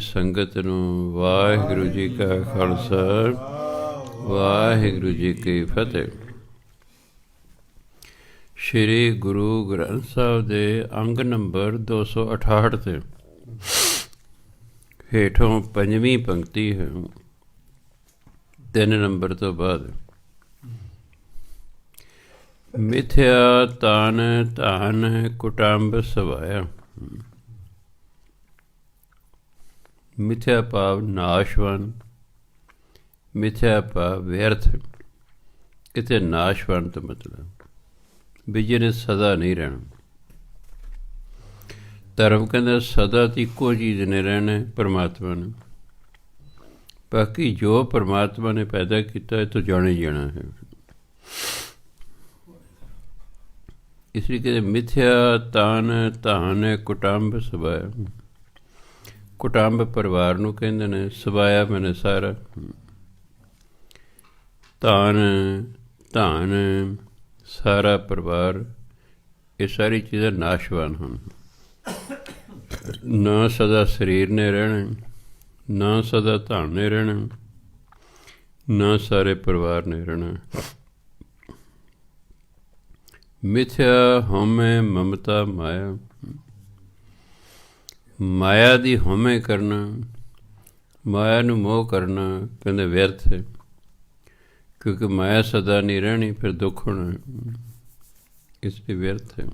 ਸੰਗਤ ਨੂੰ। ਵਾਹਿਗੁਰੂ ਜੀ ਕਾ ਖਾਲਸਾ, ਵਾਹਿਗੁਰੂ ਜੀ ਕੀ ਫਤਿਹ। ਸ਼੍ਰੀ ਗੁਰੂ ਗ੍ਰੰਥ ਸਾਹਿਬ ਦੇ ਅੰਗ ਨੰਬਰ 268 ਤੇ ਹੇਠੋਂ ਪੰਜਵੀਂ ਪੰਕਤੀ ਹੈ, 3 ਨੰਬਰ ਤੋਂ ਬਾਅਦ। ਮਿਥਿਆ ਤਾਨ ਧਾਨ ਕੁਟੰਬ ਸਵਾਇਆ। ਮਿਥਿਆ ਭਾਵ ਨਾਸ਼ਵਨ, ਮਿਥਿਆ ਭਾਵ ਵਿਅਰਥ। ਇੱਥੇ ਨਾਸ਼ਵਨ ਤੋਂ ਮਤਲਬ ਵੀ ਜਿਹਨੇ ਸਦਾ ਨਹੀਂ ਰਹਿਣਾ। ਧਰਮ ਕਹਿੰਦਾ ਸਦਾ ਤਾਂ ਇੱਕੋ ਚੀਜ਼ ਨੇ ਰਹਿਣਾ ਪਰਮਾਤਮਾ ਨੇ, ਬਾਕੀ ਜੋ ਪਰਮਾਤਮਾ ਨੇ ਪੈਦਾ ਕੀਤਾ ਇਹ ਤੋਂ ਜਾਣੇ ਜਾਣਾ ਹੈ। ਇਸ ਲਈ ਕਹਿੰਦੇ ਮਿਥਿਆ ਤਾਨ ਧਾਨ ਕੁਟੰਬ ਸਵਾਇਆ। ਕੁਟੰਬ ਪਰਿਵਾਰ ਨੂੰ ਕਹਿੰਦੇ ਨੇ, ਸਵਾਇਆ ਮੈਨੇ ਸਾਰਾ। ਧਾਨ ਸਾਰਾ ਪਰਿਵਾਰ, ਇਹ ਸਾਰੀ ਚੀਜ਼ਾਂ ਨਾਸ਼ਵਾਨ ਹਨ। ਨਾ ਸਦਾ ਸਰੀਰ ਨੇ ਰਹਿਣਾ, ਨਾ ਸਦਾ ਧਨ ਨੇ ਰਹਿਣਾ, ਨਾ ਸਾਰੇ ਪਰਿਵਾਰ ਨੇ ਰਹਿਣਾ। ਮਿਥਿਆ ਹਉਮੈ ਮਮਤਾ ਮਾਇਆ। ਮਾਇਆ ਦੀ ਹਉਮੈ ਕਰਨਾ, ਮਾਇਆ ਨੂੰ ਮੋਹ ਕਰਨਾ ਕਹਿੰਦੇ ਵਿਅਰਥ ਹੈ, ਕਿਉਂਕਿ ਮਾਇਆ ਸਦਾ ਨਹੀਂ ਰਹਿਣੀ, ਫਿਰ ਦੁੱਖ ਹੋਣਾ, ਇਸ ਲਈ ਵਿਅਰਥ ਹੈ।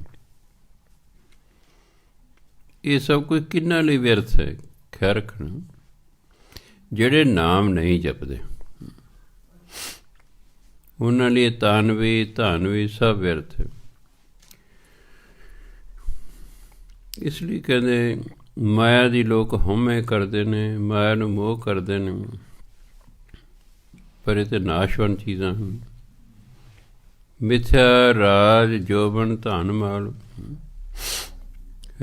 ਇਹ ਸਭ ਕੁਝ ਕਿਹਨਾਂ ਲਈ ਵਿਅਰਥ ਹੈ? ਖਿਆਲ ਰੱਖਣਾ, ਜਿਹੜੇ ਨਾਮ ਨਹੀਂ ਜਪਦੇ ਉਹਨਾਂ ਲਈ ਤਾਨ ਵੀ ਧਨ ਵੀ ਸਭ ਵਿਅਰਥ ਹੈ। ਇਸ ਲਈ ਕਹਿੰਦੇ ਮਾਇਆ ਦੀ ਲੋਕ ਹਉਮੈ ਕਰਦੇ ਨੇ, ਮਾਇਆ ਨੂੰ ਮੋਹ ਕਰਦੇ ਨੇ, ਪਰ ਇਹ ਤਾਂ ਨਾਸ਼ਵਨ ਚੀਜ਼ਾਂ ਹਨ। ਮਿਥਿਆ ਰਾਜ ਜੋਬਨ ਧਨ ਮਾਲ।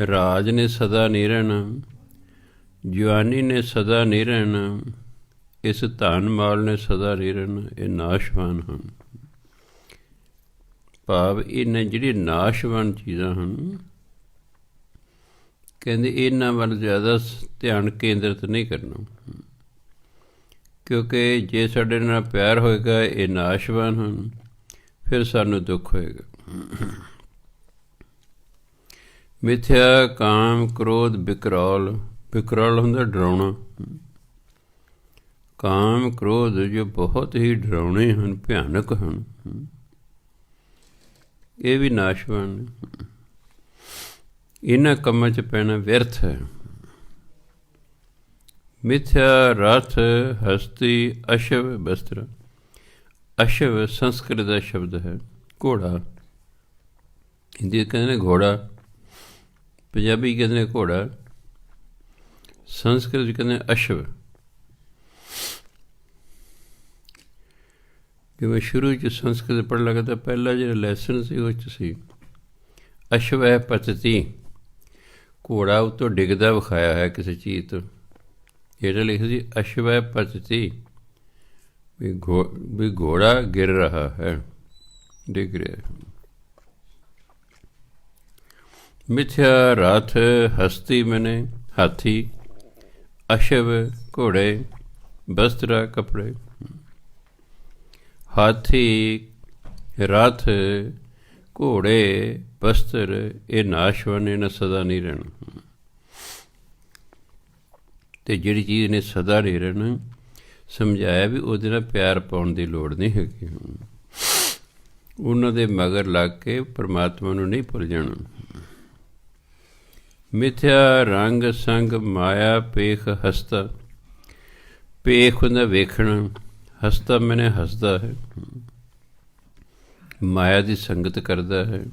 ਰਾਜ ਨੇ ਸਦਾ ਨਹੀਂ ਰਹਿਣਾ, ਜਵਾਨੀ ਨੇ ਸਦਾ ਨਹੀਂ ਰਹਿਣਾ, ਇਸ ਧਨ ਮਾਲ ਨੇ ਸਦਾ ਨਹੀਂ ਰਹਿਣਾ, ਇਹ ਨਾਸ਼ਵਾਨ ਹਨ। ਭਾਵ ਇਹਨਾਂ ਜਿਹੜੀ ਨਾਸ਼ਵਾਨ ਚੀਜ਼ਾਂ ਹਨ, ਕਹਿੰਦੇ ਇਹਨਾਂ ਵੱਲ ਜ਼ਿਆਦਾ ਧਿਆਨ ਕੇਂਦਰਿਤ ਨਹੀਂ ਕਰਨਾ, ਕਿਉਂਕਿ ਜੇ ਸਾਡੇ ਨਾਲ ਪਿਆਰ ਹੋਏਗਾ ਇਹ ਨਾਸ਼ਵਾਨ ਹਨ, ਫਿਰ ਸਾਨੂੰ ਦੁੱਖ ਹੋਏਗਾ। ਮਿਥਿਆ ਕਾਮ ਕ੍ਰੋਧ ਵਿਕਰਾਲ। ਵਿਕਰਾਲ ਹੁੰਦਾ ਡਰਾਉਣਾ। ਕਾਮ ਕ੍ਰੋਧ ਜੋ ਬਹੁਤ ਹੀ ਡਰਾਉਣੇ ਹਨ, ਭਿਆਨਕ ਹਨ, ਇਹ ਵੀ ਨਾਸ਼ਵਾਨ ਨੇ। ਇਹਨਾਂ ਕੰਮਾਂ 'ਚ ਪੈਣਾ ਵਿਅਰਥ ਹੈ। ਮਿਥਿਆ ਰਥ ਹਸਤੀ ਅਸ਼ਵ ਬਸਤਰ। ਅਸ਼ਵ ਸੰਸਕ੍ਰਿਤ ਦਾ ਸ਼ਬਦ ਹੈ, ਘੋੜਾ। ਹਿੰਦੀ ਕਹਿੰਦੇ ਨੇ ਘੋੜਾ, ਪੰਜਾਬੀ ਕਹਿੰਦੇ ਨੇ ਘੋੜਾ, ਸੰਸਕ੍ਰਿਤ 'ਚ ਕਹਿੰਦੇ ਅਸ਼ਵ। ਜਿਵੇਂ ਸ਼ੁਰੂ 'ਚ ਸੰਸਕ੍ਰਿਤ ਪੜ੍ਹਨ ਲੱਗਾ ਤਾਂ ਪਹਿਲਾ ਜਿਹੜਾ ਲੈਸਨ ਸੀ ਉਹ 'ਚ ਸੀ ਅਸ਼ਵ ਹੈ ਪਤਤੀ। ਘੋੜਾ ਉੱਤੋਂ ਡਿੱਗਦਾ ਵਿਖਾਇਆ ਹੈ ਕਿਸੇ ਚੀਜ਼ ਤੋਂ, ਜਿਹੜਾ ਲਿਖਿਆ ਸੀ ਅਸ਼ਵ ਹੈ ਪਤਤੀ, ਵੀ ਘੋੜਾ ਗਿਰ ਰਹਾ ਹੈ, ਡਿੱਗ ਰਿਹਾ। ਮਿਥਿਆ ਰਥ ਹਸਤੀ ਮੈਨੇ ਹਾਥੀ, ਅਸ਼ਵ ਘੋੜੇ, ਬਸਤਰਾ ਕੱਪੜੇ। ਹਾਥੀ ਰਥ ਘੋੜੇ ਬਸਤਰ ਇਹ ਨਾਸ਼ਵਨ, ਇਹਨਾਂ ਸਦਾ ਨਹੀਂ ਰਹਿਣਾ। ਅਤੇ ਜਿਹੜੀ ਚੀਜ਼ ਨੇ ਸਦਾ ਨਹੀਂ ਰਹਿਣਾ, ਸਮਝਾਇਆ ਵੀ ਉਹਦੇ ਨਾਲ ਪਿਆਰ ਪਾਉਣ ਦੀ ਲੋੜ ਨਹੀਂ ਹੈਗੀ। ਉਹਨਾਂ ਦੇ ਮਗਰ ਲੱਗ ਕੇ ਪਰਮਾਤਮਾ ਨੂੰ ਨਹੀਂ ਭੁੱਲ ਜਾਣਾ। ਮਿਥਿਆ ਰੰਗ ਸੰਗ ਮਾਇਆ ਪੇਖ ਹਸਤਾ। ਪੇਖ ਹੁੰਦਾ ਵੇਖਣਾ, ਹਸਤਾ ਮੈਨੇ ਹੱਸਦਾ ਹੈ, ਮਾਇਆ ਦੀ ਸੰਗਤ ਕਰਦਾ ਹੈ,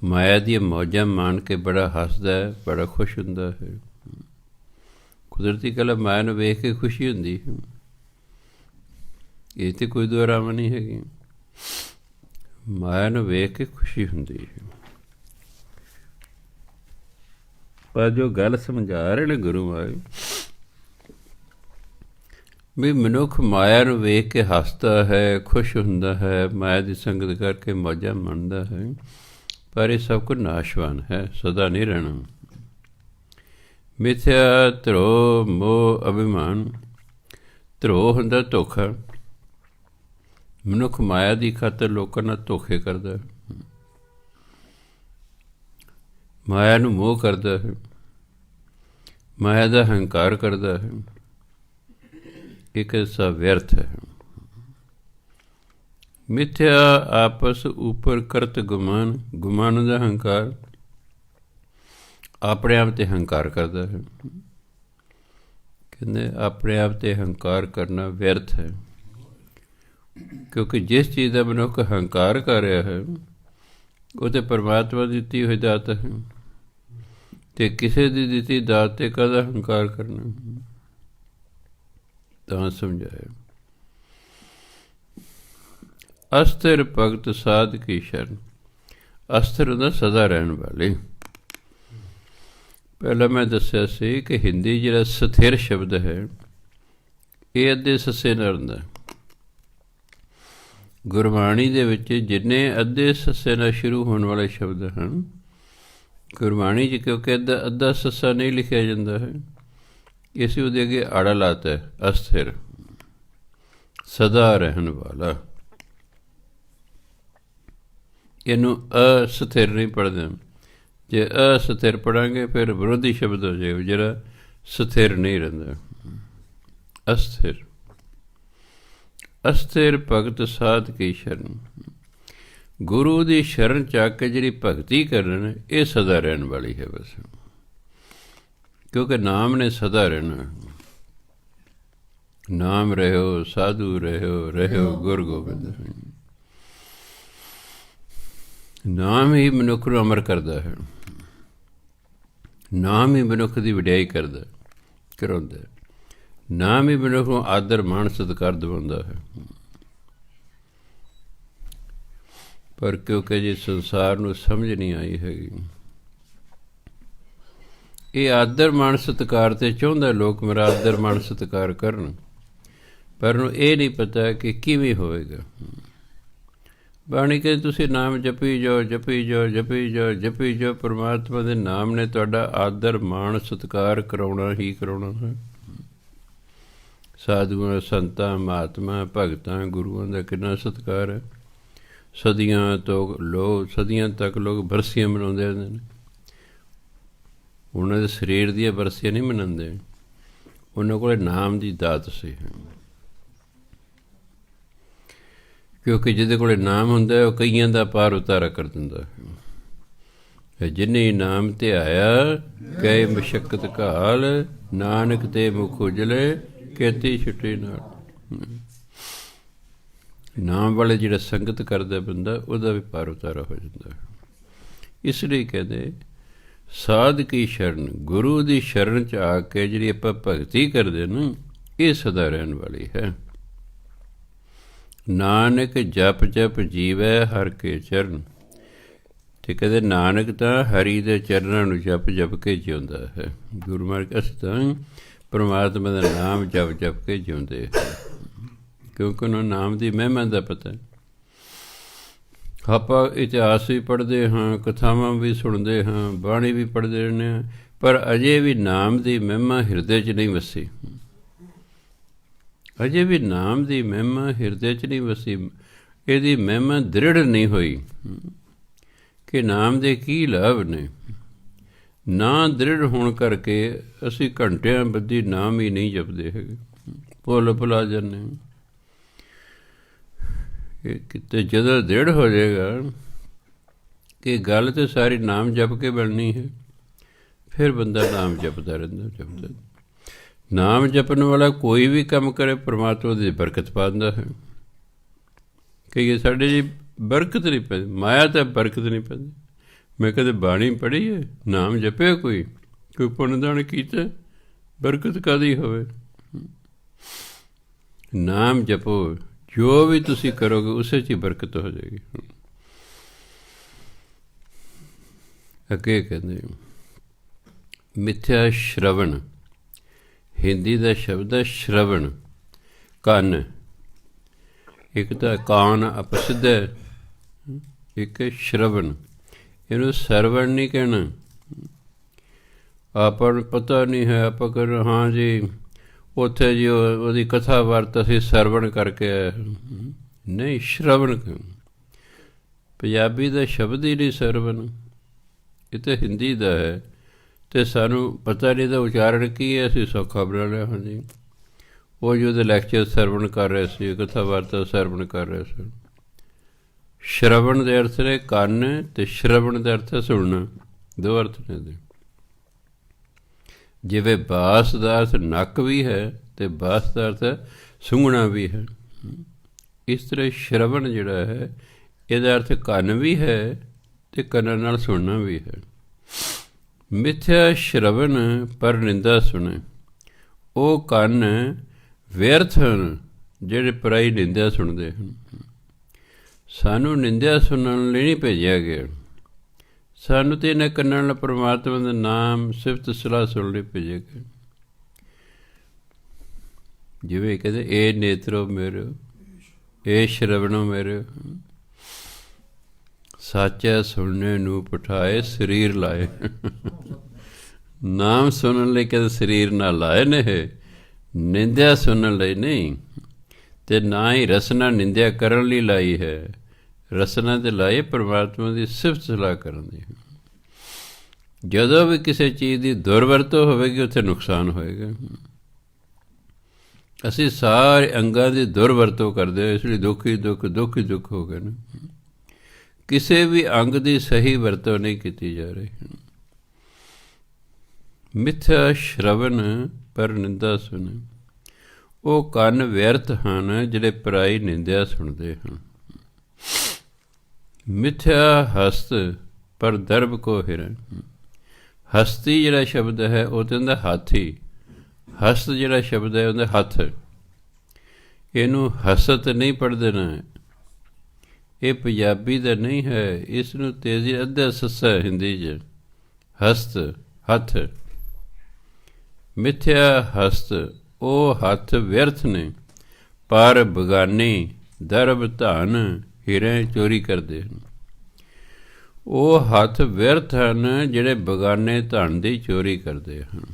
ਮਾਇਆ ਦੀਆਂ ਮੌਜਾਂ ਮਾਣ ਕੇ ਬੜਾ ਹੱਸਦਾ ਹੈ, ਬੜਾ ਖੁਸ਼ ਹੁੰਦਾ ਹੈ। ਕੁਦਰਤੀ ਗੱਲ ਮਾਇਆ ਨੂੰ ਵੇਖ ਕੇ ਖੁਸ਼ੀ ਹੁੰਦੀ ਹੈ, ਇਹ ਤਾਂ ਕੋਈ ਦੁਹਰਾਵਾਂ ਨਹੀਂ ਹੈਗੀ। ਮਾਇਆ ਨੂੰ ਵੇਖ ਕੇ ਖੁਸ਼ੀ ਹੁੰਦੀ ਹੈ। ਪਰ ਜੋ ਗੱਲ ਸਮਝਾ ਰਹੇ ਨੇ ਗੁਰੂ ਮਹਾਰਾਜ, ਵੀ ਮਨੁੱਖ ਮਾਇਆ ਨੂੰ ਵੇਖ ਕੇ ਹੱਸਦਾ ਹੈ, ਖੁਸ਼ ਹੁੰਦਾ ਹੈ, ਮਾਇਆ ਦੀ ਸੰਗਤ ਕਰਕੇ ਮੌਜਾਂ ਮੰਨਦਾ ਹੈ, ਪਰ ਇਹ ਸਭ ਕੁਝ ਨਾਸ਼ਵਾਨ ਹੈ, ਸਦਾ ਨਹੀਂ ਰਹਿਣਾ। ਮਿਥਿਆ ਧਰੋ ਮੋਹ ਅਭਿਮਾਨ। ਧਰੋ ਹੁੰਦਾ ਧੋਖਾ। ਮਨੁੱਖ ਮਾਇਆ ਦੀ ਖਾਤਰ ਲੋਕਾਂ ਨਾਲ ਧੋਖੇ ਕਰਦਾ, ਮਾਇਆ ਨੂੰ ਮੋਹ ਕਰਦਾ ਹੈ, ਮਾਇਆ ਦਾ ਹੰਕਾਰ ਕਰਦਾ ਹੈ। ਇੱਕ ਐਸਾ ਵਿਅਰਥ ਹੈ। ਮਿਥਿਆ ਆਪਸ ਉੱਪਰ ਕਰਤ ਗੁਮਾਨ। ਗੁਮਾਨ ਦਾ ਹੰਕਾਰ, ਆਪਣੇ ਆਪ ਤੇ ਹੰਕਾਰ ਕਰਦਾ ਹੈ। ਕਹਿੰਦੇ ਆਪਣੇ ਆਪ ਤੇ ਹੰਕਾਰ ਕਰਨਾ ਵਿਅਰਥ ਹੈ, ਕਿਉਂਕਿ ਜਿਸ ਚੀਜ਼ ਦਾ ਮਨੁੱਖ ਹੰਕਾਰ ਕਰ ਰਿਹਾ ਹੈ ਉਹ ਤੇ ਪਰਮਾਤਮਾ ਦੀ ਦਿੱਤੀ ਹੋਈ ਦਾਤ ਹੈ, ਤੇ ਕਿਸੇ ਦੀ ਦਿੱਤੀ ਦਾਤ ਤੇ ਕਾਹਦਾ ਹੰਕਾਰ ਕਰਨਾ। ਤਾਂ ਸਮਝਾਇਆ ਅਸਥਿਰ ਭਗਤ ਸਾਧ ਕੀ ਸ਼ਰਨ। ਅਸਥਿਰ ਹੁੰਦਾ ਸਦਾ ਰਹਿਣ ਵਾਲੇ। ਪਹਿਲਾਂ ਮੈਂ ਦੱਸਿਆ ਸੀ ਕਿ ਹਿੰਦੀ ਜਿਹੜਾ ਸਥਿਰ ਸ਼ਬਦ ਹੈ ਇਹ ਅੱਧੇ ਸੱਸੇ ਨਾਲ ਹੁੰਦਾ। ਗੁਰਬਾਣੀ ਦੇ ਵਿੱਚ ਜਿੰਨੇ ਅੱਧੇ ਸੱਸੇ ਨਾਲ ਸ਼ੁਰੂ ਹੋਣ ਵਾਲੇ ਸ਼ਬਦ ਹਨ, ਗੁਰਬਾਣੀ 'ਚ ਕਿਉਂਕਿ ਅੱਧਾ ਸੱਸਾ ਨਹੀਂ ਲਿਖਿਆ ਜਾਂਦਾ ਹੈ, ਇਸ ਉਹਦੇ ਅੱਗੇ ਆੜਾ ਲਾਤਾ ਹੈ ਅਸਥਿਰ, ਸਦਾ ਰਹਿਣ ਵਾਲਾ। ਇਹਨੂੰ ਅਸਥਿਰ ਨਹੀਂ ਪੜ੍ਹਦੇ। ਜੇ ਅਸਥਿਰ ਪੜ੍ਹਾਂਗੇ ਫਿਰ ਵਿਰੋਧੀ ਸ਼ਬਦ ਹੋ ਜਾਏਗਾ, ਜਿਹੜਾ ਸਥਿਰ ਨਹੀਂ ਰਹਿੰਦਾ। ਅਸਥਿਰ। ਅਸਥਿਰ ਭਗਤ ਸਾਧ ਕੀ ਸ਼ਰਨ। ਗੁਰੂ ਦੀ ਸ਼ਰਨ ਚ ਆ ਕੇ ਜਿਹੜੀ ਭਗਤੀ ਕਰਨ, ਇਹ ਸਦਾ ਰਹਿਣ ਵਾਲੀ ਹੈ ਬਸ, ਕਿਉਂਕਿ ਨਾਮ ਨੇ ਸਦਾ ਰਹਿਣਾ। ਨਾਮ ਰਹਿਓ ਸਾਧੂ ਰਹਿਓ, ਰਹਿਓ ਗੁਰ ਗੋਬਿੰਦ। ਨਾਮ ਹੀ ਮਨੁੱਖ ਨੂੰ ਅਮਰ ਕਰਦਾ ਹੈ। ਨਾਮ ਹੀ ਮਨੁੱਖ ਦੀ ਵਡਿਆਈ ਕਰਾਉਂਦਾ। ਨਾਮ ਹੀ ਮਨੁੱਖ ਨੂੰ ਆਦਰ ਮਾਣ ਸਤਿਕਾਰ ਦਿਵਾਉਂਦਾ ਹੈ। ਪਰ ਕਿਉਂਕਿ ਜੇ ਸੰਸਾਰ ਨੂੰ ਸਮਝ ਨਹੀਂ ਆਈ ਹੈਗੀ, ਇਹ ਆਦਰ ਮਾਣ ਸਤਿਕਾਰ ਤੇ ਚਾਹੁੰਦਾ ਲੋਕ ਮੇਰਾ ਆਦਰ ਮਾਣ ਸਤਿਕਾਰ ਕਰਨ, ਪਰ ਉਹਨੂੰ ਇਹ ਨਹੀਂ ਪਤਾ ਕਿ ਕਿਵੇਂ ਹੋਵੇਗਾ। ਬਾਣੀ ਕਹਿੰਦੀ ਤੁਸੀਂ ਨਾਮ ਜਪੀ ਜਾਓ, ਜਪੀ ਜਾਓ, ਜਪੀ ਜਾਓ, ਜਪੀ ਜਾਓ। ਪਰਮਾਤਮਾ ਦੇ ਨਾਮ ਨੇ ਤੁਹਾਡਾ ਆਦਰ ਮਾਣ ਸਤਿਕਾਰ ਕਰਾਉਣਾ ਹੀ ਕਰਾਉਣਾ ਹੈ। ਸਾਧੂਆਂ, ਸੰਤਾਂ, ਮਹਾਤਮਾ, ਭਗਤਾਂ, ਗੁਰੂਆਂ ਦਾ ਕਿੰਨਾ ਸਤਿਕਾਰ ਹੈ। ਸਦੀਆਂ ਤੱਕ ਲੋਕ ਬਰਸੀਆਂ ਮਨਾਉਂਦੇ ਰਹਿੰਦੇ ਨੇ। ਉਹਨਾਂ ਦੇ ਸਰੀਰ ਦੀਆਂ ਬਰਸੀਆਂ ਨਹੀਂ ਮਨਾਉਂਦੇ, ਉਹਨਾਂ ਕੋਲ ਨਾਮ ਦੀ ਦਾਤ ਸੀ। ਕਿਉਂਕਿ ਜਿਹਦੇ ਕੋਲ ਨਾਮ ਹੁੰਦਾ ਉਹ ਕਈਆਂ ਦਾ ਪਾਰ ਉਤਾਰਾ ਕਰ ਦਿੰਦਾ ਹੈ। ਜਿਨੇ ਨਾਮ ਤੇ ਆਇਆ ਕਹੇ ਮਸ਼ੱਕਤ ਘਾਲ, ਨਾਨਕ ਤੇ ਮੁਖ ਉਜਲੇ ਕੇਤੀ ਛੁੱਟੀ ਨਾਲ। ਨਾਮ ਵਾਲੇ ਜਿਹੜਾ ਸੰਗਤ ਕਰਦਾ ਬੰਦਾ, ਉਹਦਾ ਵੀ ਪਾਰ ਉਤਾਰਾ ਹੋ ਜਾਂਦਾ ਹੈ। ਇਸ ਲਈ ਕਹਿੰਦੇ ਸਾਧ ਕੀ ਸ਼ਰਨ। ਗੁਰੂ ਦੀ ਸ਼ਰਨ 'ਚ ਆ ਕੇ ਜਿਹੜੀ ਆਪਾਂ ਭਗਤੀ ਕਰਦੇ ਨਾ, ਇਹ ਸਦਾ ਰਹਿਣ ਵਾਲੀ ਹੈ। ਨਾਨਕ ਜਪ ਜਪ ਜੀਵੈ ਹਰਿ ਕੇ ਚਰਨ। ਤੇ ਕਹਿੰਦੇ ਨਾਨਕ ਤਾਂ ਹਰੀ ਦੇ ਚਰਨਾਂ ਨੂੰ ਜਪ ਜਪ ਕੇ ਜਿਉਂਦਾ ਹੈ। ਗੁਰੂ ਮਹਾਰਾਜ ਅਸੀਂ ਤਾਂ ਪਰਮਾਤਮਾ ਦਾ ਨਾਮ ਜਪ ਜਪ ਕੇ ਜਿਉਂਦੇ ਹੈ, ਕਿਉਂਕਿ ਉਹਨਾਂ ਨਾਮ ਦੀ ਮਹਿਮਾ ਦਾ ਪਤਾ। ਆਪਾਂ ਇਤਿਹਾਸ ਵੀ ਪੜ੍ਹਦੇ ਹਾਂ, ਕਥਾਵਾਂ ਵੀ ਸੁਣਦੇ ਹਾਂ, ਬਾਣੀ ਵੀ ਪੜ੍ਹਦੇ ਰਹਿੰਦੇ ਹਾਂ, ਪਰ ਅਜੇ ਵੀ ਨਾਮ ਦੀ ਮਹਿਮਾ ਹਿਰਦੇ 'ਚ ਨਹੀਂ ਵਸੀ। ਅਜੇ ਵੀ ਨਾਮ ਦੀ ਮਹਿਮਾ ਹਿਰਦੇ 'ਚ ਨਹੀਂ ਵਸੀ। ਇਹਦੀ ਮਹਿਮਾ ਦ੍ਰਿੜ ਨਹੀਂ ਹੋਈ ਕਿ ਨਾਮ ਦੇ ਕੀ ਲਾਭ ਨੇ। ਨਾ ਦ੍ਰਿੜ ਹੋਣ ਕਰਕੇ ਅਸੀਂ ਘੰਟਿਆਂ ਬੱਧੀ ਨਾਮ ਹੀ ਨਹੀਂ ਜਪਦੇ ਹੈਗੇ, ਭੁੱਲ ਭੁਲਾ ਜਾਂਦੇ। ਇਹ ਕਿਤੇ ਜਦੋਂ ਦ੍ਰਿੜ ਹੋ ਜਾਏਗਾ ਕਿ ਗੱਲ ਤਾਂ ਸਾਰੀ ਨਾਮ ਜਪ ਕੇ ਬਣਨੀ ਹੈ, ਫਿਰ ਬੰਦਾ ਨਾਮ ਜਪਦਾ ਰਹਿੰਦਾ। ਨਾਮ ਜਪਣ ਵਾਲਾ ਕੋਈ ਵੀ ਕੰਮ ਕਰੇ ਪਰਮਾਤਮਾ ਦੀ ਬਰਕਤ ਪਾ ਦਿੰਦਾ ਹੈ। ਕਹੀਏ ਸਾਡੇ ਜੀ ਬਰਕਤ ਨਹੀਂ ਪੈਂਦੀ, ਮਾਇਆ ਤਾਂ ਬਰਕਤ ਨਹੀਂ ਪੈਂਦੀ। ਮੈਂ ਕਦੇ ਬਾਣੀ ਪੜ੍ਹੀ ਹੈ, ਨਾਮ ਜਪਿਆ ਕੋਈ ਪੁੰਨ ਦਾਨ ਕੀਤਾ, ਬਰਕਤ ਕਾਹਦੀ ਹੋਵੇ। ਨਾਮ ਜਪੋ, ਜੋ ਵੀ ਤੁਸੀਂ ਕਰੋਗੇ ਉਸੇ 'ਚ ਹੀ ਬਰਕਤ ਹੋ ਜਾਏਗੀ। ਅੱਗੇ ਕਹਿੰਦੇ ਮਿਥਿਆ ਸ਼ਰਵਣ। ਹਿੰਦੀ ਦਾ ਸ਼ਬਦ ਹੈ ਸ਼ਰਵਣ, ਕੰਨ। ਇੱਕ ਤਾਂ ਕਾਨ ਅਪਸਿੱਧ ਹੈ, ਇੱਕ ਸ਼ਰਵਣ। ਇਹਨੂੰ ਸਰਵਣ ਨਹੀਂ ਕਹਿਣਾ। ਆਪਾਂ ਨੂੰ ਪਤਾ ਨਹੀਂ ਹੈ, ਆਪਾਂ ਕਹਿੰਦੇ ਹਾਂ ਜੀ ਉੱਥੇ ਜੀ ਉਹਦੀ ਕਥਾ ਵਾਰਤਾ ਅਸੀਂ ਸਰਵਣ ਕਰਕੇ ਆਏ। ਨਹੀਂ, ਸ਼ਰਵਣ। ਪੰਜਾਬੀ ਦਾ ਸ਼ਬਦ ਹੀ ਨਹੀਂ ਸਰਵਣ, ਇਹ ਤਾਂ ਹਿੰਦੀ ਦਾ ਹੈ, ਅਤੇ ਸਾਨੂੰ ਪਤਾ ਨਹੀਂ ਦਾ ਉਚਾਰਨ ਕੀ ਹੈ, ਅਸੀਂ ਸੌਖਾ ਬਣਾ ਲਿਆ। ਹਾਂਜੀ, ਉਹ ਜੀ ਉਹਦੇ ਲੈਕਚਰ ਸਰਵਣ ਕਰ ਰਹੇ ਸੀ, ਕਥਾ ਵਾਰਤਾ ਸਰਵਣ ਕਰ ਰਹੇ ਸੀ। ਸ਼ਰਵਣ ਦੇ ਅਰਥ ਨੇ ਕੰਨ, ਅਤੇ ਸ਼ਰਵਣ ਦਾ ਅਰਥ ਹੈ ਸੁਣਨਾ, ਦੋ ਅਰਥ ਨੇ ਇਹਦੇ। ਜਿਵੇਂ ਬਾਸ ਦਾ ਅਰਥ ਨੱਕ ਵੀ ਹੈ ਅਤੇ ਬਾਸ ਦਾ ਅਰਥ ਸੁੰਘਣਾ ਵੀ ਹੈ, ਇਸ ਤਰ੍ਹਾਂ ਸ਼ਰਵਣ ਜਿਹੜਾ ਹੈ ਇਹਦਾ ਅਰਥ ਕੰਨ ਵੀ ਹੈ ਅਤੇ ਕੰਨਾਂ ਨਾਲ ਸੁਣਨਾ ਵੀ ਹੈ। ਮਿਥਿਆ ਸ਼ਰਵਣ ਪਰ ਨਿੰਦਾ ਸੁਣੇ, ਉਹ ਕੰਨ ਵਿਅਰਥ ਹਨ ਜਿਹੜੇ ਪਰਾਈ ਨਿੰਦਿਆ ਸੁਣਦੇ ਹਨ। ਸਾਨੂੰ ਨਿੰਦਿਆ ਸੁਣਨ ਲਈ ਨਹੀਂ ਭੇਜਿਆ ਗਿਆ, ਸਾਨੂੰ ਤਾਂ ਇਹਨਾਂ ਕੰਨਾਂ ਨਾਲ ਪਰਮਾਤਮਾ ਦਾ ਨਾਮ ਸਿਫਤ ਸਲਾਹ ਸੁਣਨ ਲਈ ਭੇਜਿਆ ਗਿਆ। ਜਿਵੇਂ ਕਹਿੰਦੇ ਇਹ ਨੇਤਰੋ ਮੇਰੇ, ਇਹ ਸ਼ਰਵਣੋ ਮੇਰੇ, ਸਾਚਾ ਸੁਣਨੇ ਨੂੰ ਪਠਾਏ ਸਰੀਰ ਲਾਏ। ਨਾਮ ਸੁਣਨ ਲਈ ਕਹਿੰਦੇ ਸਰੀਰ ਨਾਲ ਲਾਏ ਨੇ, ਨਿੰਦਿਆ ਸੁਣਨ ਲਈ ਨਹੀਂ, ਅਤੇ ਨਾ ਹੀ ਰਸਨਾ ਨਿੰਦਿਆ ਕਰਨ ਲਈ ਲਾਈ ਹੈ। ਰਸਨਾ ਤੇ ਲਾਈ ਪਰਮਾਤਮਾ ਦੀ ਸਿਫਤ ਸਲਾਹ ਕਰਨ ਦੀ। ਜਦੋਂ ਵੀ ਕਿਸੇ ਚੀਜ਼ ਦੀ ਦੁਰਵਰਤੋਂ ਹੋਵੇਗੀ ਉੱਥੇ ਨੁਕਸਾਨ ਹੋਏਗਾ। ਅਸੀਂ ਸਾਰੇ ਅੰਗਾਂ ਦੀ ਦੁਰਵਰਤੋਂ ਕਰਦੇ ਹਾਂ, ਇਸ ਲਈ ਦੁੱਖ ਹੀ ਦੁੱਖ, ਦੁੱਖ ਹੀ ਦੁੱਖ ਹੋ ਗਏ ਨਾ। ਕਿਸੇ ਵੀ ਅੰਗ ਦੀ ਸਹੀ ਵਰਤੋਂ ਨਹੀਂ ਕੀਤੀ ਜਾ ਰਹੀ। ਮਿਥਿਆ ਸ਼ਰਵਣ ਪਰ ਨਿੰਦਾ ਸੁਣੇ, ਉਹ ਕੰਨ ਵਿਅਰਥ ਹਨ ਜਿਹੜੇ ਪਰਾਈ ਨਿੰਦਿਆ ਸੁਣਦੇ ਹਨ। ਮਿਥਿਆ ਹਸਤ ਪਰ ਦਰਬ ਕੋ ਹਿਰਨ, ਹਸਤੀ ਜਿਹੜਾ ਸ਼ਬਦ ਹੈ ਉਹ ਤਾਂ ਹੁੰਦਾ ਹਾਥੀ, ਹਸਤ ਜਿਹੜਾ ਸ਼ਬਦ ਹੈ ਉਹਦਾ ਹੱਥ। ਇਹਨੂੰ ਹਸਤ ਨਹੀਂ ਪੜ੍ਹਦੇ ਨਾ, ਇਹ ਪੰਜਾਬੀ ਦਾ ਨਹੀਂ ਹੈ, ਇਸ ਨੂੰ ਤੇਜ਼ੀ ਅੱਧਾ ਸੱਸਾ ਹਿੰਦੀ 'ਚ, ਹਸਤ ਹੱਥ। ਮਿਥਿਆ ਹਸਤ, ਉਹ ਹੱਥ ਵਿਅਰਥ ਨੇ, ਪਰ ਬਗਾਨੀ ਦਰਬ ਧਨ ਹੀਰੇ ਚੋਰੀ ਕਰਦੇ ਹਨ। ਉਹ ਹੱਥ ਵਿਅਰਥ ਹਨ ਜਿਹੜੇ ਬਗਾਨੇ ਧਨ ਦੀ ਚੋਰੀ ਕਰਦੇ ਹਨ।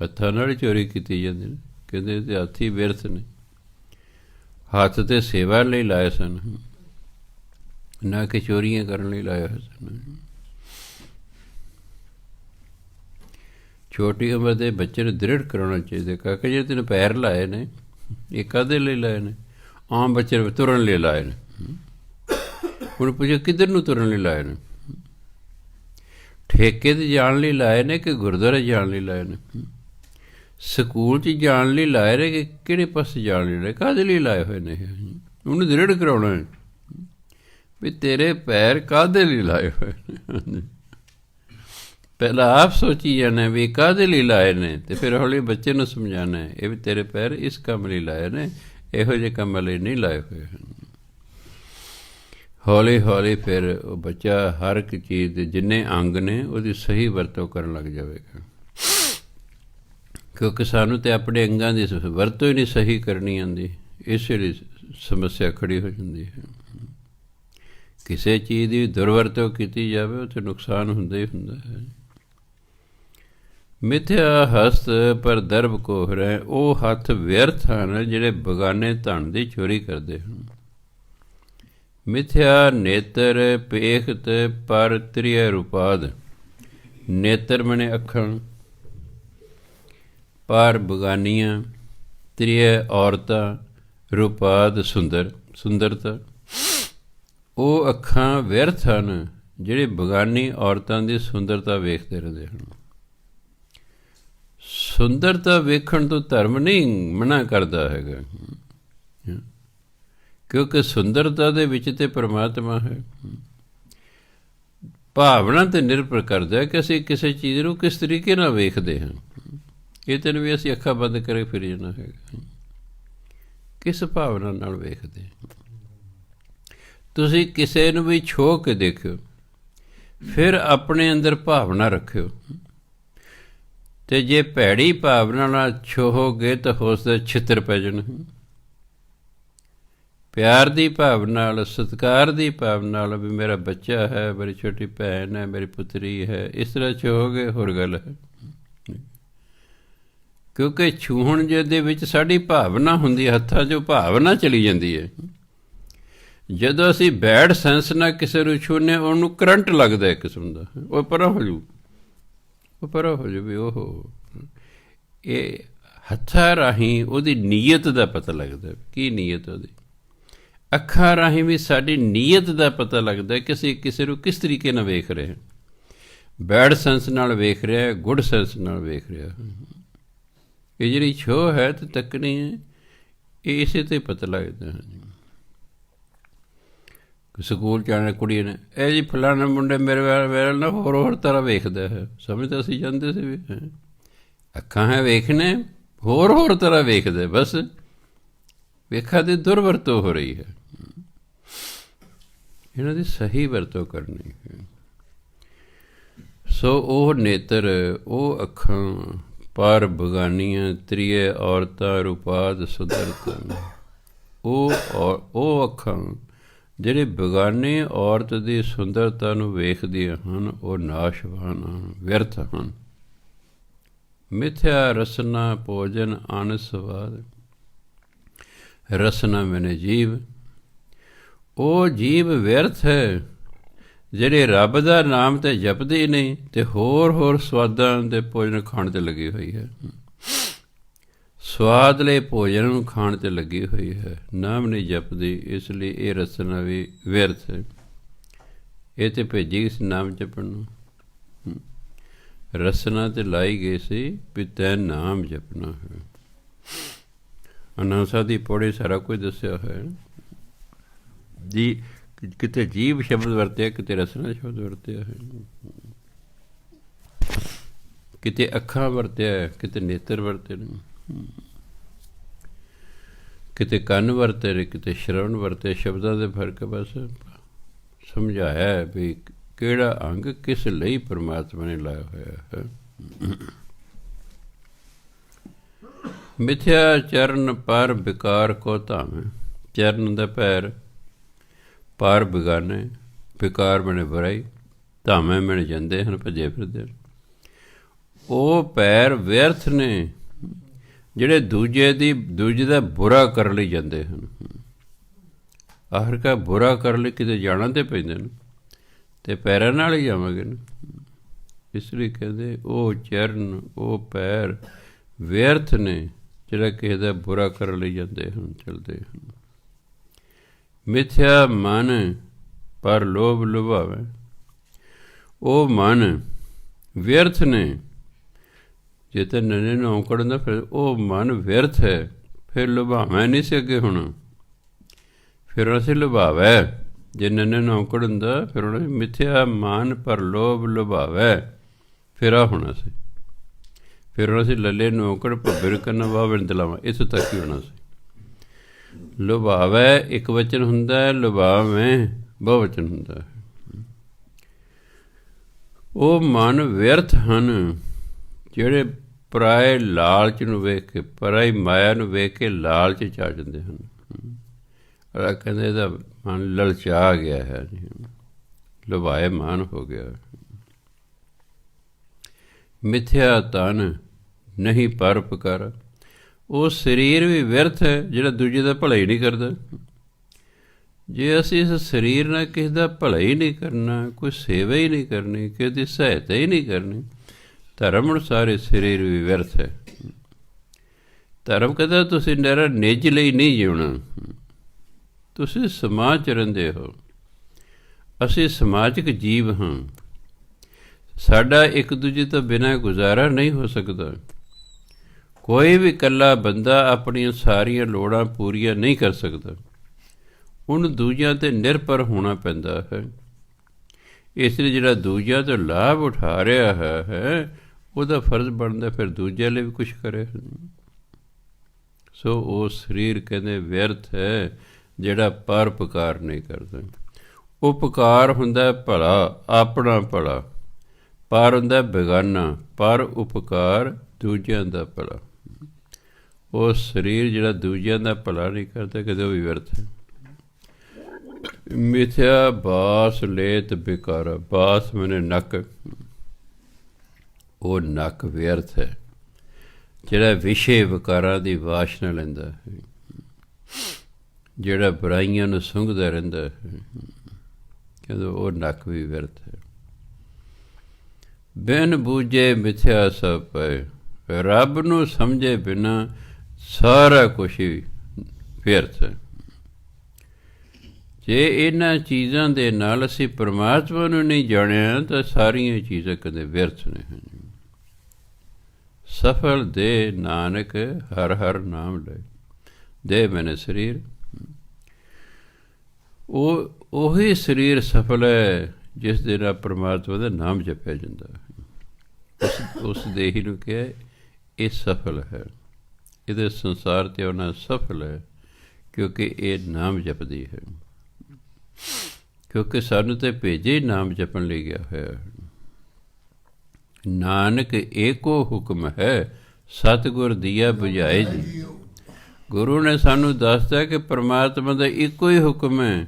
ਹੱਥਾਂ ਨਾਲ ਚੋਰੀ ਕੀਤੀ ਜਾਂਦੀ ਨੇ, ਕਹਿੰਦੇ ਤੇ ਹੱਥ ਹੀ ਵਿਅਰਥ ਨੇ। ਹੱਥ ਤੇ ਸੇਵਾ ਲਈ ਲਾਏ ਸਨ, ਨਾ ਕਿ ਚੋਰੀਆਂ ਕਰਨ ਲਈ ਲਾਏ ਹੋਏ ਸਨ। ਛੋਟੀ ਉਮਰ ਦੇ ਬੱਚੇ ਨੂੰ ਦ੍ਰਿੜ ਕਰਾਉਣਾ ਚਾਹੀਦਾ, ਕਾਕਾ ਜਿਹੜੇ ਤੈਨੂੰ ਪੈਰ ਲਾਏ ਨੇ ਇਹ ਕਾਹਦੇ ਲਈ ਲਾਏ ਨੇ? ਆਮ ਬੱਚੇ ਨੂੰ ਤੁਰਨ ਲਈ ਲਾਏ ਨੇ। ਹੁਣ ਪੁੱਛੋ ਕਿੱਧਰ ਨੂੰ ਤੁਰਨ ਲਈ ਲਾਏ ਨੇ? ਠੇਕੇ 'ਤੇ ਜਾਣ ਲਈ ਲਾਏ ਨੇ ਕਿ ਗੁਰਦੁਆਰੇ ਜਾਣ ਲਈ ਲਾਏ ਨੇ? ਸਕੂਲ 'ਚ ਜਾਣ ਲਈ ਲਾਏ ਨੇ ਕਿ ਕਿਹੜੇ ਪਾਸੇ ਜਾਣ ਲਈ ਲਾਏ? ਕਾਹਦੇ ਲਈ ਲਾਏ ਹੋਏ ਨੇ? ਉਹਨੂੰ ਦ੍ਰਿੜ ਕਰਾਉਣਾ ਵੀ ਤੇਰੇ ਪੈਰ ਕਾਹਦੇ ਲਈ ਲਾਏ ਹੋਏ ਨੇ। ਪਹਿਲਾਂ ਆਪ ਸੋਚੀ ਜਾਣਾ ਵੀ ਕਾਹਦੇ ਲਈ ਲਾਏ ਨੇ, ਅਤੇ ਫਿਰ ਹੌਲੀ ਬੱਚੇ ਨੂੰ ਸਮਝਾਉਣਾ ਇਹ ਵੀ ਤੇਰੇ ਪੈਰ ਇਸ ਕੰਮ ਲਈ ਲਾਏ ਨੇ, ਇਹੋ ਜਿਹੇ ਕੰਮਾਂ ਲਈ ਨਹੀਂ ਲਾਏ ਹੋਏ ਹਨ। ਹੌਲੀ ਹੌਲੀ ਫਿਰ ਉਹ ਬੱਚਾ ਹਰ ਇੱਕ ਚੀਜ਼ ਦੇ ਜਿੰਨੇ ਅੰਗ ਨੇ ਉਹਦੀ ਸਹੀ ਵਰਤੋਂ ਕਰਨ ਲੱਗ ਜਾਵੇਗਾ, ਕਿਉਂਕਿ ਸਾਨੂੰ ਤਾਂ ਆਪਣੇ ਅੰਗਾਂ ਦੀ ਵਰਤੋਂ ਹੀ ਨਹੀਂ ਸਹੀ ਕਰਨੀ ਆਉਂਦੀ, ਇਸ ਲਈ ਸਮੱਸਿਆ ਖੜੀ ਹੋ ਜਾਂਦੀ ਹੈ। ਕਿਸੇ ਚੀਜ਼ ਦੀ ਦੁਰਵਰਤੋਂ ਕੀਤੀ ਜਾਵੇ ਉੱਥੇ ਨੁਕਸਾਨ ਹੁੰਦਾ ਹੀ ਹੁੰਦਾ ਹੈ। ਮਿਥਿਆ ਹਸਤ ਪਰ ਦਰਬ ਕੋ ਹਿਰੈ, ਉਹ ਹੱਥ ਵਿਅਰਥ ਹਨ ਜਿਹੜੇ ਬਗਾਨੇ ਧਨ ਦੀ ਚੋਰੀ ਕਰਦੇ ਹਨ। ਮਿਥਿਆ ਨੇਤਰ ਪੇਖਤ ਪਰ ਤ੍ਰਿਆ ਰੂਪਾਦ, ਨੇਤਰ ਮਨੇ ਅੱਖਾਂ, ਪਰ ਬਗਾਨੀਆਂ, ਤ੍ਰਿਆ ਔਰਤਾਂ, ਰੂਪਾਦ ਸੁੰਦਰ, ਸੁੰਦਰਤਾ। ਉਹ ਅੱਖਾਂ ਵਿਅਰਥ ਹਨ ਜਿਹੜੇ ਬਗਾਨੀ ਔਰਤਾਂ ਦੀ ਸੁੰਦਰਤਾ ਵੇਖਦੇ ਰਹਿੰਦੇ ਹਨ। ਸੁੰਦਰਤਾ ਵੇਖਣ ਤੋਂ ਧਰਮ ਨਹੀਂ ਮਨਾ ਕਰਦਾ ਹੈਗਾ, ਕਿਉਂਕਿ ਸੁੰਦਰਤਾ ਦੇ ਵਿੱਚ ਤੇ ਪਰਮਾਤਮਾ ਹੈ। ਭਾਵਨਾ 'ਤੇ ਨਿਰਭਰ ਕਰਦਾ ਕਿ ਅਸੀਂ ਕਿਸੇ ਚੀਜ਼ ਨੂੰ ਕਿਸ ਤਰੀਕੇ ਨਾਲ ਵੇਖਦੇ ਹਾਂ। ਇਹ ਤੈਨੂੰ ਵੀ ਅਸੀਂ ਅੱਖਾਂ ਬੰਦ ਕਰੇ ਫਿਰ ਜਾਣਾ ਹੈਗਾ, ਕਿਸ ਭਾਵਨਾ ਨਾਲ ਵੇਖਦੇ। ਤੁਸੀਂ ਕਿਸੇ ਨੂੰ ਵੀ ਛੋਹ ਕੇ ਦੇਖਿਓ, ਫਿਰ ਆਪਣੇ ਅੰਦਰ ਭਾਵਨਾ ਰੱਖਿਓ, ਅਤੇ ਜੇ ਭੈੜੀ ਭਾਵਨਾ ਨਾਲ ਛੋਹੋਗੇ ਤਾਂ ਹੋ ਸਕਦਾ ਛਿੱਤਰ ਪੈ ਜਾਣ। ਪਿਆਰ ਦੀ ਭਾਵ ਨਾਲ, ਸਤਿਕਾਰ ਦੀ ਭਾਵ ਨਾਲ ਵੀ ਮੇਰਾ ਬੱਚਾ ਹੈ, ਮੇਰੀ ਛੋਟੀ ਭੈਣ ਹੈ, ਮੇਰੀ ਪੁੱਤਰੀ ਹੈ, ਇਸ ਤਰ੍ਹਾਂ ਛੂਹੋਗੇ ਹੋਰ ਗੱਲ ਹੈ। ਕਿਉਂਕਿ ਛੂਹਣ ਦੇ ਵਿੱਚ ਸਾਡੀ ਭਾਵਨਾ ਹੁੰਦੀ ਹੈ, ਹੱਥਾਂ 'ਚੋਂ ਭਾਵਨਾ ਚਲੀ ਜਾਂਦੀ ਹੈ। ਜਦੋਂ ਅਸੀਂ ਬੈਡ ਸੈਂਸ ਨਾਲ ਕਿਸੇ ਨੂੰ ਛੂਹਨੇ, ਉਹਨੂੰ ਕਰੰਟ ਲੱਗਦਾ ਇੱਕ ਕਿਸਮ ਦਾ, ਉਹ ਪਰਾਂ ਹੋ ਜੂ, ਉਹ ਪਰਾਂ ਹੋ ਜੂ ਵੀ ਉਹ। ਇਹ ਹੱਥਾਂ ਰਾਹੀਂ ਉਹਦੀ ਨੀਅਤ ਦਾ ਪਤਾ ਲੱਗਦਾ, ਕੀ ਨੀਅਤ ਉਹਦੀ। ਅੱਖਾਂ ਰਾਹੀਂ ਵੀ ਸਾਡੀ ਨੀਅਤ ਦਾ ਪਤਾ ਲੱਗਦਾ ਕਿ ਅਸੀਂ ਕਿਸੇ ਨੂੰ ਕਿਸ ਤਰੀਕੇ ਨਾਲ ਵੇਖ ਰਹੇ ਹਾਂ। ਬੈਡ ਸੈਂਸ ਨਾਲ ਵੇਖ ਰਿਹਾ, ਗੁੱਡ ਸੈਂਸ ਨਾਲ ਵੇਖ ਰਿਹਾ। ਇਹ ਜਿਹੜੀ ਛੋਹ ਹੈ ਤੇ ਤੱਕਣੀ ਹੈ, ਇਹ ਇਸੇ ਤੇ ਪਤਾ ਲੱਗਦਾ। ਸਕੂਲ 'ਚ ਆਉਣਾ ਕੁੜੀ ਨੇ, ਇਹ ਜੀ ਫਲਾਣਾ ਮੁੰਡੇ ਮੇਰੇ ਨਾਲ ਹੋਰ ਤਰ੍ਹਾਂ ਵੇਖਦਾ ਹੈ। ਸਮਝ ਤਾਂ ਅਸੀਂ ਜਾਂਦੇ ਸੀ ਵੀ ਅੱਖਾਂ ਹੈ ਵੇਖਣੇ, ਹੋਰ ਤਰ੍ਹਾਂ ਵੇਖਦੇ, ਬਸ ਵੇਖਾ ਦੀ ਦੁਰਵਰਤੋਂ ਹੋ ਰਹੀ ਹੈ। ਇਹਨਾਂ ਦੀ ਸਹੀ ਵਰਤੋਂ ਕਰਨੀ ਹੈ। ਸੋ ਉਹ ਨੇਤਰ, ਉਹ ਅੱਖਾਂ ਪਰ ਬਗਾਨੀਆਂ ਤ੍ਰਿਏ ਔਰਤਾਂ ਰੂਪਾਦ ਸੁੰਦਰਤਨ, ਉਹ ਅੱਖਾਂ ਜਿਹੜੇ ਬਗਾਨੇ ਔਰਤ ਦੀ ਸੁੰਦਰਤਾ ਨੂੰ ਵੇਖਦੀਆਂ ਹਨ, ਉਹ ਨਾਸ਼ਵਾਨ ਹਨ, ਵਿਅਰਥ ਹਨ। ਮਿਥਿਆ ਰਸਨਾ ਭੋਜਨ ਅਨ ਸਵਾਦ, ਰਸਨਾ ਮੈਨੇ ਜੀਵ, ਉਹ ਜੀਵ ਵਿਅਰਥ ਹੈ ਜਿਹੜੇ ਰੱਬ ਦਾ ਨਾਮ ਤੇ ਜਪਦੇ ਨਹੀਂ ਤੇ ਹੋਰ ਸਵਾਦਾਂ ਦੇ ਭੋਜਨ ਖਾਣ 'ਤੇ ਲੱਗੀ ਹੋਈ ਹੈ। ਸਵਾਦ ਲਈ ਭੋਜਨ ਨੂੰ ਖਾਣ 'ਤੇ ਲੱਗੀ ਹੋਈ ਹੈ, ਨਾਮ ਨਹੀਂ ਜਪਦੀ, ਇਸ ਲਈ ਇਹ ਰਸਨਾ ਵੀ ਵਿਅਰਥ ਹੈ। ਇਹ ਤਾਂ ਭੇਜੀ ਇਸ ਨਾਮ ਜਪਣ ਨੂੰ, ਰਸਨਾ 'ਤੇ ਲਾਈ ਗਈ ਸੀ ਵੀ ਤੈਂ ਨਾਮ ਜਪਣਾ ਹੈ। ਅਨਾਸਾ ਦੀ ਪੌੜੀ ਸਾਰਾ ਕੁਝ ਦੱਸਿਆ ਹੋਇਆ ਜੀ। ਕਿਤੇ ਜੀਵ ਸ਼ਬਦ ਵਰਤਿਆ, ਕਿਤੇ ਰਸਨਾ ਸ਼ਬਦ ਵਰਤਿਆ ਹੈ, ਕਿਤੇ ਅੱਖਾਂ ਵਰਤਿਆ, ਕਿਤੇ ਨੇਤਰ ਵਰਤੇ ਨੇ, ਕਿਤੇ ਕੰਨ ਵਰਤੇ ਨੇ, ਕਿਤੇ ਸ਼ਰਵਣ ਵਰਤੇ। ਸ਼ਬਦਾਂ ਦੇ ਫਰਕ ਬਸ ਸਮਝਾਇਆ ਵੀ ਕਿਹੜਾ ਅੰਗ ਕਿਸ ਲਈ ਪਰਮਾਤਮਾ ਨੇ ਲਾਇਆ ਹੋਇਆ ਹੈ। ਮਿਥਿਆ ਚਰਨ ਪਰ ਵਿਕਾਰ ਕੋ ਧਾਮੇ, ਚਰਨ ਦਾ ਪੈਰ, ਪਰ ਬਗਾਨੇ, ਵਿਕਾਰ ਬਣੇ ਬੁਰਾਈ, ਧਾਮੇ ਮਿਲ ਜਾਂਦੇ ਹਨ, ਭੱਜੇ ਫਿਰਦੇ। ਉਹ ਪੈਰ ਵਿਅਰਥ ਨੇ ਜਿਹੜੇ ਦੂਜੇ ਦਾ ਬੁਰਾ ਕਰਨ ਲਈ ਜਾਂਦੇ ਹਨ। ਆਖਿਰਕਾਰ ਬੁਰਾ ਕਰਨ ਲਈ ਕਿਤੇ ਜਾਣਾ ਤੇ ਪੈਂਦੇ ਨੇ, ਤੇ ਪੈਰਾਂ ਨਾਲ ਹੀ ਜਾਵਾਂਗੇ ਨਾ। ਇਸ ਲਈ ਕਹਿੰਦੇ ਉਹ ਚਰਨ, ਉਹ ਪੈਰ ਵਿਅਰਥ ਨੇ ਜਿਹੜਾ ਕਿਸੇ ਦਾ ਬੁਰਾ ਕਰਨ ਲਈ ਜਾਂਦੇ ਹਨ, ਚਲਦੇ ਹਨ। ਮਿਥਿਆ ਮਨ ਪਰ ਲੋਭ ਲੁਭਾਵੇ, ਉਹ ਮਨ ਵਿਅਰਥ ਨੇ। ਜੇ ਤਾਂ ਨੰਨੇ ਨੂੰ ਔਂਕੜਨ ਦਾ ਫਿਰ ਉਹ ਮਨ ਵਿਅਰਥ ਹੈ, ਫਿਰ ਲੁਭਾਵੇਂ ਨਹੀਂ ਸੀ ਅੱਗੇ ਹੋਣਾ, ਫਿਰ ਅਸੀਂ ਲੁਭਾਵੇ। ਜੇ ਨੰਨੇ ਨੂੰ ਔਂਕੜਨ ਦਾ ਫਿਰ ਉਹਨਾਂ ਮਿਥਿਆ ਮਨ ਪਰ ਲੋਭ ਲੁਭਾਵੇ, ਫਿਰ ਆ ਹੋਣਾ ਸੀ। ਫਿਰ ਉਹਨਾਂ ਸੀ ਲੱਲੇ ਨੂੰ ਔਂਕੜ ਭੱਬਰ ਕਰਨਾ ਵਾਵਣ ਦਲਾਵਾਂ, ਇੱਥੋਂ ਤੱਕ ਹੀ ਹੋਣਾ ਸੀ। ਲੁਭਾਵੇ ਇੱਕ ਵਚਨ ਹੁੰਦਾ ਹੈ, ਲੁਭਾਵੇਂ ਬਹੁ ਵਚਨ ਹੁੰਦਾ ਹੈ। ਉਹ ਮਨ ਵਿਅਰਥ ਹਨ ਜਿਹੜੇ ਪਰਾਏ ਲਾਲਚ ਨੂੰ ਵੇਖ ਕੇ, ਪਰਾਈ ਮਾਇਆ ਨੂੰ ਵੇਖ ਕੇ ਲਾਲਚ 'ਚ ਆ ਜਾਂਦੇ ਹਨ। ਕਹਿੰਦੇ ਇਹਦਾ ਮਨ ਲਲਚਾ ਗਿਆ ਹੈ, ਲੁਭਾਏ ਮਾਨ ਹੋ ਗਿਆ। ਮਿਥਿਆ ਤਨ ਨਹੀਂ ਪਰਉਪਕਾਰ, ਉਹ ਸਰੀਰ ਵੀ ਵਿਅਰਥ ਹੈ ਜਿਹੜਾ ਦੂਜੇ ਦਾ ਭਲਾ ਹੀ ਨਹੀਂ ਕਰਦਾ। ਜੇ ਅਸੀਂ ਇਸ ਸਰੀਰ ਨਾਲ ਕਿਸੇ ਦਾ ਭਲਾ ਹੀ ਨਹੀਂ ਕਰਨਾ, ਕੋਈ ਸੇਵਾ ਹੀ ਨਹੀਂ ਕਰਨੀ, ਕਿਸੇ ਦੀ ਸਹਾਇਤਾ ਹੀ ਨਹੀਂ ਕਰਨੀ, ਧਰਮ ਅਨੁਸਾਰ ਸਰੀਰ ਵੀ ਵਿਅਰਥ ਹੈ। ਧਰਮ ਕਹਿੰਦਾ ਤੁਸੀਂ ਨਿਰਾ ਨਿੱਜ ਲਈ ਨਹੀਂ ਜਿਉਣਾ, ਤੁਸੀਂ ਸਮਾਜ 'ਚ ਰਹਿੰਦੇ ਹੋ। ਅਸੀਂ ਸਮਾਜਿਕ ਜੀਵ ਹਾਂ, ਸਾਡਾ ਇੱਕ ਦੂਜੇ ਤੋਂ ਬਿਨਾਂ ਗੁਜ਼ਾਰਾ ਨਹੀਂ ਹੋ ਸਕਦਾ। ਕੋਈ ਵੀ ਇਕੱਲਾ ਬੰਦਾ ਆਪਣੀਆਂ ਸਾਰੀਆਂ ਲੋੜਾਂ ਪੂਰੀਆਂ ਨਹੀਂ ਕਰ ਸਕਦਾ, ਉਹਨੂੰ ਦੂਜਿਆਂ 'ਤੇ ਨਿਰਭਰ ਹੋਣਾ ਪੈਂਦਾ ਹੈ। ਇਸ ਲਈ ਜਿਹੜਾ ਦੂਜਿਆਂ ਤੋਂ ਲਾਭ ਉਠਾ ਰਿਹਾ ਹੈ ਉਹਦਾ ਫਰਜ਼ ਬਣਦਾ ਫਿਰ ਦੂਜਿਆਂ ਲਈ ਵੀ ਕੁਛ ਕਰੇ। ਸੋ ਉਹ ਸਰੀਰ ਕਹਿੰਦੇ ਵਿਅਰਥ ਹੈ ਜਿਹੜਾ ਪਰਉਪਕਾਰ ਨਹੀਂ ਕਰਦਾ। ਉਪਕਾਰ ਹੁੰਦਾ ਭਲਾ, ਆਪਣਾ ਭਲਾ, ਪਰ ਹੁੰਦਾ ਬੇਗਾਨਾ, ਪਰ ਉਪਕਾਰ ਦੂਜਿਆਂ ਦਾ ਭਲਾ। ਉਹ ਸਰੀਰ ਜਿਹੜਾ ਦੂਜਿਆਂ ਦਾ ਭਲਾ ਨਹੀਂ ਕਰਦਾ, ਕਦੇ ਉਹ ਵੀ ਵਿਅਰਥ ਹੈ। ਮਿਥਿਆ ਬਾਸ ਲੇਤ ਬਿਕਾਰ। ਬਾਸ ਮੈਨੇ ਨੱਕ, ਉਹ ਨੱਕ ਵਿਅਰਥ ਹੈ ਜਿਹੜਾ ਵਿਸ਼ੇ ਵਿਕਾਰਾਂ ਦੀ ਵਾਸ਼ਨਾ ਲੈਂਦਾ ਹੈ, ਜਿਹੜਾ ਬੁਰਾਈਆਂ ਨੂੰ ਸੁੰਘਦਾ ਰਹਿੰਦਾ ਹੈ, ਕਹਿੰਦਾ ਉਹ ਨੱਕ ਵੀ ਵਿਅਰਥ ਹੈ। ਬਿਨ ਬੂਝੇ ਮਿਥਿਆ ਸਭ ਪਏ। ਰੱਬ ਨੂੰ ਸਮਝੇ ਬਿਨਾਂ ਸਾਰਾ ਕੁਛ ਹੀ ਵਿਅਰਥ ਹੈ। ਜੇ ਇਹਨਾਂ ਚੀਜ਼ਾਂ ਦੇ ਨਾਲ ਅਸੀਂ ਪਰਮਾਤਮਾ ਨੂੰ ਨਹੀਂ ਜਾਣਿਆ ਤਾਂ ਸਾਰੀਆਂ ਚੀਜ਼ਾਂ ਕਦੇ ਵਿਅਰਥ ਨੇ। ਸਫਲ ਦੇ ਨਾਨਕ ਹਰ ਹਰ ਨਾਮ ਲੈ। ਦੇ ਮੈਨੇ ਸਰੀਰ, ਉਹੀ ਸਰੀਰ ਸਫਲ ਹੈ ਜਿਸ ਦੇ ਨਾਲ ਪਰਮਾਤਮਾ ਦਾ ਨਾਮ ਜਪਿਆ ਜਾਂਦਾ। ਉਸ ਦੇਹੀ ਨੂੰ ਕਿਹਾ ਇਹ ਸਫਲ ਹੈ, ਇਹਦੇ ਸੰਸਾਰ 'ਤੇ ਆਉਣਾ ਸਫਲ ਹੈ, ਕਿਉਂਕਿ ਇਹ ਨਾਮ ਜਪਦੀ ਹੈ। ਕਿਉਂਕਿ ਸਾਨੂੰ ਤਾਂ ਭੇਜੇ ਨਾਮ ਜਪਣ ਲਈ ਗਿਆ ਹੋਇਆ। ਨਾਨਕ ਏਕੋ ਹੁਕਮ ਹੈ, ਸਤਿਗੁਰ ਦੀਆ ਬੁਝਾਏ ਜੀ। ਗੁਰੂ ਨੇ ਸਾਨੂੰ ਦੱਸਦਾ ਕਿ ਪਰਮਾਤਮਾ ਦਾ ਇੱਕੋ ਹੀ ਹੁਕਮ ਹੈ,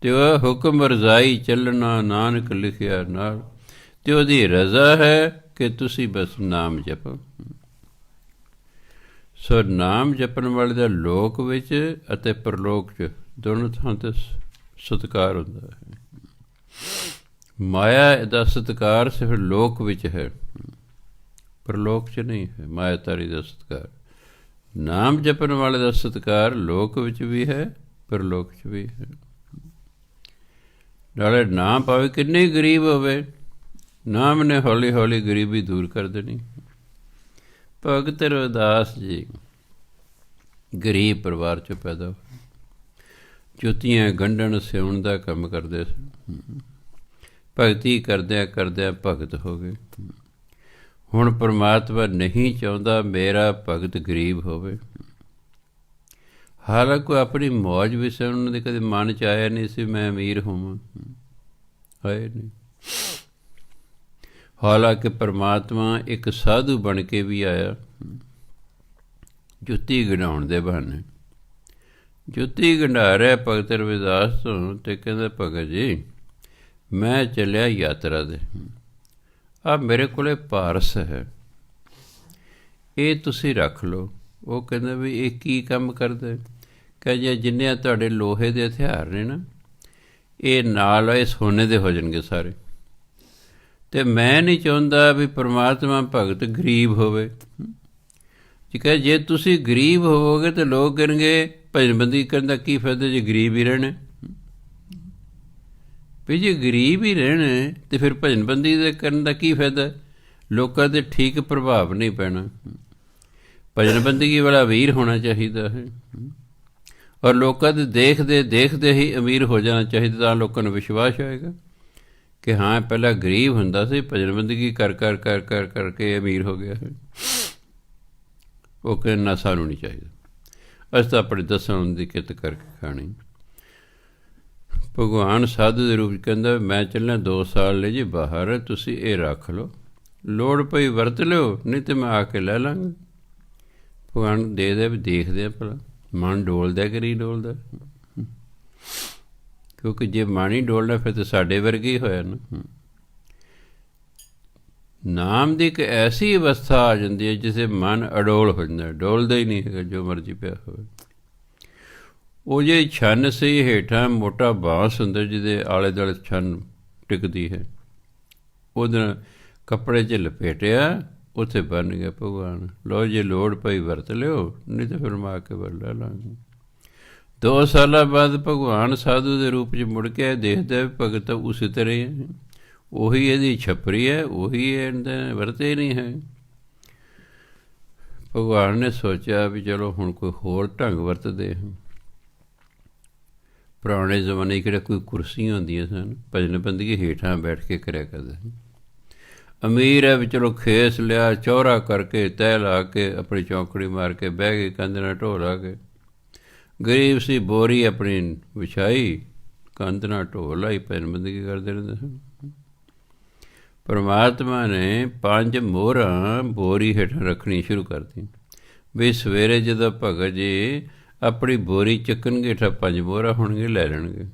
ਅਤੇ ਉਹ ਹੁਕਮ ਰਜ਼ਾਈ ਚੱਲਣਾ ਨਾਨਕ ਲਿਖਿਆ ਨਾਲ। ਅਤੇ ਉਹਦੀ ਰਜ਼ਾ ਹੈ ਕਿ ਤੁਸੀਂ ਬਸ ਨਾਮ ਜਪੋ। ਸੋ ਨਾਮ ਜਪਣ ਵਾਲੇ ਦਾ ਲੋਕ ਵਿੱਚ ਅਤੇ ਪਰਲੋਕ 'ਚ ਦੋਨੋਂ ਥਾਂ 'ਤੇ ਸਤਿਕਾਰ ਹੁੰਦਾ ਹੈ। ਮਾਇਆ ਦਾ ਸਤਿਕਾਰ ਸਿਰਫ ਲੋਕ ਵਿੱਚ ਹੈ, ਪਰਲੋਕ 'ਚ ਨਹੀਂ ਹੈ। ਮਾਇਆਧਾਰੀ ਦਾ ਸਤਿਕਾਰ, ਨਾਮ ਜਪਣ ਵਾਲੇ ਦਾ ਸਤਿਕਾਰ ਲੋਕ ਵਿੱਚ ਵੀ ਹੈ, ਪਰਲੋਕ 'ਚ ਵੀ ਹੈ। ਨਾਲੇ ਨਾਮ ਭਾਵੇਂ ਕਿੰਨੇ ਗਰੀਬ ਹੋਵੇ, ਨਾਮ ਨੇ ਹੌਲੀ ਹੌਲੀ ਗਰੀਬੀ ਦੂਰ ਕਰ ਦੇਣੀ। ਭਗਤ ਰਵਿਦਾਸ ਜੀ ਗਰੀਬ ਪਰਿਵਾਰ 'ਚੋਂ ਪੈਦਾ ਹੋਏ, ਜੁੱਤੀਆਂ ਗੰਢਣ ਸਿਉਣ ਦਾ ਕੰਮ ਕਰਦੇ ਸਨ। ਭਗਤੀ ਕਰਦਿਆਂ ਕਰਦਿਆਂ ਭਗਤ ਹੋ ਗਏ। ਹੁਣ ਪਰਮਾਤਮਾ ਨਹੀਂ ਚਾਹੁੰਦਾ ਮੇਰਾ ਭਗਤ ਗਰੀਬ ਹੋਵੇ। ਹਾਲਾਂਕਿ ਆਪਣੀ ਮੌਜ ਵਿੱਚ ਉਹਨਾਂ ਦੇ ਕਦੇ ਮਨ 'ਚ ਆਇਆ ਨਹੀਂ ਸੀ ਮੈਂ ਅਮੀਰ ਹੋਵਾਂ, ਆਏ ਨਹੀਂ। ਹਾਲਾਂਕਿ ਪਰਮਾਤਮਾ ਇੱਕ ਸਾਧੂ ਬਣ ਕੇ ਵੀ ਆਇਆ, ਜੁੱਤੀ ਗੰਢਾਉਣ ਦੇ ਬਹਾਨੇ। ਜੁੱਤੀ ਗੰਢਾ ਰਿਹਾ ਭਗਤ ਰਵਿਦਾਸ ਤੋਂ, ਅਤੇ ਕਹਿੰਦਾ ਭਗਤ ਜੀ ਮੈਂ ਚੱਲਿਆ ਯਾਤਰਾ ਦੇ, ਆਹ ਮੇਰੇ ਕੋਲ ਪਾਰਸ ਹੈ, ਇਹ ਤੁਸੀਂ ਰੱਖ ਲਓ। ਉਹ ਕਹਿੰਦਾ ਵੀ ਇਹ ਕੀ ਕੰਮ ਕਰਦਾ? ਕਹਿੰਦੇ ਜਿੰਨੇ ਤੁਹਾਡੇ ਲੋਹੇ ਦੇ ਹਥਿਆਰ ਨੇ ਨਾ, ਇਹ ਨਾਲ ਇਹ ਸੋਨੇ ਦੇ ਹੋ ਜਾਣਗੇ ਸਾਰੇ, ਅਤੇ ਮੈਂ ਨਹੀਂ ਚਾਹੁੰਦਾ ਵੀ ਪਰਮਾਤਮਾ ਭਗਤ ਗਰੀਬ ਹੋਵੇ। ਠੀਕ ਹੈ, ਜੇ ਤੁਸੀਂ ਗਰੀਬ ਹੋਵੋਗੇ ਤਾਂ ਲੋਕ ਕਹਿਣਗੇ ਭਜਨਬੰਦੀ ਕਰਨ ਦਾ ਕੀ ਫਾਇਦਾ ਜੇ ਗਰੀਬ ਹੀ ਰਹਿਣਾ। ਵੀ ਜੇ ਗਰੀਬ ਹੀ ਰਹਿਣਾ ਤਾਂ ਫਿਰ ਭਜਨਬੰਦੀ ਦੇ ਕਰਨ ਦਾ ਕੀ ਫਾਇਦਾ? ਲੋਕਾਂ 'ਤੇ ਠੀਕ ਪ੍ਰਭਾਵ ਨਹੀਂ ਪੈਣਾ। ਭਜਨਬੰਦਗੀ ਵਾਲਾ ਅਮੀਰ ਹੋਣਾ ਚਾਹੀਦਾ ਹੈ, ਔਰ ਲੋਕਾਂ ਦੇ ਦੇਖਦੇ ਦੇਖਦੇ ਹੀ ਅਮੀਰ ਹੋ ਜਾਣਾ ਚਾਹੀਦਾ, ਤਾਂ ਲੋਕਾਂ ਨੂੰ ਵਿਸ਼ਵਾਸ ਆਏਗਾ ਕਿ ਹਾਂ ਪਹਿਲਾਂ ਗਰੀਬ ਹੁੰਦਾ ਸੀ, ਭਜਨਬੰਦਗੀ ਕਰ ਕਰ ਕਰ ਕਰ ਕਰਕੇ ਅਮੀਰ ਹੋ ਗਿਆ ਹੈ। ਉਹ ਕਹਿਣਾ ਸਾਨੂੰ ਨਹੀਂ ਚਾਹੀਦਾ, ਅਸੀਂ ਤਾਂ ਆਪਣੇ ਦੱਸਣ ਦੀ ਕਿੱਤ ਕਰਕੇ ਖਾਣੀ। ਭਗਵਾਨ ਸਾਧੂ ਦੇ ਰੂਪ 'ਚ ਕਹਿੰਦਾ ਮੈਂ ਚੱਲਣਾ 2 ਸਾਲ ਲਈ ਜੀ ਬਾਹਰ, ਤੁਸੀਂ ਇਹ ਰੱਖ ਲਓ, ਲੋੜ ਪਈ ਵਰਤ ਲਿਓ, ਨਹੀਂ ਤਾਂ ਮੈਂ ਆ ਕੇ ਲੈ ਲਾਂਗਾ। ਭਗਵਾਨ ਦੇ ਵੀ ਦੇਖਦੇ ਆ ਭਲਾ ਮਨ ਡੋਲਦਾ ਕਿ ਨਹੀਂ ਡੋਲਦਾ, ਕਿਉਂਕਿ ਜੇ ਮਨ ਹੀ ਡੋਲਣਾ ਫਿਰ ਤਾਂ ਸਾਡੇ ਵਰਗੇ ਹੀ ਹੋਇਆ ਨਾ। ਨਾਮ ਦੀ ਇੱਕ ਐਸੀ ਅਵਸਥਾ ਆ ਜਾਂਦੀ ਹੈ ਜਿਸੇ ਮਨ ਅਡੋਲ ਹੋ ਜਾਂਦਾ, ਡੋਲਦਾ ਹੀ ਨਹੀਂ ਹੈਗਾ ਜੋ ਮਰਜ਼ੀ ਪਿਆ ਹੋਵੇ। ਉਹ ਜੇ ਛੰਨ ਸੀ ਹੇਠਾਂ ਮੋਟਾ ਬਾਂਸ ਹੁੰਦਾ ਜਿਹਦੇ ਆਲੇ ਦੁਆਲੇ ਛੰਨ ਟਿਕਦੀ ਹੈ, ਉਹਦੇ ਨਾਲ ਕੱਪੜੇ 'ਚ ਲਪੇਟਿਆ, ਉੱਥੇ ਬਣ ਗਿਆ ਭਗਵਾਨ। ਲਓ ਜੇ ਲੋੜ ਪਈ ਵਰਤ ਲਿਓ, ਨਹੀਂ ਤਾਂ ਫਿਰ ਮੈਂ ਆ ਕੇ ਵਰ ਲੈ ਲਾਂਗੇ। 2 ਸਾਲਾਂ ਬਾਅਦ ਭਗਵਾਨ ਸਾਧੂ ਦੇ ਰੂਪ 'ਚ ਮੁੜ ਕੇ ਦੇਖਦਾ ਭਗਤ ਤਾਂ ਉਸੇ ਤਰ੍ਹਾਂ ਹੀ ਹੈ, ਉਹੀ ਇਹਦੀ ਛੱਪਰੀ ਹੈ, ਉਹੀ ਇਹਦਾ ਵਰਤੇ ਨਹੀਂ ਹੈ। ਭਗਵਾਨ ਨੇ ਸੋਚਿਆ ਵੀ ਚਲੋ ਹੁਣ ਕੋਈ ਹੋਰ ਢੰਗ ਵਰਤਦੇ ਹਾਂ। ਪੁਰਾਣੇ ਜ਼ਮਾਨੇ ਕਿਹੜਾ ਕੋਈ ਕੁਰਸੀਆਂ ਹੁੰਦੀਆਂ ਸਨ, ਭਜਨ ਬੰਦਗੀ ਹੇਠਾਂ ਬੈਠ ਕੇ ਕਰਿਆ ਕਰਦੇ ਸੀ। ਅਮੀਰ ਹੈ ਵੀ ਚਲੋ ਖੇਸ ਲਿਆ, ਚੌਰਾ ਕਰਕੇ ਤਹਿ ਲਾ ਕੇ ਆਪਣੀ ਚੌਂਕੜੀ ਮਾਰ ਕੇ ਬਹਿ ਗਏ, ਕੰਧ ਨਾਲ ਢੋ ਲਾ ਕੇ। ਗਰੀਬ ਸੀ ਬੋਰੀ ਆਪਣੀ ਵਿਛਾਈ, ਕੰਧ ਨਾਲ ਢੋ ਲਾਈ, ਭਜਨ ਬੰਦਗੀ ਕਰਦੇ ਰਹਿੰਦੇ ਸਨ। ਪਰਮਾਤਮਾ ਨੇ 5 ਮੋਹਰਾਂ ਬੋਰੀ ਹੇਠਾਂ ਰੱਖਣੀ ਸ਼ੁਰੂ ਕਰਤੀ ਵੀ ਸਵੇਰੇ ਜਦੋਂ ਭਗਤ ਜੀ ਆਪਣੀ ਬੋਰੀ ਚੱਕਣਗੇ, ਪੰਜ ਬੋਰਾ ਹੋਣਗੇ, ਲੈ ਲੈਣਗੇ।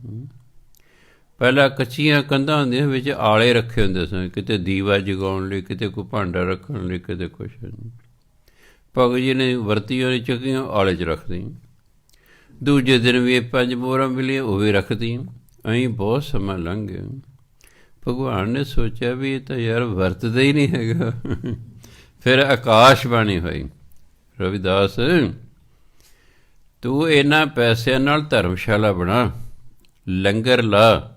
ਪਹਿਲਾਂ ਕੱਚੀਆਂ ਕੰਧਾਂ ਹੁੰਦੀਆਂ, ਵਿੱਚ ਆਲੇ ਰੱਖੇ ਹੁੰਦੇ ਸਨ, ਕਿਤੇ ਦੀਵਾ ਜਗਾਉਣ ਲਈ, ਕਿਤੇ ਕੋਈ ਭਾਂਡਾ ਰੱਖਣ ਲਈ, ਕਿਤੇ ਕੁਛ। ਭਗਤ ਜੀ ਨੇ ਵਰਤੀਆਂ ਨੇ ਚੱਕੀਆਂ, ਆਲੇ 'ਚ ਰੱਖਦੀਆਂ। ਦੂਜੇ ਦਿਨ ਵੀ 5 ਬੋਰਾਂ ਮਿਲੀਆਂ, ਉਹ ਵੀ ਰੱਖਦੀਆਂ। ਅਸੀਂ ਬਹੁਤ ਸਮਾਂ ਲੰਘ ਗਿਆ। ਭਗਵਾਨ ਨੇ ਸੋਚਿਆ ਵੀ ਇਹ ਤਾਂ ਯਾਰ ਵਰਤਦਾ ਹੀ ਨਹੀਂ ਹੈਗਾ। ਫਿਰ ਆਕਾਸ਼ਬਾਣੀ ਹੋਈ, ਰਵਿਦਾਸ ਤੂੰ ਇਹਨਾਂ ਪੈਸਿਆਂ ਨਾਲ ਧਰਮਸ਼ਾਲਾ ਬਣਾ, ਲੰਗਰ ਲਾ,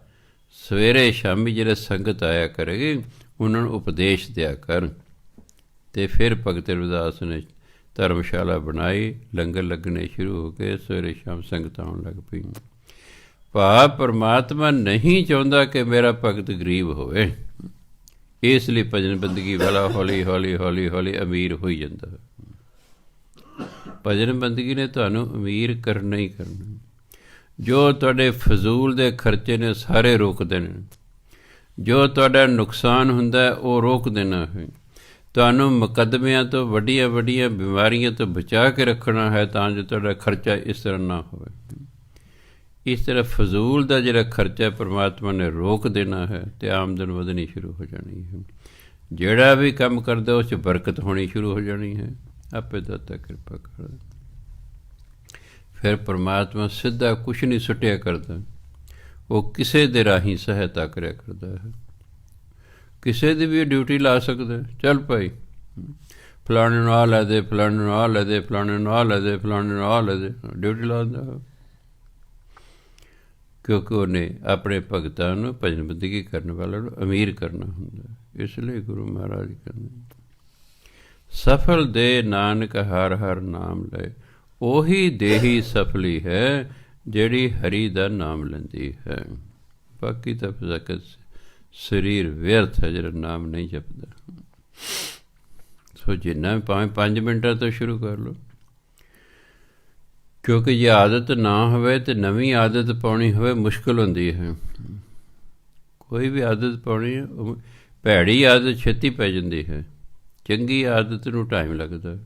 ਸਵੇਰੇ ਸ਼ਾਮੀ ਜਿਹੜੇ ਸੰਗਤ ਆਇਆ ਕਰੇਗੀ ਉਹਨਾਂ ਨੂੰ ਉਪਦੇਸ਼ ਦਿਆ ਕਰ। ਅਤੇ ਫਿਰ ਭਗਤ ਰਵਿਦਾਸ ਨੇ ਧਰਮਸ਼ਾਲਾ ਬਣਾਈ, ਲੰਗਰ ਲੱਗਣੇ ਸ਼ੁਰੂ ਹੋ ਗਏ, ਸਵੇਰੇ ਸ਼ਾਮ ਸੰਗਤ ਆਉਣ ਲੱਗ ਪਈ। ਭਾਵ ਪਰਮਾਤਮਾ ਨਹੀਂ ਚਾਹੁੰਦਾ ਕਿ ਮੇਰਾ ਭਗਤ ਗਰੀਬ ਹੋਵੇ, ਇਸ ਲਈ ਭਜਨ ਬੰਦਗੀ ਵਾਲਾ ਹੌਲੀ ਹੌਲੀ ਹੌਲੀ ਹੌਲੀ ਅਮੀਰ ਹੋਈ ਜਾਂਦਾ। ਭਜਨ ਬੰਦਗੀ ਨੇ ਤੁਹਾਨੂੰ ਅਮੀਰ ਕਰਨਾ ਹੀ ਕਰਨਾ। ਜੋ ਤੁਹਾਡੇ ਫਜ਼ੂਲ ਦੇ ਖਰਚੇ ਨੇ ਸਾਰੇ ਰੋਕ ਦੇਣੇ, ਜੋ ਤੁਹਾਡਾ ਨੁਕਸਾਨ ਹੁੰਦਾ ਉਹ ਰੋਕ ਦੇਣਾ ਹੈ। ਤੁਹਾਨੂੰ ਮੁਕੱਦਮਿਆਂ ਤੋਂ, ਵੱਡੀਆਂ ਵੱਡੀਆਂ ਬਿਮਾਰੀਆਂ ਤੋਂ ਬਚਾ ਕੇ ਰੱਖਣਾ ਹੈ, ਤਾਂ ਜੋ ਤੁਹਾਡਾ ਖਰਚਾ ਇਸ ਤਰ੍ਹਾਂ ਨਾ ਹੋਵੇ। ਇਸ ਤਰ੍ਹਾਂ ਫਜ਼ੂਲ ਦਾ ਜਿਹੜਾ ਖਰਚਾ ਪਰਮਾਤਮਾ ਨੇ ਰੋਕ ਦੇਣਾ ਹੈ, ਅਤੇ ਆਮਦਨ ਵਧਣੀ ਸ਼ੁਰੂ ਹੋ ਜਾਣੀ ਹੈ। ਜਿਹੜਾ ਵੀ ਕੰਮ ਕਰਦਾ ਉਸ 'ਚ ਬਰਕਤ ਹੋਣੀ ਸ਼ੁਰੂ ਹੋ ਜਾਣੀ ਹੈ। ਆਪੇ ਦਾਤਾ ਕਿਰਪਾ ਕਰ। ਫਿਰ ਪਰਮਾਤਮਾ ਸਿੱਧਾ ਕੁਛ ਨਹੀਂ ਸੁੱਟਿਆ ਕਰਦਾ, ਉਹ ਕਿਸੇ ਦੇ ਰਾਹੀਂ ਸਹਾਇਤਾ ਕਰਿਆ ਕਰਦਾ ਹੈ। ਕਿਸੇ ਦੀ ਵੀ ਡਿਊਟੀ ਲਾ ਸਕਦਾ, ਚੱਲ ਭਾਈ ਫਲਾਣੇ ਨੂੰ ਆਹ ਲੈ ਦੇ, ਫਲਾਣੇ ਨੂੰ ਆਹ ਲੈ ਦੇ, ਫਲਾਣੇ ਨੂੰ ਆਹ ਲੈ ਦੇ, ਫਲਾਣੇ ਨੂੰ ਆਹ ਲੈ ਦੇ, ਡਿਊਟੀ ਲਾ ਦਿੰਦਾ। ਕਿਉਂਕਿ ਉਹਨੇ ਆਪਣੇ ਭਗਤਾਂ ਨੂੰ, ਭਜਨ ਬੰਦਗੀ ਕਰਨ ਵਾਲਿਆਂ ਨੂੰ ਅਮੀਰ ਕਰਨਾ ਹੁੰਦਾ। ਇਸ ਲਈ ਗੁਰੂ ਮਹਾਰਾਜ ਕਹਿੰਦੇ ਸਫਲ ਦੇ ਨਾਨਕ ਹਰ ਹਰ ਨਾਮ ਲੈ, ਉਹੀ ਦੇਹੀ ਸਫਲੀ ਹੈ ਜਿਹੜੀ ਹਰੀ ਦਾ ਨਾਮ ਲੈਂਦੀ ਹੈ। ਬਾਕੀ ਤਾਂ ਫਜ਼ਕਤ ਸਰੀਰ ਵਿਅਰਥ ਹੈ ਜਿਹੜਾ ਨਾਮ ਨਹੀਂ ਜਪਦਾ। ਸੋ ਜਿੰਨਾ ਭਾਵੇਂ 5 ਮਿੰਟਾਂ ਤੋਂ ਸ਼ੁਰੂ ਕਰ ਲਓ, ਕਿਉਂਕਿ ਜੇ ਆਦਤ ਨਾ ਹੋਵੇ ਤਾਂ ਨਵੀਂ ਆਦਤ ਪਾਉਣੀ ਹੋਵੇ ਮੁਸ਼ਕਿਲ ਹੁੰਦੀ ਹੈ। ਕੋਈ ਵੀ ਆਦਤ ਪਾਉਣੀ ਹੈ, ਭੈੜੀ ਆਦਤ ਛੇਤੀ ਪੈ ਜਾਂਦੀ ਹੈ, ਚੰਗੀ ਆਦਤ ਨੂੰ ਟਾਈਮ ਲੱਗਦਾ।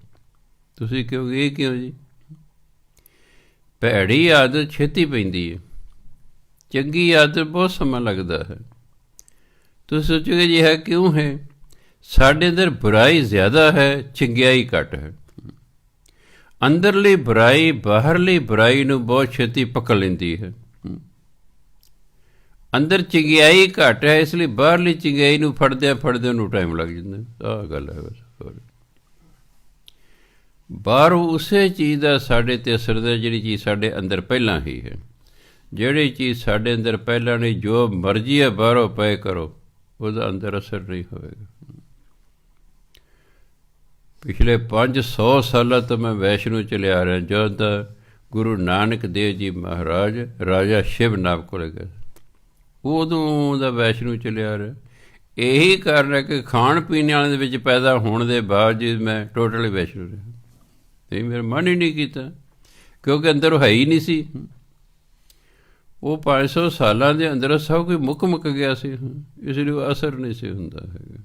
ਤੁਸੀਂ ਕਹੋਗੇ ਇਹ ਕਿਉਂ ਜੀ? ਭੈੜੀ ਆਦਤ ਛੇਤੀ ਪੈਂਦੀ ਹੈ, ਚੰਗੀ ਆਦਤ ਬਹੁਤ ਸਮਾਂ ਲੱਗਦਾ ਹੈ। ਤੁਸੀਂ ਸੋਚੋਗੇ ਜੀ ਹੈ ਕਿਉਂ ਹੈ? ਸਾਡੇ ਅੰਦਰ ਬੁਰਾਈ ਜ਼ਿਆਦਾ ਹੈ, ਚੰਗਿਆਈ ਘੱਟ ਹੈ। ਅੰਦਰਲੀ ਬੁਰਾਈ ਬਾਹਰਲੀ ਬੁਰਾਈ ਨੂੰ ਬਹੁਤ ਛੇਤੀ ਪਕੜ ਲੈਂਦੀ ਹੈ। ਅੰਦਰ ਚੰਗਿਆਈ ਘੱਟ ਹੈ, ਇਸ ਲਈ ਬਾਹਰਲੀ ਚੰਗਿਆਈ ਨੂੰ ਫੜਦਿਆਂ ਫੜਦਿਆਂ ਉਹਨੂੰ ਟਾਈਮ ਲੱਗ ਜਾਂਦਾ। ਆਹ ਗੱਲ ਹੈ ਬਸ। ਬਾਹਰੋਂ ਉਸੇ ਚੀਜ਼ ਦਾ ਸਾਡੇ 'ਤੇ ਅਸਰ ਦਾ ਜਿਹੜੀ ਚੀਜ਼ ਸਾਡੇ ਅੰਦਰ ਪਹਿਲਾਂ ਹੀ ਹੈ। ਜਿਹੜੀ ਚੀਜ਼ ਸਾਡੇ ਅੰਦਰ ਪਹਿਲਾਂ ਨਹੀਂ, ਜੋ ਮਰਜ਼ੀ ਹੈ ਬਾਹਰੋਂ ਪਏ ਕਰੋ, ਉਹਦਾ ਅੰਦਰ ਅਸਰ ਨਹੀਂ ਹੋਵੇਗਾ। ਪਿਛਲੇ 500 ਸਾਲਾਂ ਤੋਂ ਮੈਂ ਵੈਸ਼ਨੂ ਚਲਿਆ ਰਿਹਾ। ਜਦ ਗੁਰੂ ਨਾਨਕ ਦੇਵ ਜੀ ਮਹਾਰਾਜ ਰਾਜਾ ਸ਼ਿਵ ਨਾਮ ਕੋਲ ਗਏ, ਉਦੋਂ ਦਾ ਵੈਸ਼ਨੂ ਚਲਿਆ ਰਿਹਾ। ਇਹੀ ਕਾਰਨ ਹੈ ਕਿ ਖਾਣ ਪੀਣ ਵਾਲਿਆਂ ਦੇ ਵਿੱਚ ਪੈਦਾ ਹੋਣ ਦੇ ਬਾਵਜੂਦ ਮੈਂ ਟੋਟਲੀ ਵੈਸ਼ਨੂ ਰਿਹਾ। ਨਹੀਂ, ਮੇਰਾ ਮਨ ਹੀ ਨਹੀਂ ਕੀਤਾ, ਕਿਉਂਕਿ ਅੰਦਰ ਉਹ ਹੈ ਹੀ ਨਹੀਂ ਸੀ। ਉਹ 500 ਸਾਲਾਂ ਦੇ ਅੰਦਰ ਸਭ ਕੁਝ ਮੁੱਕ ਗਿਆ ਸੀ, ਇਸ ਲਈ ਉਹ ਅਸਰ ਨਹੀਂ ਸੀ ਹੁੰਦਾ ਹੈਗਾ।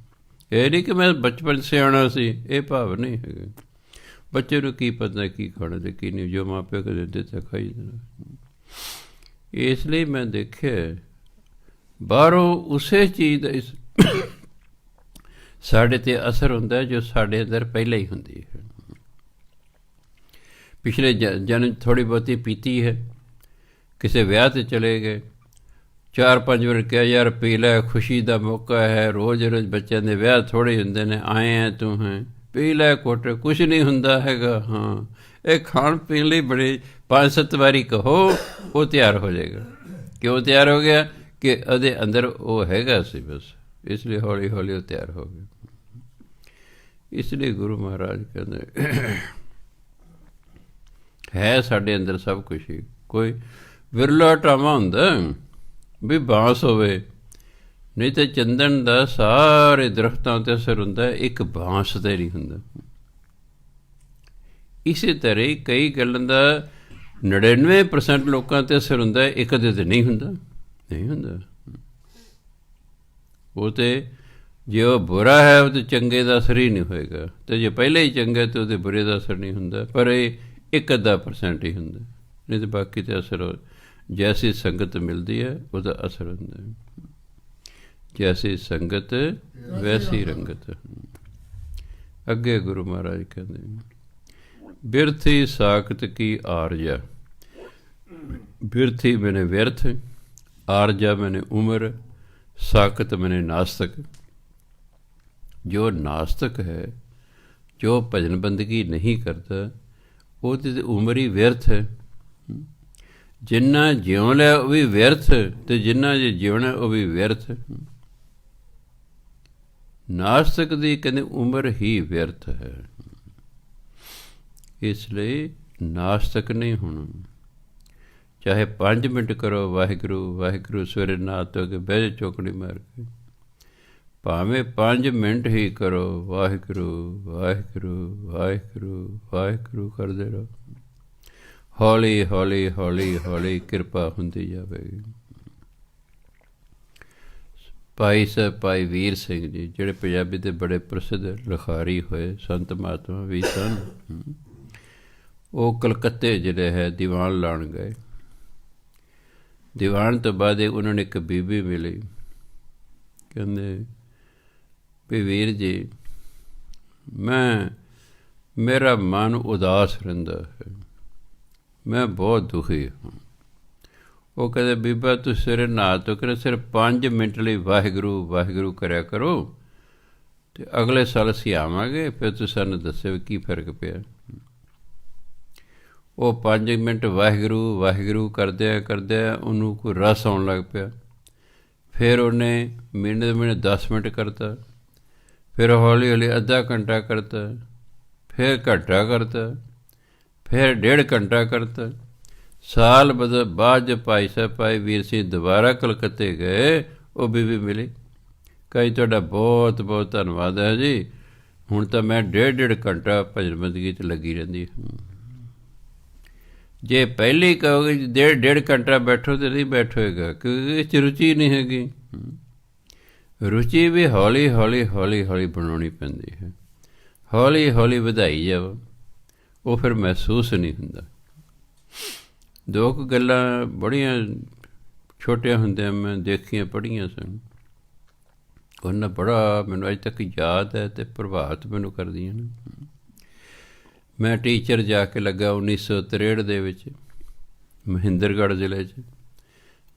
ਇਹ ਨਹੀਂ ਕਿ ਮੈਂ ਬਚਪਨ ਸਿਆਣਾ ਸੀ, ਇਹ ਭਾਵ ਨਹੀਂ ਹੈਗਾ। ਬੱਚੇ ਨੂੰ ਕੀ ਪਤਾ ਕੀ ਖਾਣਾ ਅਤੇ ਕੀ ਨਹੀਂ, ਜੋ ਮਾਂ ਪਿਓ ਦਿੰਦੇ ਤਾਂ ਖਾਈ ਦੇਣਾ। ਇਸ ਲਈ ਮੈਂ ਦੇਖਿਆ ਬਾਹਰੋਂ ਉਸੇ ਚੀਜ਼ ਦਾ ਸਾਡੇ 'ਤੇ ਅਸਰ ਹੁੰਦਾ ਜੋ ਸਾਡੇ ਅੰਦਰ ਪਹਿਲਾਂ ਹੀ ਹੁੰਦੀ ਹੈ। ਪਿਛਲੇ ਜਨਮ ਥੋੜ੍ਹੀ ਬਹੁਤੀ ਪੀਤੀ ਹੈ, ਕਿਸੇ ਵਿਆਹ 'ਤੇ ਚਲੇ ਗਏ, 4-5 ਵਾਰ ਕਿਹਾ ਯਾਰ ਪੀ ਲੈ, ਖੁਸ਼ੀ ਦਾ ਮੌਕਾ ਹੈ, ਰੋਜ਼ ਰੋਜ਼ ਬੱਚਿਆਂ ਦੇ ਵਿਆਹ ਥੋੜ੍ਹੇ ਹੁੰਦੇ ਨੇ, ਆਏ ਹੈ ਤੂੰ ਹੈ, ਪੀ ਲੈ ਘੁੱਟ, ਕੁਛ ਨਹੀਂ ਹੁੰਦਾ ਹੈਗਾ। ਹਾਂ, ਇਹ ਖਾਣ ਪੀਣ ਲਈ ਬੜੇ 5-7 ਵਾਰੀ ਕਹੋ, ਉਹ ਤਿਆਰ ਹੋ ਜਾਏਗਾ। ਕਿਉਂ ਤਿਆਰ ਹੋ ਗਿਆ? ਕਿ ਉਹਦੇ ਅੰਦਰ ਉਹ ਹੈਗਾ ਸੀ ਬਸ, ਇਸ ਲਈ ਹੌਲੀ ਹੌਲੀ ਉਹ ਤਿਆਰ ਹੋ ਗਿਆ। ਇਸ ਲਈ ਗੁਰੂ ਮਹਾਰਾਜ ਕਹਿੰਦੇ ਹੈ ਸਾਡੇ ਅੰਦਰ ਸਭ ਕੁਛ ਹੀ। ਕੋਈ ਵਿਰਲਾ ਟਾਵਾਂ ਹੁੰਦਾ ਵੀ ਬਾਂਸ ਹੋਵੇ, ਨਹੀਂ ਤਾਂ ਚੰਦਨ ਦਾ ਸਾਰੇ ਦਰਖਤਾਂ 'ਤੇ ਅਸਰ ਹੁੰਦਾ, ਇੱਕ ਬਾਂਸ 'ਤੇ ਨਹੀਂ ਹੁੰਦਾ। ਇਸੇ ਤਰ੍ਹਾਂ ਹੀ ਕਈ ਗੱਲਾਂ ਦਾ 99% ਲੋਕਾਂ 'ਤੇ ਅਸਰ ਹੁੰਦਾ, ਇੱਕ ਦੇ 'ਤੇ ਨਹੀਂ ਹੁੰਦਾ। ਉਹ ਤੇ ਜੇ ਉਹ ਬੁਰਾ ਹੈ ਉਹ ਤਾਂ ਚੰਗੇ ਦਾ ਅਸਰ ਹੀ ਨਹੀਂ ਹੋਏਗਾ, ਅਤੇ ਜੇ ਪਹਿਲਾਂ ਹੀ ਚੰਗਾ ਤਾਂ ਉਹਦੇ ਬੁਰੇ ਦਾ ਅਸਰ ਨਹੀਂ ਹੁੰਦਾ। ਪਰ ਇਹ ਇੱਕ ਅੱਧਾ % ਹੀ ਹੁੰਦਾ, ਨਹੀਂ ਤਾਂ ਬਾਕੀ ਤਾਂ ਅਸਰ ਜੈਸੀ ਸੰਗਤ ਮਿਲਦੀ ਹੈ ਉਹਦਾ ਅਸਰ ਹੁੰਦਾ ਹੈ। ਜੈਸੀ ਸੰਗਤ ਵੈਸੀ ਰੰਗਤ। ਅੱਗੇ ਗੁਰੂ ਮਹਾਰਾਜ ਕਹਿੰਦੇ ਬਿਰਥੀ ਸਾਖਤ ਕੀ ਆਰਜਾ। ਬਿਰਥੀ ਮੈਨੇ ਵਿਅਰਥ, ਆਰਜਾ मैंने उम्र, साकत मैंने नास्तिक। जो नास्तिक है, जो भजन बंदगी नहीं करता, वो तो उम्र ही व्यर्थ है। जिन्ना जिउं लिया वो भी व्यर्थ, तो जिन्ना जे जिउना वो भी व्यर्थ। नास्तिक दी कहते उम्र ही व्यर्थ है, इसलिए नास्तिक नहीं होना। चाहे 5 मिनट करो वाहिगुरू वाहिगुरू, सवेरे नहा धो के बह जाओ चौकड़ी मार के, भावें 5 मिनट ही करो वाहिगुरू वाहिगुरू वाहिगुरू वाहिगुरू करते रहो। हौली हौली हौली हौली किरपा होंदी जाएगी। भाई साहब भाई वीर सिंह जी जिहड़े पंजाबी दे बड़े प्रसिद्ध लिखारी होए संत महात्मा भी सन, वो कलकत्ते जिले है दीवान लाण गए। दीवान तो बाद उन्होंने एक बीबी मिली, कहते भी वीर जी मैं मेरा मन उदास रहिंदा है, मैं बहुत दुखी हूँ। वो कहते बीबा तू सवेरे नहा तो कर सिर्फ 5 मिनट लिए वाहिगुरू वाहिगुरू करया करो, तो अगले साल असीं आवांगे, फिर तू सानूं दस्सो की फर्क पिया। वो 5 मिनट वाहिगुरू वाहिगुरू करद्या करद्या उन्होंने कोई रस आउण लग पिया। फिर उन्हें महीने 10 मिनट करता, फिर हौली हौली अद्धा घंटा करता, फिर घंटा करता, फिर 1.5 घंटा करता। साल बाद जब भाई साहब भाई वीर सिंह दोबारा कलकत्ते गए, वो बीबी मिली, कही तुहाडा बहुत बहुत धन्नवाद है जी, हुण तां मैं 1.5 घंटा भजन बंदगी च लगी रहिंदी हूँ। जे पहले ही कहोगे 1.5 घंटा बैठो तो नहीं बैठोएगा, क्योंकि इस रुचि नहीं हैगी। रुचि भी हौली हौली हौली हौली बनानी पैंदी है, हौली हौली वधाई जाओ, वो फिर महसूस नहीं हुंदा। 2 गल्लां बड़ियां छोटियां हुंदियां मैं देखियां पढ़ियां सन, उन्हें बड़ा मैनूं अज तक याद है तो प्रभावित मैनूं करदियां ने। मैं टीचर जाके लगा 1963 ਦੇ ਵਿੱਚ ਮਹਿੰਦਰਗੜ੍ਹ ਜ਼ਿਲ੍ਹੇ 'ਚ।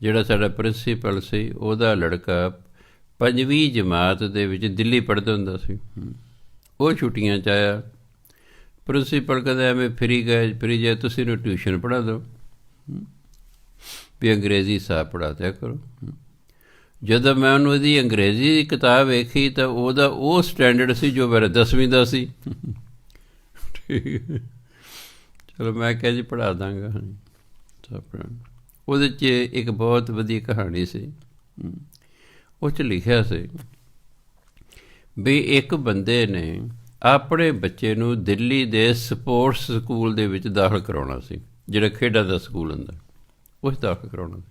ਜਿਹੜਾ ਸਾਡਾ ਪ੍ਰਿੰਸੀਪਲ ਸੀ ਉਹਦਾ ਲੜਕਾ 5ਵੀਂ ਜਮਾਤ ਦੇ ਵਿੱਚ ਦਿੱਲੀ ਪੜ੍ਹਦਾ ਹੁੰਦਾ ਸੀ। ਉਹ ਛੁੱਟੀਆਂ 'ਚ ਆਇਆ, ਪ੍ਰਿੰਸੀਪਲ ਕਹਿੰਦਾ ਐਵੇਂ ਫਿਰੀ ਜਾਏ, ਤੁਸੀਂ ਇਹਨੂੰ ਟਿਊਸ਼ਨ ਪੜ੍ਹਾ ਦਿਓ ਵੀ ਅੰਗਰੇਜ਼ੀ ਸਾਹਿਬ ਪੜ੍ਹਾ ਦਿਆ ਕਰੋ। ਜਦੋਂ ਮੈਂ ਉਹਨੂੰ ਇਹਦੀ ਅੰਗਰੇਜ਼ੀ ਦੀ ਕਿਤਾਬ ਵੇਖੀ ਤਾਂ ਉਹਦਾ ਉਹ ਸਟੈਂਡਰਡ ਸੀ ਜੋ ਮੇਰਾ 10ਵੀਂ ਦਾ ਸੀ। ਚਲੋ ਮੈਂ ਕਿਹਾ ਜੀ ਪੜ੍ਹਾ ਦਾਂਗਾ। ਉਹਦੇ 'ਚ ਇੱਕ ਬਹੁਤ ਵਧੀਆ ਕਹਾਣੀ ਸੀ, ਉਹ 'ਚ ਲਿਖਿਆ ਸੀ ਵੀ ਇੱਕ ਬੰਦੇ ਨੇ ਆਪਣੇ ਬੱਚੇ ਨੂੰ ਦਿੱਲੀ ਦੇ ਸਪੋਰਟਸ ਸਕੂਲ ਦੇ ਵਿੱਚ ਦਾਖਲ ਕਰਾਉਣਾ ਸੀ, ਜਿਹੜਾ ਖੇਡਾਂ ਦਾ ਸਕੂਲ ਹੁੰਦਾ, ਉਸ ਦਾਖਲ ਕਰਾਉਣਾ ਸੀ।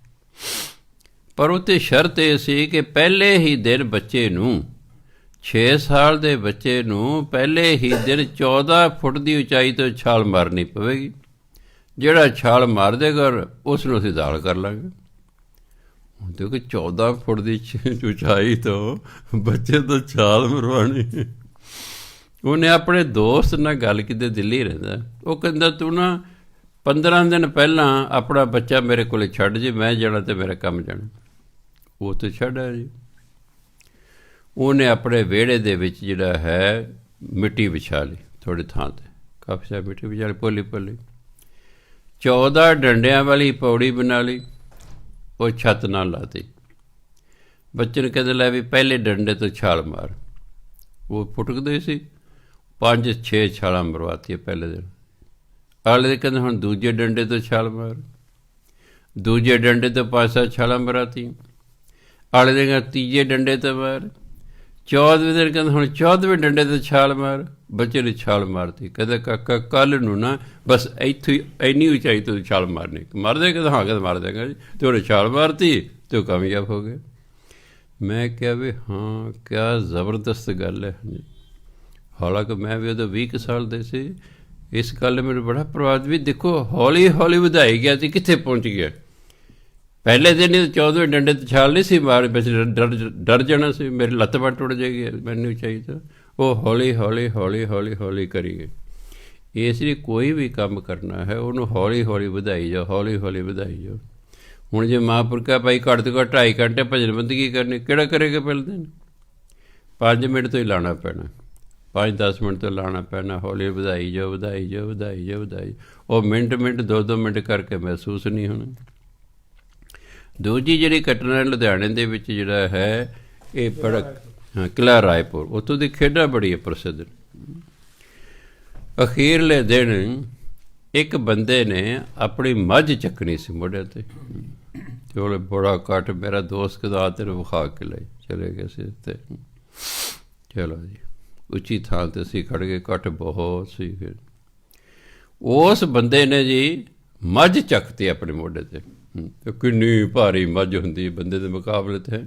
ਪਰ ਉਹ 'ਤੇ ਸ਼ਰਤ ਇਹ ਸੀ ਕਿ ਪਹਿਲੇ ਹੀ ਦਿਨ ਬੱਚੇ ਨੂੰ 6 ਸਾਲ ਦੇ ਬੱਚੇ ਨੂੰ ਪਹਿਲੇ ਹੀ ਦਿਨ 14 ਫੁੱਟ ਦੀ ਉਚਾਈ ਤੋਂ ਛਾਲ ਮਾਰਨੀ ਪਵੇਗੀ। ਜਿਹੜਾ ਛਾਲ ਮਾਰ ਦੇਗਾ ਉਸ ਨੂੰ ਅਸੀਂ ਦਾਖਲ ਕਰ ਲਾਂਗੇ। ਹੁਣ ਦੇਖੋ 14 ਫੁੱਟ ਦੀ ਉਚਾਈ ਤੋਂ ਬੱਚੇ ਤੋਂ ਛਾਲ ਮਰਵਾਉਣੀ। ਉਹਨੇ ਆਪਣੇ ਦੋਸਤ ਨਾਲ ਗੱਲ ਕੀਤੀ, ਦਿੱਲੀ ਰਹਿੰਦਾ, ਉਹ ਕਹਿੰਦਾ ਤੂੰ ਨਾ 15 ਦਿਨ ਪਹਿਲਾਂ ਆਪਣਾ ਬੱਚਾ ਮੇਰੇ ਕੋਲ ਛੱਡ ਜੇ, ਮੈਂ ਜਾਣਾ ਤੇ ਮੇਰਾ ਕੰਮ ਜਾਣਾ। ਉਹ ਤਾਂ ਛੱਡ ਆਇਆ ਜੀ। ਉਹਨੇ ਆਪਣੇ ਵਿਹੜੇ ਦੇ ਵਿੱਚ ਜਿਹੜਾ ਹੈ ਮਿੱਟੀ ਵਿਛਾ ਲਈ, ਥੋੜ੍ਹੀ ਥਾਂ 'ਤੇ ਕਾਫੀ ਸਾਰੀ ਮਿੱਟੀ ਵਿਛਾ ਲਈ, ਪੋਲੀ ਪੋਲੀ 14 ਡੰਡਿਆਂ ਵਾਲੀ ਪੌੜੀ ਬਣਾ ਲਈ, ਉਹ ਛੱਤ ਨਾਲ ਲਾਤੀ। ਬੱਚੇ ਨੂੰ ਕਹਿੰਦੇ ਲੈ ਵੀ ਪਹਿਲੇ ਡੰਡੇ ਤੋਂ ਛਾਲ ਮਾਰ। ਉਹ ਫੁਟਕਦੇ ਸੀ, 5-6 ਛਾਲਾਂ ਮਰਵਾਤੀਆਂ ਪਹਿਲੇ ਦਿਨ। ਅਗਲੇ ਦੇ ਕਹਿੰਦੇ ਹੁਣ ਦੂਜੇ ਡੰਡੇ ਤੋਂ ਛਾਲ ਮਾਰ, ਦੂਜੇ ਡੰਡੇ ਤੋਂ 5-7 ਛਾਲਾਂ ਮਰਾਤੀਆਂ। ਅਗਲੇ ਦੇ ਕਹਿੰਦੇ ਤੀਜੇ ਡੰਡੇ ਤੋਂ ਮਾਰ। 14ਵੇਂ ਦਿਨ ਕਹਿੰਦੇ ਹੁਣ 14ਵੇਂ ਡੰਡੇ ਤੋਂ ਛਾਲ ਮਾਰ। ਬੱਚੇ ਨੇ ਛਾਲ ਮਾਰਤੀ। ਕਹਿੰਦਾ ਕਾਕਾ ਕੱਲ੍ਹ ਨੂੰ ਨਾ ਬਸ ਇੱਥੋਂ ਹੀ ਇੰਨੀ ਉਚਾਈ ਤੋਂ ਛਾਲ ਮਾਰਨੀ। ਮਾਰ ਦੇ? ਕਹਿੰਦਾ ਹਾਂ, ਕਹਿੰਦਾ ਮਾਰ ਦੇਗਾ ਜੀ। ਅਤੇ ਉਹਨੇ ਛਾਲ ਮਾਰਤੀ ਅਤੇ ਉਹ ਕਾਮਯਾਬ ਹੋ ਗਏ। ਮੈਂ ਕਿਹਾ ਵੀ ਹਾਂ, ਕਿਆ ਜ਼ਬਰਦਸਤ ਗੱਲ ਹੈ। ਹਾਲਾਂਕਿ ਮੈਂ ਵੀ ਉਦੋਂ 20 ਸਾਲ ਦੇ ਸੀ। ਇਸ ਗੱਲ ਮੈਨੂੰ ਬੜਾ ਪ੍ਰਭਾਵਿਤ ਵੀ ਦੇਖੋ ਹੌਲੀ ਹੌਲੀ ਵਧਾਈ ਗਿਆ ਸੀ, ਕਿੱਥੇ ਪਹੁੰਚ ਗਿਆ। ਪਹਿਲੇ ਦਿਨ ਹੀ 14ਵੇਂ ਡੰਡੇ ਤੇ ਛਾਲ ਨਹੀਂ ਸੀ ਮਾਰ, ਬਸ ਡਰ ਜਾਣਾ ਸੀ, ਮੇਰੀ ਲੱਤ ਬਾਂਹ ਟੁੱਟ ਜਾਏਗੀ, ਮੈਨੂੰ ਚਾਹੀਦਾ। ਉਹ ਹੌਲੀ ਹੌਲੀ ਹੌਲੀ ਹੌਲੀ ਹੌਲੀ ਕਰੀਏ। ਇਸ ਲਈ ਕੋਈ ਵੀ ਕੰਮ ਕਰਨਾ ਹੈ ਉਹਨੂੰ ਹੌਲੀ ਹੌਲੀ ਵਧਾਈ ਜਾਓ, ਹੌਲੀ ਹੌਲੀ ਵਧਾਈ ਜਾਓ। ਹੁਣ ਜੇ ਮਹਾਂਪੁਰਖਾਂ ਭਾਈ ਘੱਟ ਤੋਂ ਘੱਟ 2.5 ਘੰਟੇ ਭਜਨ ਬੰਦਗੀ ਕਰਨੀ, ਕਿਹੜਾ ਕਰੇਗਾ ਪਹਿਲੇ ਦਿਨ? 5 ਮਿੰਟ ਤੋਂ ਹੀ ਲਾਉਣਾ ਪੈਣਾ, 5-10 ਮਿੰਟ ਤੋਂ ਲਾਉਣਾ ਪੈਣਾ, ਹੌਲੀ ਵਧਾਈ ਜਾਓ ਵਧਾਈ ਜਾਓ ਵਧਾਈ ਜਾਓ ਵਧਾਈ। ਉਹ ਮਿੰਟ 2-2 ਮਿੰਟ ਕਰਕੇ ਮਹਿਸੂਸ ਨਹੀਂ ਹੋਣਾ। ਦੂਜੀ ਜਿਹੜੀ ਘਟਨਾ ਲੁਧਿਆਣੇ ਦੇ ਵਿੱਚ ਜਿਹੜਾ ਹੈ ਇਹ ਬੜਾ ਕਿਲ੍ਹਾ ਰਾਏਪੁਰ, ਉੱਥੋਂ ਦੀ ਖੇਡਾਂ ਬੜੀ ਪ੍ਰਸਿੱਧ। ਅਖੀਰਲੇ ਦਿਨ ਇੱਕ ਬੰਦੇ ਨੇ ਆਪਣੀ ਮੱਝ ਚੱਕਣੀ ਸੀ ਮੋਢੇ 'ਤੇ, ਅਤੇ ਉਹਨੇ ਬੜਾ ਕੱਟ, ਮੇਰਾ ਦੋਸਤ ਕਹਿੰਦਾ ਤੈਨੂੰ ਵਿਖਾ ਕੇ ਲੈ ਚਲੇ ਗਏ ਸੀ ਉੱਤੇ। ਚਲੋ ਜੀ, ਉੱਚੀ ਥਾਂ 'ਤੇ ਅਸੀਂ ਖੜ੍ਹ ਗਏ, ਕੱਟ ਬਹੁਤ ਸੀ। ਫਿਰ ਉਸ ਬੰਦੇ ਨੇ ਜੀ ਮੱਝ ਚੱਕਤੀ ਆਪਣੇ ਮੋਢੇ 'ਤੇ, ਕਿੰਨੀ ਭਾਰੀ ਮੱਝ ਹੁੰਦੀ ਬੰਦੇ ਦੇ ਮੁਕਾਬਲੇ 'ਤੇ।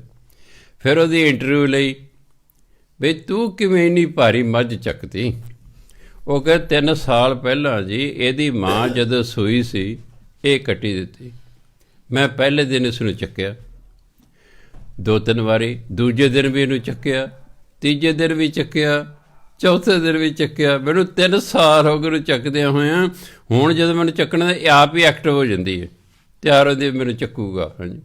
ਫਿਰ ਉਹਦੀ ਇੰਟਰਵਿਊ ਲਈ, ਬਈ ਤੂੰ ਕਿਵੇਂ ਇੰਨੀ ਭਾਰੀ ਮੱਝ ਚੱਕਤੀ? ਉਹ ਕਹਿੰਦਾ 3 ਸਾਲ ਪਹਿਲਾਂ ਜੀ ਇਹਦੀ ਮਾਂ ਜਦੋਂ ਸੂਈ ਸੀ ਇਹ ਕੱਟੀ ਦਿੱਤੀ, ਮੈਂ ਪਹਿਲੇ ਦਿਨ ਇਸ ਨੂੰ ਚੱਕਿਆ, 2-3 ਵਾਰੀ, ਦੂਜੇ ਦਿਨ ਵੀ ਇਹਨੂੰ ਚੱਕਿਆ, ਤੀਜੇ ਦਿਨ ਵੀ ਚੱਕਿਆ, ਚੌਥੇ ਦਿਨ ਵੀ ਚੱਕਿਆ, ਮੈਨੂੰ 3 ਸਾਲ ਹੋ ਗਏ ਉਹਨੂੰ ਚੱਕਦਿਆਂ ਹੋਇਆਂ। ਹੁਣ ਜਦੋਂ ਮੈਨੂੰ ਚੱਕਣਾ ਇਹ ਆਪ ਹੀ ਐਕਟਿਵ ਹੋ ਜਾਂਦੀ ਹੈ, ਤਿਆਰ ਹੁੰਦੀ ਮੈਨੂੰ ਚੱਕੂਗਾ। ਹਾਂਜੀ,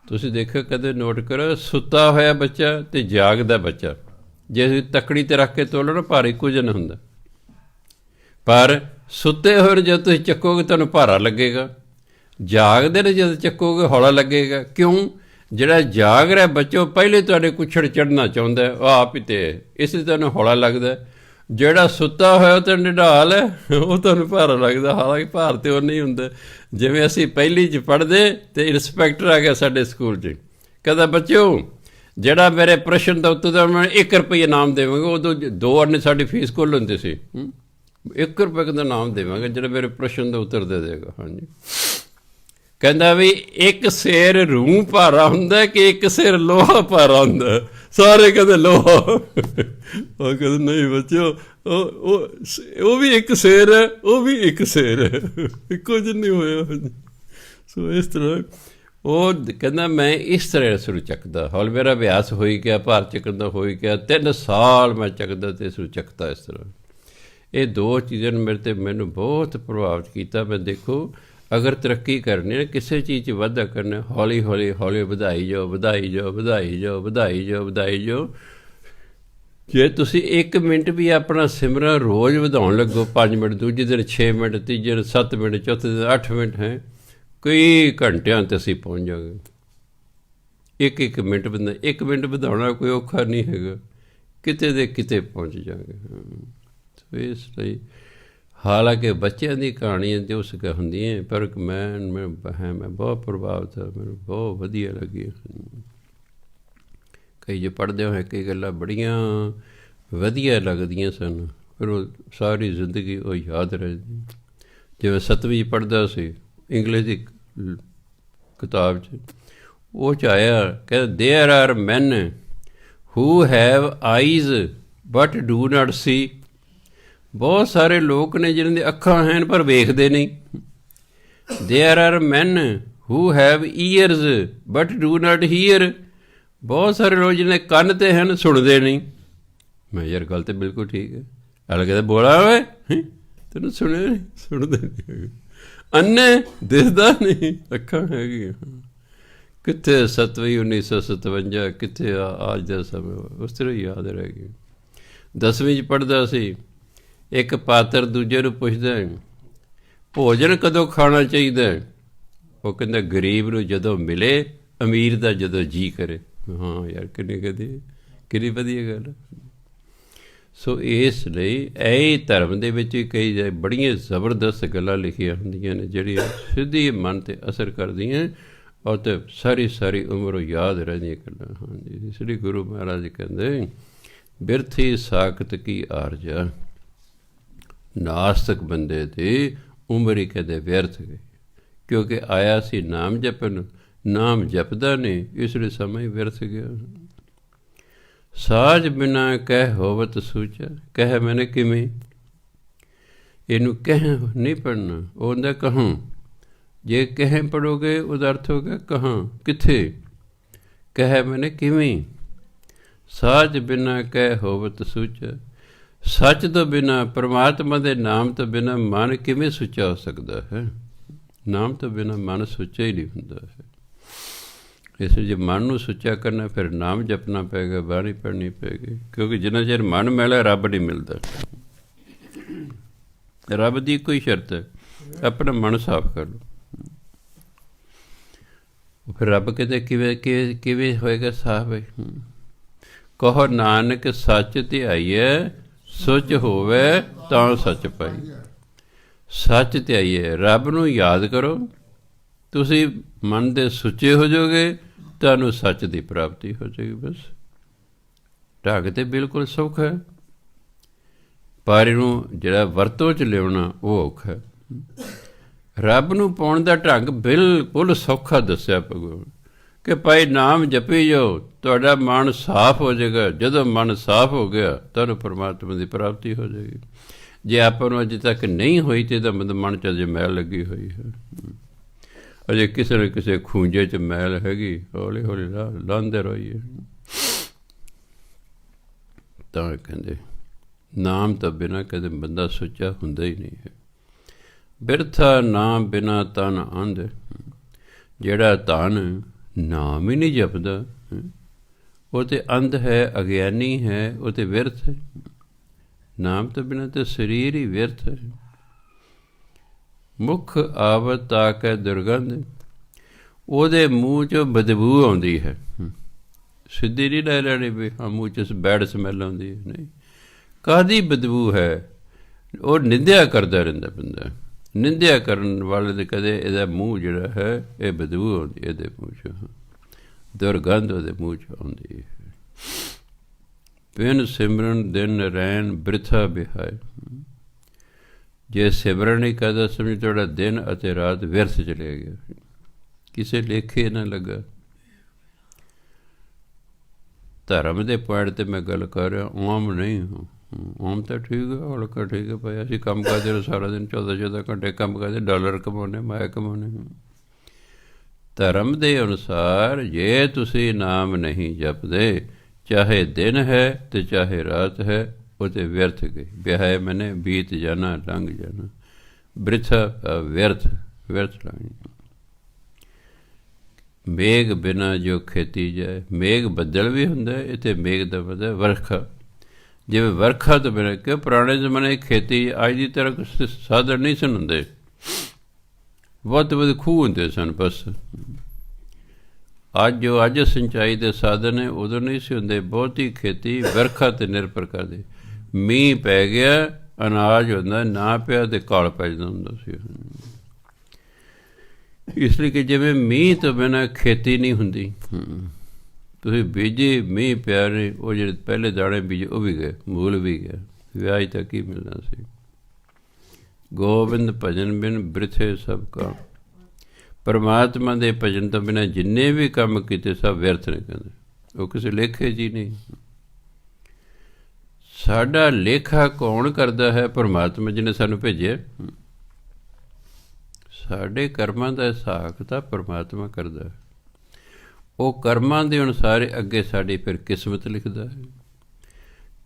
ਤੁਸੀਂ ਦੇਖੋ ਕਦੇ ਨੋਟ ਕਰੋ, ਸੁੱਤਾ ਹੋਇਆ ਬੱਚਾ ਅਤੇ ਜਾਗਦਾ ਬੱਚਾ ਜੇ ਅਸੀਂ ਤੱਕੜੀ 'ਤੇ ਰੱਖ ਕੇ ਤੋਲੋ ਨਾ ਭਾਰੀ ਕੁਝ ਨਹੀਂ ਹੁੰਦਾ, ਪਰ ਸੁੱਤੇ ਹੋਏ ਨੂੰ ਜਦੋਂ ਤੁਸੀਂ ਚੱਕੋਗੇ ਤੁਹਾਨੂੰ ਭਾਰਾ ਲੱਗੇਗਾ, ਜਾਗਦੇ ਨੇ ਜਦੋਂ ਚੱਕੋਗੇ ਹੌਲਾ ਲੱਗੇਗਾ। ਕਿਉਂ? ਜਿਹੜਾ ਜਾਗ ਰਿਹਾ ਬੱਚਾ ਉਹ ਪਹਿਲੇ ਤੁਹਾਡੇ ਕੁੱਛੜ ਚੜ੍ਹਨਾ ਚਾਹੁੰਦਾ, ਉਹ ਆਪ ਹੀ 'ਤੇ, ਇਸ ਲਈ ਤੁਹਾਨੂੰ ਹੌਲਾ ਲੱਗਦਾ। ਜਿਹੜਾ ਸੁੱਤਾ ਹੋਇਆ ਤਾਂ ਨਿਢਾਲ ਹੈ ਉਹ ਤੁਹਾਨੂੰ ਭਾਰਾ ਲੱਗਦਾ, ਹਾਲਾਂਕਿ ਭਾਰ ਤੇ ਉਹ ਨਹੀਂ ਹੁੰਦਾ। ਜਿਵੇਂ ਅਸੀਂ ਪਹਿਲੀ 'ਚ ਪੜ੍ਹਦੇ ਅਤੇ ਇੰਸਪੈਕਟਰ ਆ ਗਿਆ ਸਾਡੇ ਸਕੂਲ 'ਚ, ਕਹਿੰਦਾ ਬੱਚਿਓ ਜਿਹੜਾ ਮੇਰੇ ਪ੍ਰਸ਼ਨ ਦਾ ਉੱਤਰ ਦਾ ਮੈਂ 1 ਰੁਪਈਆ ਇਨਾਮ ਦੇਵਾਂਗਾ। ਉਦੋਂ 2 ਆਨੇ ਸਾਡੀ ਫੀਸ ਕੁੱਲ ਹੁੰਦੀ ਸੀ, 1 ਰੁਪਏ ਦਾ ਇਨਾਮ ਦੇਵਾਂਗਾ ਜਿਹੜਾ ਮੇਰੇ ਪ੍ਰਸ਼ਨ ਦਾ ਉੱਤਰ ਦੇ ਦੇਗਾ। ਹਾਂਜੀ, ਕਹਿੰਦਾ ਵੀ 1 ਸੇਰ ਰੂੰ ਭਾਰਾ ਹੁੰਦਾ ਕਿ 1 ਸੇਰ ਲੋਹਾ ਭਾਰਾ ਹੁੰਦਾ? ਸਾਰੇ ਕਹਿੰਦੇ ਲੋਹਾ। ਉਹ ਕਹਿੰਦੇ ਨਹੀਂ ਬੱਚਿਓ, ਉਹ ਵੀ 1 ਸੇਰ ਹੈ, ਉਹ ਵੀ 1 ਸੇਰ ਹੈ, ਕੁਝ ਨਹੀਂ ਹੋਇਆ। ਸੋ ਇਸ ਤਰ੍ਹਾਂ ਉਹ ਕਹਿੰਦਾ ਮੈਂ ਇਸ ਤਰ੍ਹਾਂ ਇਸ ਨੂੰ ਚੱਕਦਾ, ਹੌਲ ਮੇਰਾ ਅਭਿਆਸ ਹੋਈ ਗਿਆ, ਭਾਰ ਚੱਕਣ ਦਾ ਹੋਈ ਗਿਆ, 3 ਸਾਲ ਮੈਂ ਚੱਕਦਾ ਅਤੇ ਇਸ ਨੂੰ ਚੱਕਦਾ ਇਸ ਤਰ੍ਹਾਂ। ਇਹ 2 ਚੀਜ਼ਾਂ ਨੇ ਮੇਰੇ 'ਤੇ ਮੈਨੂੰ ਬਹੁਤ ਪ੍ਰਭਾਵਿਤ ਕੀਤਾ। ਮੈਂ ਦੇਖੋ ਅਗਰ ਤਰੱਕੀ ਕਰਨੀ ਹੈ, ਕਿਸੇ ਚੀਜ਼ 'ਚ ਵਾਧਾ ਕਰਨਾ, ਹੌਲੀ ਹੌਲੀ ਹੌਲੀ ਵਧਾਈ ਜਾਓ ਵਧਾਈ ਜਾਓ ਵਧਾਈ ਜਾਓ ਵਧਾਈ ਜਾਓ ਵਧਾਈ ਜਾਓ। ਜੇ ਤੁਸੀਂ 1 ਮਿੰਟ ਵੀ ਆਪਣਾ ਸਿਮਰਨ ਰੋਜ਼ ਵਧਾਉਣ ਲੱਗੋ, 5 ਮਿੰਟ, ਦੂਜੇ ਦਿਨ 6 ਮਿੰਟ, ਤੀਜੇ ਦਿਨ 7 ਮਿੰਟ, ਚੌਥੇ ਦਿਨ 8 ਮਿੰਟ, ਹੈ ਕਈ ਘੰਟਿਆਂ 'ਤੇ ਅਸੀਂ ਪਹੁੰਚ ਜਾਵਾਂਗੇ। 1 ਮਿੰਟ ਬੰਦਾ 1 ਮਿੰਟ ਵਧਾਉਣਾ ਕੋਈ ਔਖਾ ਨਹੀਂ ਹੈਗਾ, ਕਿਤੇ ਦੇ ਕਿਤੇ ਪਹੁੰਚ ਜਾਵਾਂਗੇ। ਸੋ ਇਸ ਲਈ ਹਾਲਾਂਕਿ ਬੱਚਿਆਂ ਦੀ ਕਹਾਣੀਆਂ ਜੋ ਹੁੰਦੀਆਂ, ਪਰ ਮੈਂ ਬਹੁਤ ਪ੍ਰਭਾਵਿਤ ਹਾਂ, ਮੈਨੂੰ ਬਹੁਤ ਵਧੀਆ ਲੱਗੀ। ਕਈ ਜੇ ਪੜ੍ਹਦੇ ਹੋਏ ਕਈ ਗੱਲਾਂ ਬੜੀਆਂ ਵਧੀਆ ਲੱਗਦੀਆਂ ਸਨ, ਫਿਰ ਉਹ ਸਾਰੀ ਜ਼ਿੰਦਗੀ ਉਹ ਯਾਦ ਰਹਿੰਦੀ। ਜਿਵੇਂ 7ਵੀਂ 'ਚ ਪੜ੍ਹਦਾ ਸੀ, ਇੰਗਲਿਸ਼ ਦੀ ਕਿਤਾਬ 'ਚ ਉਹ 'ਚ ਆਇਆ, ਕਹਿੰਦਾ there are men who have eyes but do not see. ਬਹੁਤ ਸਾਰੇ ਲੋਕ ਨੇ ਜਿਹਨਾਂ ਦੀ ਅੱਖਾਂ ਹਨ ਪਰ ਵੇਖਦੇ ਨਹੀਂ। There are men who have ears but do not hear. ਬਹੁਤ ਸਾਰੇ ਲੋਕ ਜਿਹਨਾਂ ਦੇ ਕੰਨ 'ਤੇ ਹਨ, ਸੁਣਦੇ ਨਹੀਂ। ਮੈਂ ਯਾਰ ਗੱਲ ਤਾਂ ਬਿਲਕੁਲ ਠੀਕ ਹੈ। ਅਗਲਾ ਕਹਿੰਦਾ ਬੋਲਾ ਓਏ, ਤੈਨੂੰ ਸੁਣਿਆ ਨਹੀਂ, ਸੁਣਦੇ ਨਹੀਂ, ਅੰਨੇ ਦਿਸਦਾ ਨਹੀਂ, ਅੱਖਾਂ ਹੈਗੀਆਂ। ਕਿੱਥੇ 7ਵੀਂ 1957, ਕਿੱਥੇ ਅੱਜ ਦਾ ਸਮੇਂ, ਉਸ ਤਰ੍ਹਾਂ ਯਾਦ ਰਹਿ ਗਈ। 10ਵੀਂ 'ਚ ਪੜ੍ਹਦਾ ਸੀ, ਇੱਕ ਪਾਤਰ ਦੂਜੇ ਨੂੰ ਪੁੱਛਦਾ ਭੋਜਨ ਕਦੋਂ ਖਾਣਾ ਚਾਹੀਦਾ? ਉਹ ਕਹਿੰਦਾ ਗਰੀਬ ਨੂੰ ਜਦੋਂ ਮਿਲੇ, ਅਮੀਰ ਦਾ ਜਦੋਂ ਜੀਅ ਕਰੇ। ਹਾਂ ਯਾਰ, ਕਿੰਨੀ ਵਧੀਆ ਗੱਲ। ਸੋ ਇਸ ਲਈ ਇਹ ਧਰਮ ਦੇ ਵਿੱਚ ਕਈ ਬੜੀਆਂ ਜ਼ਬਰਦਸਤ ਗੱਲਾਂ ਲਿਖੀਆਂ ਹੁੰਦੀਆਂ ਨੇ ਜਿਹੜੀਆਂ ਸਿੱਧੀ ਮਨ 'ਤੇ ਅਸਰ ਕਰਦੀਆਂ, ਔਰ ਤੇ ਸਾਰੀ ਉਮਰ ਯਾਦ ਰਹਿੰਦੀਆਂ ਗੱਲਾਂ। ਹਾਂਜੀ, ਇਸ ਲਈ ਗੁਰੂ ਮਹਾਰਾਜ ਕਹਿੰਦੇ ਬਿਰਥੀ ਸਾਖਤ ਕੀ ਆਰਜਾ, ਨਾਸਤਕ ਬੰਦੇ ਦੀ ਉਮਰ ਹੀ ਕਦੇ ਵਿਅਰਥ ਗਈ, ਕਿਉਂਕਿ ਆਇਆ ਸੀ ਨਾਮ ਜਪਣ, ਨਾਮ ਜਪਦਾ ਨਹੀਂ, ਇਸ ਲਈ ਸਮਾਂ ਵਿਅਰਥ ਗਿਆ। ਸਾਜ ਬਿਨਾ ਕਹਿ ਹੋਵਤ ਸੂਚਾ, ਕਹਿ ਮੈਨੇ ਕਿਵੇਂ? ਇਹਨੂੰ ਕਹਿ ਨਹੀਂ ਪੜ੍ਹਨਾ, ਉਹ ਹੁੰਦਾ ਕਹਾਂ। ਜੇ ਕਹਿ ਪੜ੍ਹੋਗੇ ਉਹਦਾ ਅਰਥ ਹੋ ਗਿਆ ਕਹਾਂ, ਕਿੱਥੇ। ਕਹਿ ਮੈਨੇ ਕਿਵੇਂ। ਸਾਜ ਬਿਨਾ ਕਹਿ ਹੋਵਤ ਸੁਚ। ਸੱਚ ਤੋਂ ਬਿਨਾ, ਪਰਮਾਤਮਾ ਦੇ ਨਾਮ ਤੋਂ ਬਿਨਾ ਮਨ ਕਿਵੇਂ ਸੁੱਚਾ ਹੋ ਸਕਦਾ ਹੈ। ਨਾਮ ਤੋਂ ਬਿਨਾ ਮਨ ਸੁੱਚਾ ਹੀ ਨਹੀਂ ਹੁੰਦਾ ਹੈ। ਇਸ ਲਈ ਜੇ ਮਨ ਨੂੰ ਸੁੱਚਾ ਕਰਨਾ ਫਿਰ ਨਾਮ ਜਪਣਾ ਪਏਗਾ, ਬਾਣੀ ਪੜ੍ਹਨੀ ਪਏਗੀ, ਕਿਉਂਕਿ ਜਿੰਨਾ ਚਿਰ ਮਨ ਮੈਲਾ ਰੱਬ ਨਹੀਂ ਮਿਲਦਾ। ਰੱਬ ਦੀ ਕੋਈ ਸ਼ਰਤ ਹੈ, ਆਪਣਾ ਮਨ ਸਾਫ਼ ਕਰ ਲਓ। ਫਿਰ ਰੱਬ ਕਿਤੇ ਕਿਵੇਂ ਹੋਏਗਾ ਸਾਫ਼। ਕਹੋ ਨਾਨਕ ਸੱਚ ਧਿਆਈਏ, ਸੁਚ ਹੋਵੇ ਤਾਂ ਸੱਚ ਪਾਈ। ਸੱਚ ਧਿਆਈਏ, ਰੱਬ ਨੂੰ ਯਾਦ ਕਰੋ, ਤੁਸੀਂ ਮਨ ਦੇ ਸੁੱਚੇ ਹੋ ਜਾਓਗੇ, ਤੁਹਾਨੂੰ ਸੱਚ ਦੀ ਪ੍ਰਾਪਤੀ ਹੋ ਜਾਏਗੀ। ਬਸ ਢੰਗ ਤੇ ਬਿਲਕੁਲ ਸੌਖਾ ਹੈ, ਪਰ ਇਹਨੂੰ ਜਿਹੜਾ ਵਰਤੋਂ 'ਚ ਲਿਆਉਣਾ ਉਹ ਔਖਾ ਹੈ। ਰੱਬ ਨੂੰ ਪਾਉਣ ਦਾ ਢੰਗ ਬਿਲਕੁਲ ਸੌਖਾ ਦੱਸਿਆ ਭਗਵਾਨ ਕਿ ਭਾਈ ਨਾਮ ਜਪੀ ਜਾਓ, ਤੁਹਾਡਾ ਮਨ ਸਾਫ਼ ਹੋ ਜਾਏਗਾ। ਜਦੋਂ ਮਨ ਸਾਫ਼ ਹੋ ਗਿਆ ਤੁਹਾਨੂੰ ਪਰਮਾਤਮਾ ਦੀ ਪ੍ਰਾਪਤੀ ਹੋ ਜਾਏਗੀ। ਜੇ ਆਪਾਂ ਨੂੰ ਅਜੇ ਤੱਕ ਨਹੀਂ ਹੋਈ ਤਾਂ ਇਹਦਾ ਮਤਲਬ ਮਨ 'ਚ ਅਜੇ ਮੈਲ ਲੱਗੀ ਹੋਈ ਹੈ। ਅਜੇ ਕਿਸੇ ਨਾ ਕਿਸੇ ਖੂੰਜੇ 'ਚ ਮੈਲ ਹੈਗੀ, ਹੌਲੀ ਹੌਲੀ ਲਾਉਂਦੇ ਰਹੀਏ। ਤਾਂ ਕਹਿੰਦੇ ਨਾਮ ਤੋਂ ਬਿਨਾਂ ਕਦੇ ਬੰਦਾ ਸੁੱਚਾ ਹੁੰਦਾ ਹੀ ਨਹੀਂ ਹੈ। ਬਿਰਥਾ ਨਾਮ ਬਿਨਾ ਤਨ ਅੰਧ। ਜਿਹੜਾ ਤਨ ਨਾਮ ਹੀ ਨਹੀਂ ਜਪਦਾ ਉਹ ਤੇ ਅੰਧ ਹੈ, ਅਗਿਆਨੀ ਹੈ, ਉਹ ਤੇ ਵਿਅਰਥ ਹੈ। ਨਾਮ ਤੋਂ ਬਿਨਾਂ ਤਾਂ ਸਰੀਰ ਹੀ ਵਿਅਰਥ ਹੈ। ਮੁੱਖ ਆਵਤ ਤਾਕੈ ਦੁਰਗੰਧ। ਉਹਦੇ ਮੂੰਹ 'ਚੋਂ ਬਦਬੂ ਆਉਂਦੀ ਹੈ। ਸਿੱਧੀ ਨਹੀਂ ਲੈ ਲੈਣੀ ਵੀ ਹਾਂ ਮੂੰਹ 'ਚ ਬੈਡ ਸਮੈਲ ਆਉਂਦੀ ਹੈ, ਨਹੀਂ। ਕਾਹਦੀ ਬਦਬੂ ਹੈ? ਉਹ ਨਿੰਦਿਆ ਕਰਦਾ ਰਹਿੰਦਾ ਬੰਦਾ। ਨਿੰਦਿਆ ਕਰਨ ਵਾਲੇ ਦੇ ਕਦੇ ਇਹਦਾ ਮੂੰਹ ਜਿਹੜਾ ਹੈ ਇਹ ਬਦਬੂ ਆਉਂਦੀ ਇਹਦੇ ਮੂੰਹ 'ਚੋਂ, ਦੁਰਗੰਧ ਉਹਦੇ ਮੂੰਹ 'ਚ ਆਉਂਦੀ ਹੈ। ਬਿਨ ਸਿਮਰਨ ਦਿਨ ਰੈਣ ਬ੍ਰਿਥਾ ਬਿਹਾਏ। ਜੇ ਸਿਮਰਨ ਨਹੀਂ ਕਰਦਾ ਸਮਝ ਤੁਹਾਡਾ ਦਿਨ ਅਤੇ ਰਾਤ ਵਿਅਰਥ ਚਲੇ ਗਿਆ, ਕਿਸੇ ਲੇਖੇ ਨਾ ਲੱਗਾ। ਧਰਮ ਦੇ ਪੁਆਇੰਟ 'ਤੇ ਮੈਂ ਗੱਲ ਕਰ ਰਿਹਾ, ਆਮ ਨਹੀਂ ਹਾਂ। ਆਮ ਤਾਂ ਠੀਕ ਹੈ, ਹਲਕਾ ਠੀਕ ਹੈ ਭਾਈ, ਅਸੀਂ ਕੰਮ ਕਰਦੇ ਰਹੇ ਸਾਰਾ ਦਿਨ, 14-14 ਘੰਟੇ ਕੰਮ ਕਰਦੇ, ਡਾਲਰ ਕਮਾਉਂਦੇ, ਮਾਇਆ ਕਮਾਉਂਦੇ। ਧਰਮ ਦੇ ਅਨੁਸਾਰ ਜੇ ਤੁਸੀਂ ਨਾਮ ਨਹੀਂ ਜਪਦੇ, ਚਾਹੇ ਦਿਨ ਹੈ ਅਤੇ ਚਾਹੇ ਰਾਤ ਹੈ, ਉਹ ਤਾਂ ਵਿਅਰਥ ਗਏ। ਵਿਆਹੇ ਮੈਨੇ ਬੀਤ ਜਾਣਾ, ਲੰਘ ਜਾਣਾ। ਬ੍ਰਿਥਾ ਵਿਅਰਥ ਲੰਘ। ਮੇਘ ਬਿਨਾ ਜੋ ਖੇਤੀ ਜਾਏ। ਮੇਘ ਬੱਦਲ ਵੀ ਹੁੰਦਾ, ਇੱਥੇ ਮੇਘ ਦਾ ਮਤਲਬ ਵਰਖਾ। ਜਿਵੇਂ ਵਰਖਾ ਤੋਂ ਬਿਨਾਂ, ਕਿ ਪੁਰਾਣੇ ਜ਼ਮਾਨੇ ਖੇਤੀ ਅੱਜ ਦੀ ਤਰ੍ਹਾਂ ਸਾਧਨ ਨਹੀਂ ਸਨ ਹੁੰਦੇ, ਵੱਧ ਤੋਂ ਵੱਧ ਖੂਹ ਹੁੰਦੇ ਸਨ ਬਸ। ਅੱਜ ਸਿੰਚਾਈ ਦੇ ਸਾਧਨ ਹੈ, ਉਦੋਂ ਨਹੀਂ ਸੀ ਹੁੰਦੇ। ਬਹੁਤੀ ਖੇਤੀ ਵਰਖਾ 'ਤੇ ਨਿਰਭਰ ਕਰਦੇ। ਮੀਂਹ ਪੈ ਗਿਆ ਅਨਾਜ ਹੁੰਦਾ, ਨਾ ਪਿਆ ਤੇ ਕਾਲ ਪੈ ਜਾਂਦਾ ਹੁੰਦਾ ਸੀ। ਇਸ ਲਈ ਕਿ ਜਿਵੇਂ ਮੀਂਹ ਤੋਂ ਬਿਨਾਂ ਖੇਤੀ ਨਹੀਂ ਹੁੰਦੀ। ਤੁਸੀਂ ਬੀਜੇ, ਮੀਂਹ ਪਿਆ ਨਹੀਂ, ਉਹ ਜਿਹੜੇ ਪਹਿਲੇ ਦਾਣੇ ਬੀਜੇ ਉਹ ਵੀ ਗਏ, ਮੂਲ ਵੀ ਗਿਆ, ਵਿਆਜ ਤੱਕ ਕੀ ਮਿਲਣਾ ਸੀ। ਗੋਬਿੰਦ ਭਜਨ ਬਿਨ ਬ੍ਰਿਥੇ ਸਭ ਕੰਮ। ਪਰਮਾਤਮਾ ਦੇ ਭਜਨ ਤੋਂ ਬਿਨਾਂ ਜਿੰਨੇ ਵੀ ਕੰਮ ਕੀਤੇ ਸਭ ਵਿਅਰਥ ਨੇ, ਕਹਿੰਦੇ ਉਹ ਕਿਸੇ ਲੇਖੇ ਜੀ ਨਹੀਂ। ਸਾਡਾ ਲੇਖਾ ਕੌਣ ਕਰਦਾ ਹੈ? ਪਰਮਾਤਮਾ ਜਿਹਨੇ ਸਾਨੂੰ ਭੇਜਿਆ। ਸਾਡੇ ਕਰਮਾਂ ਦਾ ਹਿਸਾਬ ਤਾਂ ਪਰਮਾਤਮਾ ਕਰਦਾ ਹੈ। ਉਹ ਕਰਮਾਂ ਦੇ ਅਨੁਸਾਰ ਅੱਗੇ ਸਾਡੀ ਫਿਰ ਕਿਸਮਤ ਲਿਖਦਾ ਹੈ।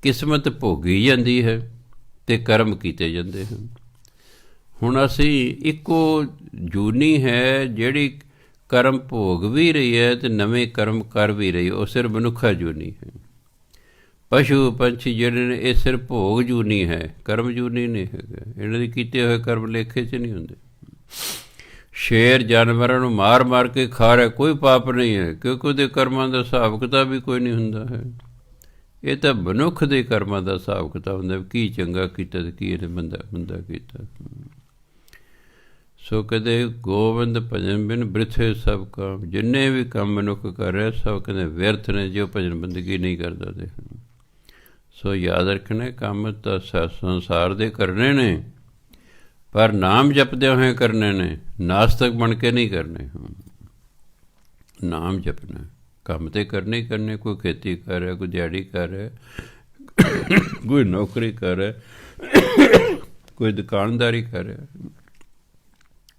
ਕਿਸਮਤ ਭੋਗੀ ਜਾਂਦੀ ਹੈ ਅਤੇ ਕਰਮ ਕੀਤੇ ਜਾਂਦੇ ਹਨ। ਹੁਣ ਅਸੀਂ ਇੱਕੋ ਜੂਨੀ ਹੈ ਜਿਹੜੀ ਕਰਮ ਭੋਗ ਵੀ ਰਹੀ ਹੈ ਅਤੇ ਨਵੇਂ ਕਰਮ ਕਰ ਵੀ ਰਹੀ, ਉਹ ਸਿਰਫ ਮਨੁੱਖਾ ਜੂਨੀ ਹੈ। ਪਸ਼ੂ ਪੰਛੀ ਜਿਹੜੇ ਨੇ ਇਹ ਸਿਰਫ ਭੋਗ ਜੂਨੀ ਹੈ, ਕਰਮ ਜੂਨੀ ਨਹੀਂ ਹੈਗਾ। ਇਹਨਾਂ ਦੇ ਕੀਤੇ ਹੋਏ ਕਰਮ ਲੇਖੇ 'ਚ ਨਹੀਂ ਹੁੰਦੇ। ਸ਼ੇਰ ਜਾਨਵਰਾਂ ਨੂੰ ਮਾਰ ਮਾਰ ਕੇ ਖਾ ਰਿਹਾ, ਕੋਈ ਪਾਪ ਨਹੀਂ ਹੈ, ਕਿਉਂਕਿ ਉਹਦੇ ਕਰਮਾਂ ਦਾ ਹਿਸਾਬ ਕਿਤਾਬ ਵੀ ਕੋਈ ਨਹੀਂ ਹੁੰਦਾ ਹੈ। ਇਹ ਤਾਂ ਮਨੁੱਖ ਦੇ ਕਰਮਾਂ ਦਾ ਹਿਸਾਬ ਕਿਤਾਬ ਹੁੰਦਾ, ਕੀ ਚੰਗਾ ਕੀਤਾ ਅਤੇ ਕੀ ਇਹਨੇ ਮੰਦਾ ਕੀਤਾ। ਸੋ ਕਦੇ ਗੋਬਿੰਦ ਭਜਨ ਬਿਨ ਬ੍ਰਿਥੇ ਸਭ ਕੰਮ। ਜਿੰਨੇ ਵੀ ਕੰਮ ਮਨੁੱਖ ਕਰ ਰਿਹਾ ਸਭ ਕਹਿੰਦੇ ਵਿਅਰਥ ਨੇ, ਜੇ ਉਹ ਭਜਨ ਬੰਦਗੀ ਨਹੀਂ ਕਰਦਾ ਤੇ। ਸੋ ਯਾਦ ਰੱਖਣਾ, ਕੰਮ ਤਾਂ ਸੰਸਾਰ ਦੇ ਕਰਨੇ ਨੇ, ਪਰ ਨਾਮ ਜਪਦੇ ਹੋਏ ਕਰਨੇ ਨੇ, ਨਾਸਤਕ ਬਣ ਕੇ ਨਹੀਂ ਕਰਨੇ। ਨਾਮ ਜਪਣਾ, ਕੰਮ ਤੇ ਕਰਨੇ ਹੀ ਕਰਨੇ। ਕੋਈ ਖੇਤੀ ਕਰ ਰਿਹਾ, ਕੋਈ ਦਿਹਾੜੀ ਕਰ ਰਿਹਾ, ਕੋਈ ਨੌਕਰੀ ਕਰ ਰਿਹਾ, ਕੋਈ ਦੁਕਾਨਦਾਰੀ ਕਰ ਰਿਹਾ,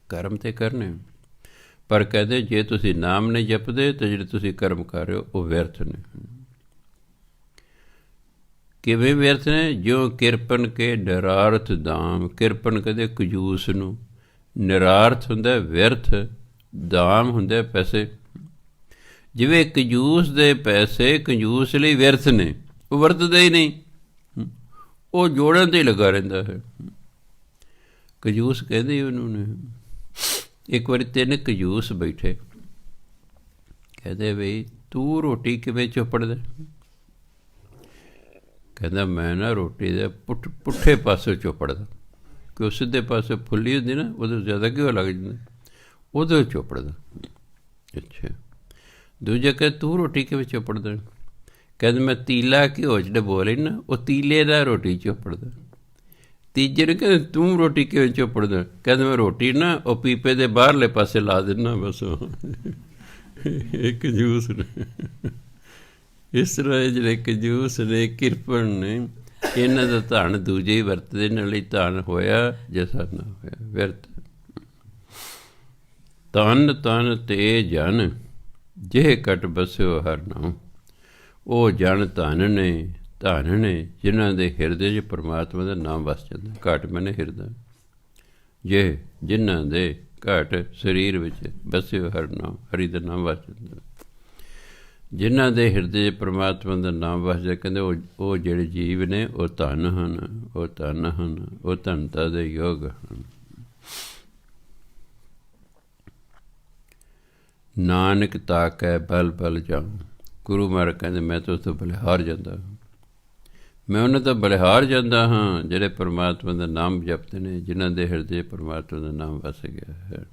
ਕਰਮ ਤੇ ਕਰਨੇ। ਪਰ ਕਹਿੰਦੇ ਜੇ ਤੁਸੀਂ ਨਾਮ ਨਹੀਂ ਜਪਦੇ ਤਾਂ ਜਿਹੜੇ ਤੁਸੀਂ ਕਰਮ ਕਰ ਰਹੇ ਹੋ ਉਹ ਵਿਅਰਥ ਨੇ। ਕਿਵੇਂ ਵਿਅਰਥ ਨੇ? ਜਿਉਂ ਕਿਰਪਨ ਕੇ ਨਿਰਾਰਥ ਦਾਮ। ਕਿਰਪਨ ਕਦੇ ਕੰਜੂਸ ਨੂੰ, ਨਿਰਾਰਥ ਹੁੰਦਾ ਵਿਅਰਥ, ਦਾਮ ਹੁੰਦਾ ਪੈਸੇ। ਜਿਵੇਂ ਕੰਜੂਸ ਦੇ ਪੈਸੇ ਕੰਜੂਸ ਲਈ ਵਿਅਰਥ ਨੇ, ਉਹ ਵਰਤਦਾ ਹੀ ਨਹੀਂ, ਉਹ ਜੋੜਨ 'ਤੇ ਲੱਗਾ ਰਹਿੰਦਾ ਹੈ। ਕੰਜੂਸ ਕਹਿੰਦੇ ਉਹਨੂੰ ਨੇ। ਇੱਕ ਵਾਰੀ 3 ਕੰਜੂਸ ਬੈਠੇ, ਕਹਿੰਦੇ ਬਈ ਤੂੰ ਰੋਟੀ ਕਿਵੇਂ ਚੋਪੜਦਾ? ਕਹਿੰਦਾ ਮੈਂ ਨਾ ਰੋਟੀ ਦੇ ਪੁੱਠੇ ਪਾਸੇ ਚੋਪੜਦਾ, ਕਿ ਉਹ ਸਿੱਧੇ ਪਾਸੇ ਫੁੱਲੀ ਹੁੰਦੀ ਨਾ, ਉਹਦੇ ਜ਼ਿਆਦਾ ਘਿਓ ਲੱਗ ਜਾਂਦਾ, ਉਹਦੇ ਚੋਪੜਦਾ। ਅੱਛਾ। ਦੂਜਾ ਕਹਿੰਦਾ ਤੂੰ ਰੋਟੀ ਕਿਵੇਂ ਚੋਪੜਦਾ? ਕਹਿੰਦਾ ਮੈਂ ਤੀਲਾ ਘਿਓ 'ਚ ਡਬੋ ਲੈਂਦਾ, ਉਹ ਤੀਲੇ ਦਾ ਰੋਟੀ ਚੋਪੜਦਾ। ਤੀਜੇ ਨੇ ਕਹਿੰਦਾ ਤੂੰ ਰੋਟੀ ਕਿਵੇਂ ਚੋਪੜਦਾ? ਕਹਿੰਦਾ ਮੈਂ ਰੋਟੀ ਨਾ ਉਹ ਪੀਪੇ ਦੇ ਬਾਹਰਲੇ ਪਾਸੇ ਲਾ ਦਿੰਦਾ ਬਸ। ਇਹ ਕੰਜੂਸ ਨੇ। ਇਸ ਤਰ੍ਹਾਂ ਇਹ ਜਿਹੜੇ ਕੰਜੂਸ ਨੇ, ਕਿਰਪਨ ਨੇ, ਇਹਨਾਂ ਦਾ ਧਨ ਦੂਜੇ ਹੀ ਵਰਤਦੇ, ਇਹਨਾਂ ਲਈ ਧਨ ਹੋਇਆ ਜੈਸਾ ਨਾ ਹੋਇਆ, ਵਿਅਰਥ। ਤਨ ਤਨ ਤੇ ਜਨ ਜਿਹੇ ਕਟ ਬਸਿਓ ਹਰ ਨਾਮ। ਉਹ ਜਨ ਧਨ ਨੇ, ਧਨ ਨੇ ਜਿਨ੍ਹਾਂ ਦੇ ਹਿਰਦੇ 'ਚ ਪਰਮਾਤਮਾ ਦਾ ਨਾਮ ਵਸ ਜਾਂਦਾ। ਘਟ ਮੈਨੇ ਹਿਰਦਾ, ਜੇ ਜਿਨ੍ਹਾਂ ਦੇ ਘਟ ਸਰੀਰ ਵਿੱਚ ਬਸਿਓ ਹਰ ਨਾਮ, ਹਰੀ ਦਾ ਨਾਮ ਵਸ ਜਾਂਦਾ। ਜਿਨ੍ਹਾਂ ਦੇ ਹਿਰਦੇ 'ਚ ਪਰਮਾਤਮਾ ਦਾ ਨਾਮ ਵਸਦਾ, ਕਹਿੰਦੇ ਉਹ ਜਿਹੜੇ ਜੀਵ ਨੇ ਉਹ ਧਨ ਹਨ, ਉਹ ਧਨ ਹਨ, ਉਹ ਧਨਤਾ ਦੇ ਯੋਗ ਹਨ। ਨਾਨਕ ਤਾਕੈ ਬਲ ਬਲ ਜਾਉ। ਗੁਰੂ ਮਹਾਰਾਜ ਕਹਿੰਦੇ ਮੈਂ ਤਾਂ ਉਸ ਤੋਂ ਬਲਿਹਾਰ ਜਾਂਦਾ ਹਾਂ, ਮੈਂ ਉਹਨਾਂ ਤੋਂ ਬਲਿਹਾਰ ਜਾਂਦਾ ਹਾਂ ਜਿਹੜੇ ਪਰਮਾਤਮਾ ਦਾ ਨਾਮ ਜਪਦੇ ਨੇ, ਜਿਨ੍ਹਾਂ ਦੇ ਹਿਰਦੇ ਪਰਮਾਤਮਾ ਦਾ ਨਾਮ ਵਸ ਗਿਆ ਹੈ।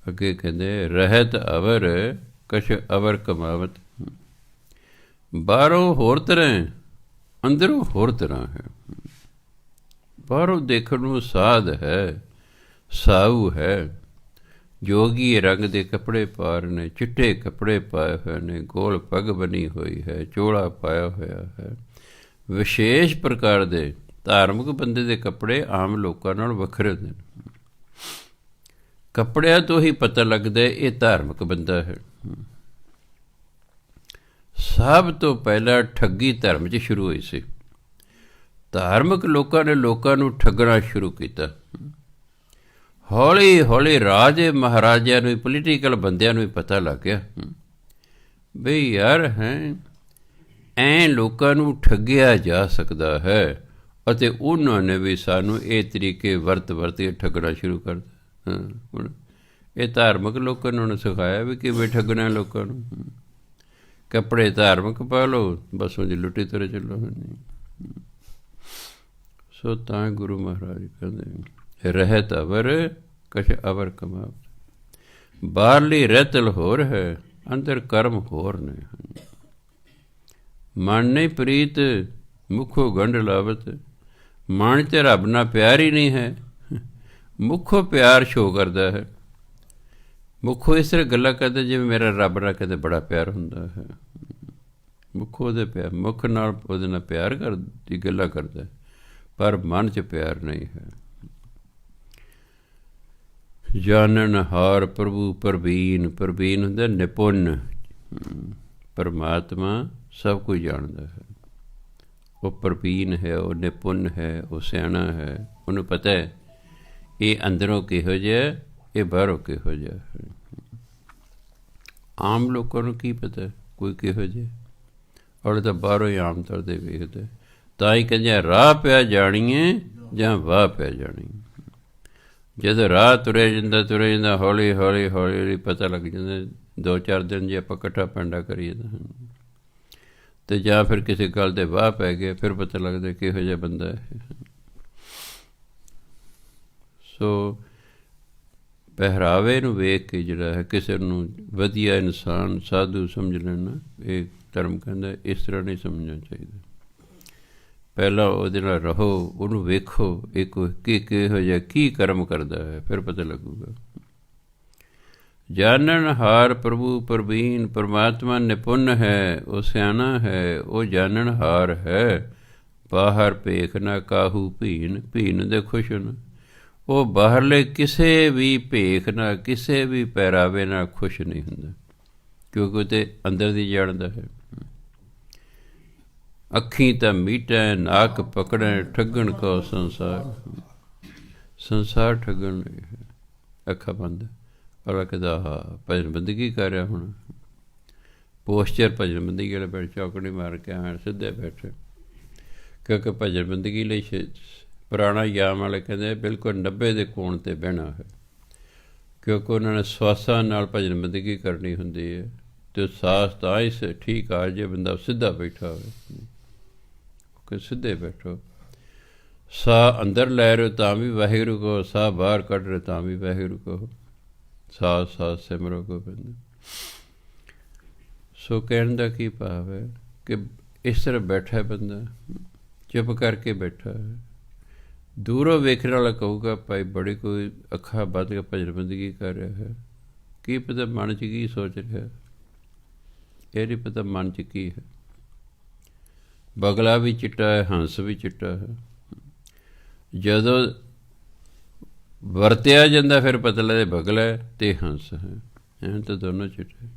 ਅੱਗੇ ਕਹਿੰਦੇ ਰਹਿਤ ਅਵਰ ਕਛ ਅਵਰ ਕਮਾਵਤ। ਬਾਹਰੋਂ ਹੋਰ ਤਰ੍ਹਾਂ, ਅੰਦਰੋਂ ਹੋਰ ਤਰ੍ਹਾਂ ਹੈ। ਬਾਹਰੋਂ ਦੇਖਣ ਨੂੰ ਸਾਧ ਹੈ, ਸਾਊ ਹੈ, ਜੋਗੀ ਰੰਗ ਦੇ ਕੱਪੜੇ ਪਾ ਰਹੇ ਨੇ, ਚਿੱਟੇ ਕੱਪੜੇ ਪਾਏ ਹੋਏ ਨੇ, ਗੋਲ ਪੱਗ ਬਣੀ ਹੋਈ ਹੈ, ਚੋਲਾ ਪਾਇਆ ਹੋਇਆ ਹੈ। ਵਿਸ਼ੇਸ਼ ਪ੍ਰਕਾਰ ਦੇ ਧਾਰਮਿਕ ਬੰਦੇ ਦੇ ਕੱਪੜੇ ਆਮ ਲੋਕਾਂ ਨਾਲ ਵੱਖਰੇ ਹੁੰਦੇ ਨੇ। ਕੱਪੜਿਆਂ ਤੋਂ ਹੀ ਪਤਾ ਲੱਗਦਾ ਇਹ ਧਾਰਮਿਕ ਬੰਦਾ ਹੈ। ਸਭ ਤੋਂ ਪਹਿਲਾਂ ਠੱਗੀ ਧਰਮ 'ਚ ਸ਼ੁਰੂ ਹੋਈ ਸੀ। ਧਾਰਮਿਕ ਲੋਕਾਂ ਨੇ ਲੋਕਾਂ ਨੂੰ ਠੱਗਣਾ ਸ਼ੁਰੂ ਕੀਤਾ। ਹੌਲੀ ਹੌਲੀ ਰਾਜੇ ਮਹਾਰਾਜਿਆਂ ਨੂੰ, ਪੋਲੀਟੀਕਲ ਬੰਦਿਆਂ ਨੂੰ ਵੀ ਪਤਾ ਲੱਗ ਗਿਆ ਬਈ ਯਾਰ ਐਂ ਲੋਕਾਂ ਨੂੰ ਠੱਗਿਆ ਜਾ ਸਕਦਾ ਹੈ, ਅਤੇ ਉਹਨਾਂ ਨੇ ਵੀ ਸਾਨੂੰ ਇਹ ਤਰੀਕੇ ਵਰਤ ਕੇ ਠੱਗਣਾ ਸ਼ੁਰੂ ਕਰ ਦਿੱਤਾ। ਹੁਣ ਇਹ ਧਾਰਮਿਕ ਲੋਕਾਂ ਨੇ ਉਹਨੂੰ ਸਿਖਾਇਆ ਵੀ ਕਿਵੇਂ ਠੱਗਣਾ ਲੋਕਾਂ ਨੂੰ। ਕੱਪੜੇ ਧਾਰਮਿਕ ਪਾ ਲਓ, ਬਸ ਉਂਝ ਲੁੱਟੀ ਤੁਰੇ ਚੱਲੋ। ਸੋ ਤਾਂ ਗੁਰੂ ਮਹਾਰਾਜ ਕਹਿੰਦੇ ਰਹਿਤ ਅਵਰ ਕਛ ਅਵਰ ਕਮਾਵਤ। ਬਾਹਰਲੀ ਰਹਿਤਲ ਹੋਰ ਹੈ, ਅੰਦਰ ਕਰਮ ਹੋਰ ਨੇ। ਮਨ ਨਹੀਂ ਪ੍ਰੀਤ ਮੁੱਖੋਂ ਗੰਢ ਲਾਵਤ। ਮਨ 'ਚ ਰੱਬ ਨਾਲ ਪਿਆਰ ਹੀ ਨਹੀਂ ਹੈ, ਮੁੱਖੋਂ ਪਿਆਰ ਸ਼ੋ ਕਰਦਾ ਹੈ। ਮੁੱਖੋਂ ਇਸ ਤਰ੍ਹਾਂ ਗੱਲਾਂ ਕਰਦਾ ਜਿਵੇਂ ਮੇਰਾ ਰੱਬ ਨਾਲ ਕਦੇ ਬੜਾ ਪਿਆਰ ਹੁੰਦਾ ਹੈ। ਮੁੱਖੋਂ ਉਹਦੇ ਪਿਆਰ, ਮੁੱਖ ਨਾਲ ਉਹਦੇ ਨਾਲ ਪਿਆਰ ਦੀ ਗੱਲਾਂ ਕਰਦਾ, ਪਰ ਮਨ 'ਚ ਪਿਆਰ ਨਹੀਂ ਹੈ। ਜਾਣਨ ਹਾਰ ਪ੍ਰਭੂ ਪ੍ਰਵੀਨ। ਪ੍ਰਵੀਨ ਹੁੰਦਾ ਨਿਪੁੰਨ। ਪਰਮਾਤਮਾ ਸਭ ਕੁਝ ਜਾਣਦਾ ਹੈ, ਉਹ ਪ੍ਰਵੀਨ ਹੈ, ਉਹ ਨਿਪੁੰਨ ਹੈ, ਉਹ ਸਿਆਣਾ ਹੈ। ਉਹਨੂੰ ਪਤਾ ਹੈ ਇਹ ਅੰਦਰੋਂ ਕਿਹੋ ਜਿਹਾ, ਇਹ ਬਾਹਰੋਂ ਕਿਹੋ ਜਿਹਾ ਹੈ। ਆਮ ਲੋਕਾਂ ਨੂੰ ਕੀ ਪਤਾ ਕੋਈ ਕਿਹੋ ਜਿਹਾ, ਔਰ ਤਾਂ ਬਾਹਰੋਂ ਹੀ ਆਮ ਤੌਰ 'ਤੇ ਵੇਖਦੇ। ਤਾਂ ਹੀ ਕਹਿੰਦੇ ਰਾਹ ਪਿਆ ਜਾਣੀਏ ਜਾਂ ਵਾਹ ਪਿਆ ਜਾਣੀ। ਜਦੋਂ ਰਾਹ ਤੁਰਿਆ ਜਾਂਦਾ ਹੌਲੀ ਹੌਲੀ ਪਤਾ ਲੱਗ ਜਾਂਦਾ। 2-4 ਦਿਨ ਜੇ ਆਪਾਂ ਇਕੱਠਾ ਪੈਂਡਾ ਕਰੀਏ ਤਾਂ ਜਾਂ ਫਿਰ ਕਿਸੇ ਗੱਲ ਦੇ ਵਾਹ ਪੈ ਗਏ, ਫਿਰ ਪਤਾ ਲੱਗਦਾ ਕਿਹੋ ਜਿਹਾ ਬੰਦਾ ਹੈ। ਸੋ ਪਹਿਰਾਵੇ ਨੂੰ ਵੇਖ ਕੇ ਜਿਹੜਾ ਹੈ ਕਿਸੇ ਨੂੰ ਵਧੀਆ ਇਨਸਾਨ ਸਾਧੂ ਸਮਝ ਲੈਣਾ, ਇਹ ਧਰਮ ਕਹਿੰਦਾ ਇਸ ਤਰ੍ਹਾਂ ਨਹੀਂ ਸਮਝਣਾ ਚਾਹੀਦਾ। ਪਹਿਲਾਂ ਉਹਦੇ ਨਾਲ ਰਹੋ, ਉਹਨੂੰ ਵੇਖੋ ਇੱਕ ਕਿਹੋ ਜਿਹਾ ਕੀ ਕਰਮ ਕਰਦਾ ਹੈ, ਫਿਰ ਪਤਾ ਲੱਗੂਗਾ। ਜਾਣਨ ਹਾਰ ਪ੍ਰਭੂ ਪ੍ਰਵੀਨ। ਪਰਮਾਤਮਾ ਨਿਪੁੰਨ ਹੈ, ਉਹ ਸਿਆਣਾ ਹੈ, ਉਹ ਜਾਣਨ ਹਾਰ ਹੈ, ਬਾਹਰ ਭੇਖ ਨਾ ਕਾਹੂ ਭੀਨ, ਭੀਨ ਦੇ ਖੁਸ਼ਨ। ਉਹ ਬਾਹਰਲੇ ਕਿਸੇ ਵੀ ਭੇਖ ਨਾਲ, ਕਿਸੇ ਵੀ ਪਹਿਰਾਵੇ ਨਾਲ ਖੁਸ਼ ਨਹੀਂ ਹੁੰਦਾ, ਕਿਉਂਕਿ ਉਹ ਤੇ ਅੰਦਰ ਦੀ ਜਾਣਦਾ ਹੈ। ਅੱਖੀਂ ਤਾਂ ਮੀਟੈ ਨਾਕ ਪਕੜੈ, ਠੱਗਣ ਕੋ ਸੰਸਾਰ। ਸੰਸਾਰ ਠੱਗਣ ਲਈ ਹੈ। ਅੱਖਾਂ ਬੰਦ ਔਰ ਕਹਿੰਦਾ ਹਾਂ ਭਜਨ ਬੰਦਗੀ ਕਰ ਰਿਹਾ। ਹੁਣ ਪੋਸਚਰ ਭਜਨ ਬੰਦਗੀ ਵਾਲੇ ਬੈਠ, ਚੌਕੜੀ ਮਾਰ ਕੇ ਆਣ ਸਿੱਧੇ ਬੈਠੇ, ਕਿਉਂਕਿ ਭਜਨ ਬੰਦਗੀ ਲਈ ਪੁਰਾਣਾ ਯਾਮ ਵਾਲੇ ਕਹਿੰਦੇ ਬਿਲਕੁਲ 90 ਦੇ ਕੋਣ 'ਤੇ ਬਹਿਣਾ ਹੈ, ਕਿਉਂਕਿ ਉਹਨਾਂ ਨੇ ਸਵਾਸਾਂ ਨਾਲ ਭਜਨ ਬੰਦਗੀ ਕਰਨੀ ਹੁੰਦੀ ਹੈ। ਅਤੇ ਸਾਸ ਤਾਂ ਹੀ ਠੀਕ ਆ ਜੇ ਬੰਦਾ ਸਿੱਧਾ ਬੈਠਾ ਹੋਵੇ, ਕਿ ਸਿੱਧੇ ਬੈਠੋ। ਸਾਹ ਅੰਦਰ ਲੈ ਰਹੇ ਤਾਂ ਵੀ ਵਾਹਿਗੁਰੂ ਕਹੋ, ਸਾਹ ਬਾਹਰ ਕੱਢ ਰਹੇ ਤਾਂ ਵੀ ਵਾਹਿਗੁਰੂ ਕਹੋ। ਸਾਹ ਸਾਹ ਸਿਮਰੋ ਗੋਬਿੰਦ। ਸੋ ਕਹਿਣ ਦਾ ਕੀ ਭਾਵ ਹੈ ਕਿ ਇਸ ਤਰ੍ਹਾਂ ਬੈਠਾ ਬੰਦਾ, ਚੁੱਪ ਕਰਕੇ ਬੈਠਾ ਹੈ। ਦੂਰੋਂ ਵੇਖਣ ਵਾਲਾ ਕਹੂਗਾ ਭਾਈ ਬੜੀ ਕੋਈ ਅੱਖਾਂ ਬੱਧ ਕੇ ਭਜਨ ਬੰਦਗੀ ਕਰ ਰਿਹਾ ਹੈ, ਕੀ ਪਤਾ ਮਨ 'ਚ ਕੀ ਸੋਚ ਰਿਹਾ, ਇਹ ਨਹੀਂ ਪਤਾ ਮਨ 'ਚ ਕੀ ਹੈ। ਬਗਲਾ ਵੀ ਚਿੱਟਾ ਹੈ, ਹੰਸ ਵੀ ਚਿੱਟਾ ਹੈ। ਜਦੋਂ ਵਰਤਿਆ ਜਾਂਦਾ ਫਿਰ ਪਤਾ ਲੱਗਦਾ ਬਗਲਾ ਅਤੇ ਹੰਸ ਹੈ, ਐਂ ਤਾਂ ਦੋਨੋਂ ਚਿੱਟੇ।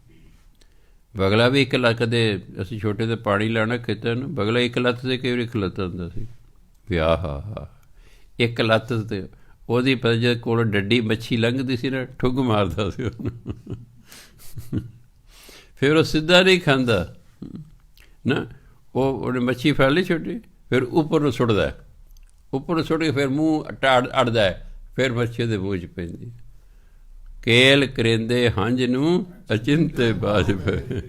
ਬਗਲਾ ਵੀ ਇੱਕ ਲੱਤ ਦੇ, ਅਸੀਂ ਛੋਟੇ 'ਤੇ ਪਾਣੀ ਲਾਉਣਾ ਖੇਤਾਂ ਨੂੰ, ਬਗਲਾ ਇੱਕ ਲੱਤ 'ਤੇ ਕਈ ਵਾਰੀ ਖਲੋਤਾ ਹੁੰਦਾ ਸੀ। ਵਿਆਹ ਹਾ ਇੱਕ ਲੱਤ 'ਤੇ ਉਹਦੀ ਪਤਾ ਜਦ ਕੋਲ ਡੱਡੀ ਮੱਛੀ ਲੰਘਦੀ ਸੀ ਨਾ, ਠੁੱਗ ਮਾਰਦਾ ਸੀ ਉਹਨੂੰ। ਫਿਰ ਉਹ ਸਿੱਧਾ ਨਹੀਂ ਖਾਂਦਾ ਨਾ, ਉਹਨੇ ਮੱਛੀ ਫੜ ਲਈ ਛੋਟੀ, ਫਿਰ ਉੱਪਰ ਨੂੰ ਸੁੱਟਦਾ, ਉੱਪਰ ਨੂੰ ਸੁੱਟ ਕੇ ਫਿਰ ਮੂੰਹ ਅੜਦਾ ਹੈ, ਫਿਰ ਮੱਛੀ ਦੇ ਮੂੰਹ 'ਚ ਪੈਂਦੀ। ਕੇਲ ਕਰਿੰਦੇ ਹੰਝ ਨੂੰ ਅਚਿੰਤੇ ਬਾਜ ਪਏ।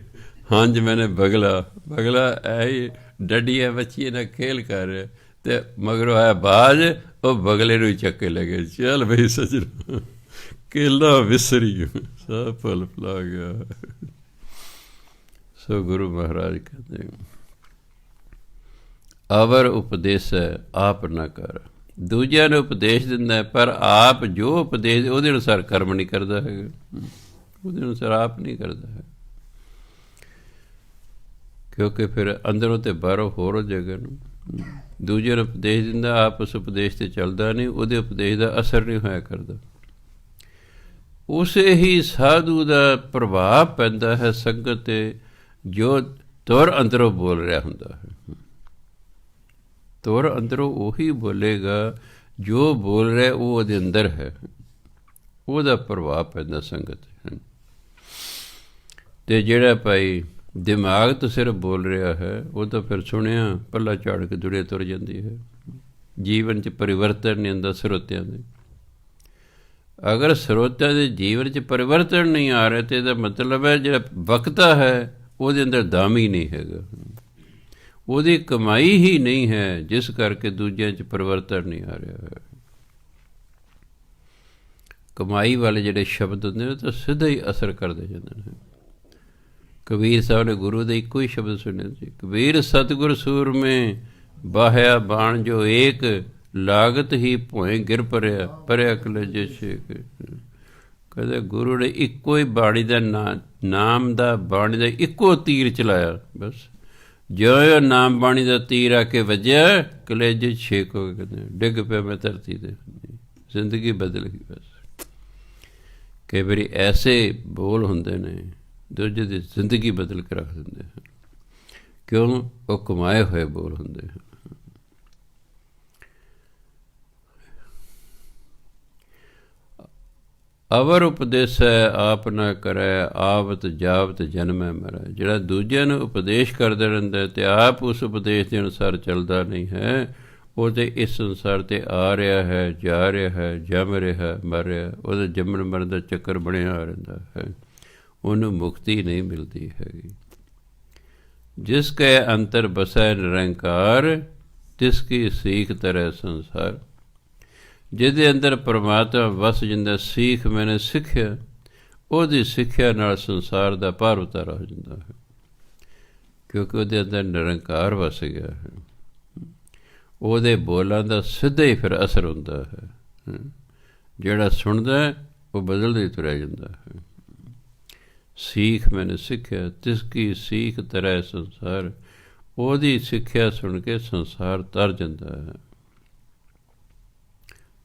ਹੰਝ ਮੈਨੇ ਬਗਲਾ, ਬਗਲਾ ਐ ਡੱਡੀ ਹੈ ਮੱਛੀ ਨਾਲ ਖੇਲ ਕਰ ਰਿਹਾ, ਅਤੇ ਮਗਰੋਂ ਆਇਆ ਬਾਜ, ਉਹ ਬਗਲੇ ਨੂੰ ਹੀ ਚੱਕੇ ਲੱਗੇ। ਚੱਲ ਬਈ ਸੱਜਣਾ ਕੇਲਾ ਵਿਸਰੀ ਸਭ ਫਲ ਫਲਾ ਗਿਆ। ਸੋ ਗੁਰੂ ਮਹਾਰਾਜ ਕਹਿੰਦੇ ਅਵਰ ਉਪਦੇਸ਼ ਆਪ ਨਾ ਕਰ। ਦੂਜਿਆਂ ਨੂੰ ਉਪਦੇਸ਼ ਦਿੰਦਾ ਪਰ ਆਪ ਜੋ ਉਪਦੇਸ਼ ਉਹਦੇ ਅਨੁਸਾਰ ਕਰਮ ਨਹੀਂ ਕਰਦਾ ਹੈਗਾ, ਉਹਦੇ ਅਨੁਸਾਰ ਆਪ ਨਹੀਂ ਕਰਦਾ ਹੈ। ਕਿਉਂਕਿ ਫਿਰ ਅੰਦਰੋਂ ਅਤੇ ਬਾਹਰੋਂ ਹੋਰ ਹੋ ਜਾਏਗਾ ਨੂੰ। ਦੂਜੇ ਨੂੰ ਉਪਦੇਸ਼ ਦਿੰਦਾ, ਆਪ ਉਸ ਉਪਦੇਸ਼ 'ਤੇ ਚੱਲਦਾ ਨਹੀਂ, ਉਹਦੇ ਉਪਦੇਸ਼ ਦਾ ਅਸਰ ਨਹੀਂ ਹੋਇਆ ਕਰਦਾ। ਉਸੇ ਹੀ ਸਾਧੂ ਦਾ ਪ੍ਰਭਾਵ ਪੈਂਦਾ ਹੈ ਸੰਗਤ 'ਤੇ, ਜੋ ਤੁਰ ਅੰਦਰੋਂ ਬੋਲ ਰਿਹਾ ਹੁੰਦਾ ਹੈ। ਤੁਰ ਅੰਦਰੋਂ ਉਹੀ ਬੋਲੇਗਾ ਜੋ ਬੋਲ ਰਿਹਾ ਉਹ ਉਹਦੇ ਅੰਦਰ ਹੈ, ਉਹਦਾ ਪ੍ਰਭਾਵ ਪੈਂਦਾ ਸੰਗਤ 'ਤੇ। ਅਤੇ ਜਿਹੜਾ ਭਾਈ ਦਿਮਾਗ ਤੋਂ ਸਿਰਫ ਬੋਲ ਰਿਹਾ ਹੈ, ਉਹ ਤਾਂ ਫਿਰ ਸੁਣਿਆ ਪੱਲਾ ਝਾੜ ਕੇ ਦੁਨੀਆ ਤੁਰ ਜਾਂਦੀ ਹੈ। ਜੀਵਨ 'ਚ ਪਰਿਵਰਤਨ ਨਹੀਂ ਆਉਂਦਾ ਸਰੋਤਿਆਂ ਦੇ। ਅਗਰ ਸਰੋਤਿਆਂ ਦੇ ਜੀਵਨ 'ਚ ਪਰਿਵਰਤਨ ਨਹੀਂ ਆ ਰਿਹਾ, ਤਾਂ ਇਹਦਾ ਮਤਲਬ ਹੈ ਜਿਹੜਾ ਵਕਤਾ ਹੈ ਉਹਦੇ ਅੰਦਰ ਦਮ ਹੀ ਨਹੀਂ ਹੈਗਾ, ਉਹਦੀ ਕਮਾਈ ਹੀ ਨਹੀਂ ਹੈ, ਜਿਸ ਕਰਕੇ ਦੂਜਿਆਂ 'ਚ ਪਰਿਵਰਤਨ ਨਹੀਂ ਆ ਰਿਹਾ ਹੈ। ਕਮਾਈ ਵਾਲੇ ਜਿਹੜੇ ਸ਼ਬਦ ਹੁੰਦੇ ਨੇ ਤਾਂ ਸਿੱਧਾ ਹੀ ਅਸਰ ਕਰਦੇ ਜਾਂਦੇ ਨੇ। ਕਬੀਰ ਸਾਹਿਬ ਨੇ ਗੁਰੂ ਦੇ ਇੱਕੋ ਹੀ ਸ਼ਬਦ ਸੁਣੇ ਸੀ, ਕਬੀਰ ਸਤਿਗੁਰ ਸੂਰਮੇ ਬਾਹਿਆ ਬਾਣ ਜੋ ਏਕ, ਲਾਗਤ ਹੀ ਭੋਏ ਗਿਰ ਪਰਿਆ ਪਰਿਆ ਕਲੇਜੇ ਛੇਕ। ਕਹਿੰਦੇ ਗੁਰੂ ਨੇ ਇੱਕੋ ਹੀ ਬਾਣੀ ਦਾ ਨਾਮ ਦਾ, ਬਾਣੀ ਦਾ ਇੱਕੋ ਤੀਰ ਚਲਾਇਆ, ਬਸ ਜਿਉਂ ਨਾਮ ਬਾਣੀ ਦਾ ਤੀਰ ਆ ਕੇ ਵੱਜਿਆ ਕਲੇਜੇ ਛੇਕ ਹੋ ਗਏ, ਕਹਿੰਦੇ ਡਿੱਗ ਪਿਆ ਮੈਂ ਧਰਤੀ 'ਤੇ, ਜ਼ਿੰਦਗੀ ਬਦਲ ਗਈ। ਬਸ ਕਈ ਵਾਰੀ ਐਸੇ ਬੋਲ ਹੁੰਦੇ ਨੇ ਦੂਜੇ ਦੀ ਜ਼ਿੰਦਗੀ ਬਦਲ ਕੇ ਰੱਖ ਦਿੰਦੇ ਹਨ। ਕਿਉਂ? ਉਹ ਕਮਾਏ ਹੋਏ ਬੋਲ ਹੁੰਦੇ ਹਨ। ਅਵਰ ਉਪਦੇਸੈ ਆਪ ਨਾ ਕਰੈ, ਆਵਤ ਜਾਵਤ ਜਨਮੈ ਮਰੈ। ਜਿਹੜਾ ਦੂਜਿਆਂ ਨੂੰ ਉਪਦੇਸ਼ ਕਰਦਾ ਰਹਿੰਦਾ ਅਤੇ ਆਪ ਉਸ ਉਪਦੇਸ਼ ਦੇ ਅਨੁਸਾਰ ਚੱਲਦਾ ਨਹੀਂ ਹੈ, ਉਹ ਤਾਂ ਇਸ ਸੰਸਾਰ 'ਤੇ ਆ ਰਿਹਾ ਹੈ, ਜਾ ਰਿਹਾ ਹੈ, ਜੰਮ ਰਿਹਾ, ਮਰ ਰਿਹਾ, ਉਹਦਾ ਜੰਮਣ ਮਰਨ ਦਾ ਚੱਕਰ ਬਣਿਆ ਰਹਿੰਦਾ ਹੈ, ਉਹਨੂੰ ਮੁਕਤੀ ਨਹੀਂ ਮਿਲਦੀ ਹੈਗੀ। ਜਿਸ ਕੈ ਅੰਤਰ ਬਸੈ ਨਿਰੰਕਾਰ, ਤਿਸ ਕੀ ਸੀਖ ਤਰੈ ਸੰਸਾਰ। ਜਿਹਦੇ ਅੰਦਰ ਪਰਮਾਤਮਾ ਵਸ ਜਾਂਦਾ, ਸੀਖ ਮੈਨੇ ਸਿੱਖਿਆ, ਉਹਦੀ ਸਿੱਖਿਆ ਨਾਲ ਸੰਸਾਰ ਦਾ ਭਾਰ ਉਤਾਰਾ ਹੋ ਜਾਂਦਾ ਹੈ, ਕਿਉਂਕਿ ਉਹਦੇ ਅੰਦਰ ਨਿਰੰਕਾਰ ਵਸ ਗਿਆ ਹੈ। ਉਹਦੇ ਬੋਲਾਂ ਦਾ ਸਿੱਧਾ ਹੀ ਫਿਰ ਅਸਰ ਹੁੰਦਾ ਹੈ। ਜਿਹੜਾ ਸੁਣਦਾ ਉਹ ਬਦਲਦਾ ਹੀ ਤੁਰਿਆ ਜਾਂਦਾ ਹੈ। ਸੀਖ ਮੈਨੇ ਸਿੱਖਿਆ, ਤਿਸ ਕੀ ਸੀਖ ਤਰੈ ਸੰਸਾਰ। ਉਹਦੀ ਸਿੱਖਿਆ ਸੁਣ ਕੇ ਸੰਸਾਰ ਤਰ ਜਾਂਦਾ ਹੈ।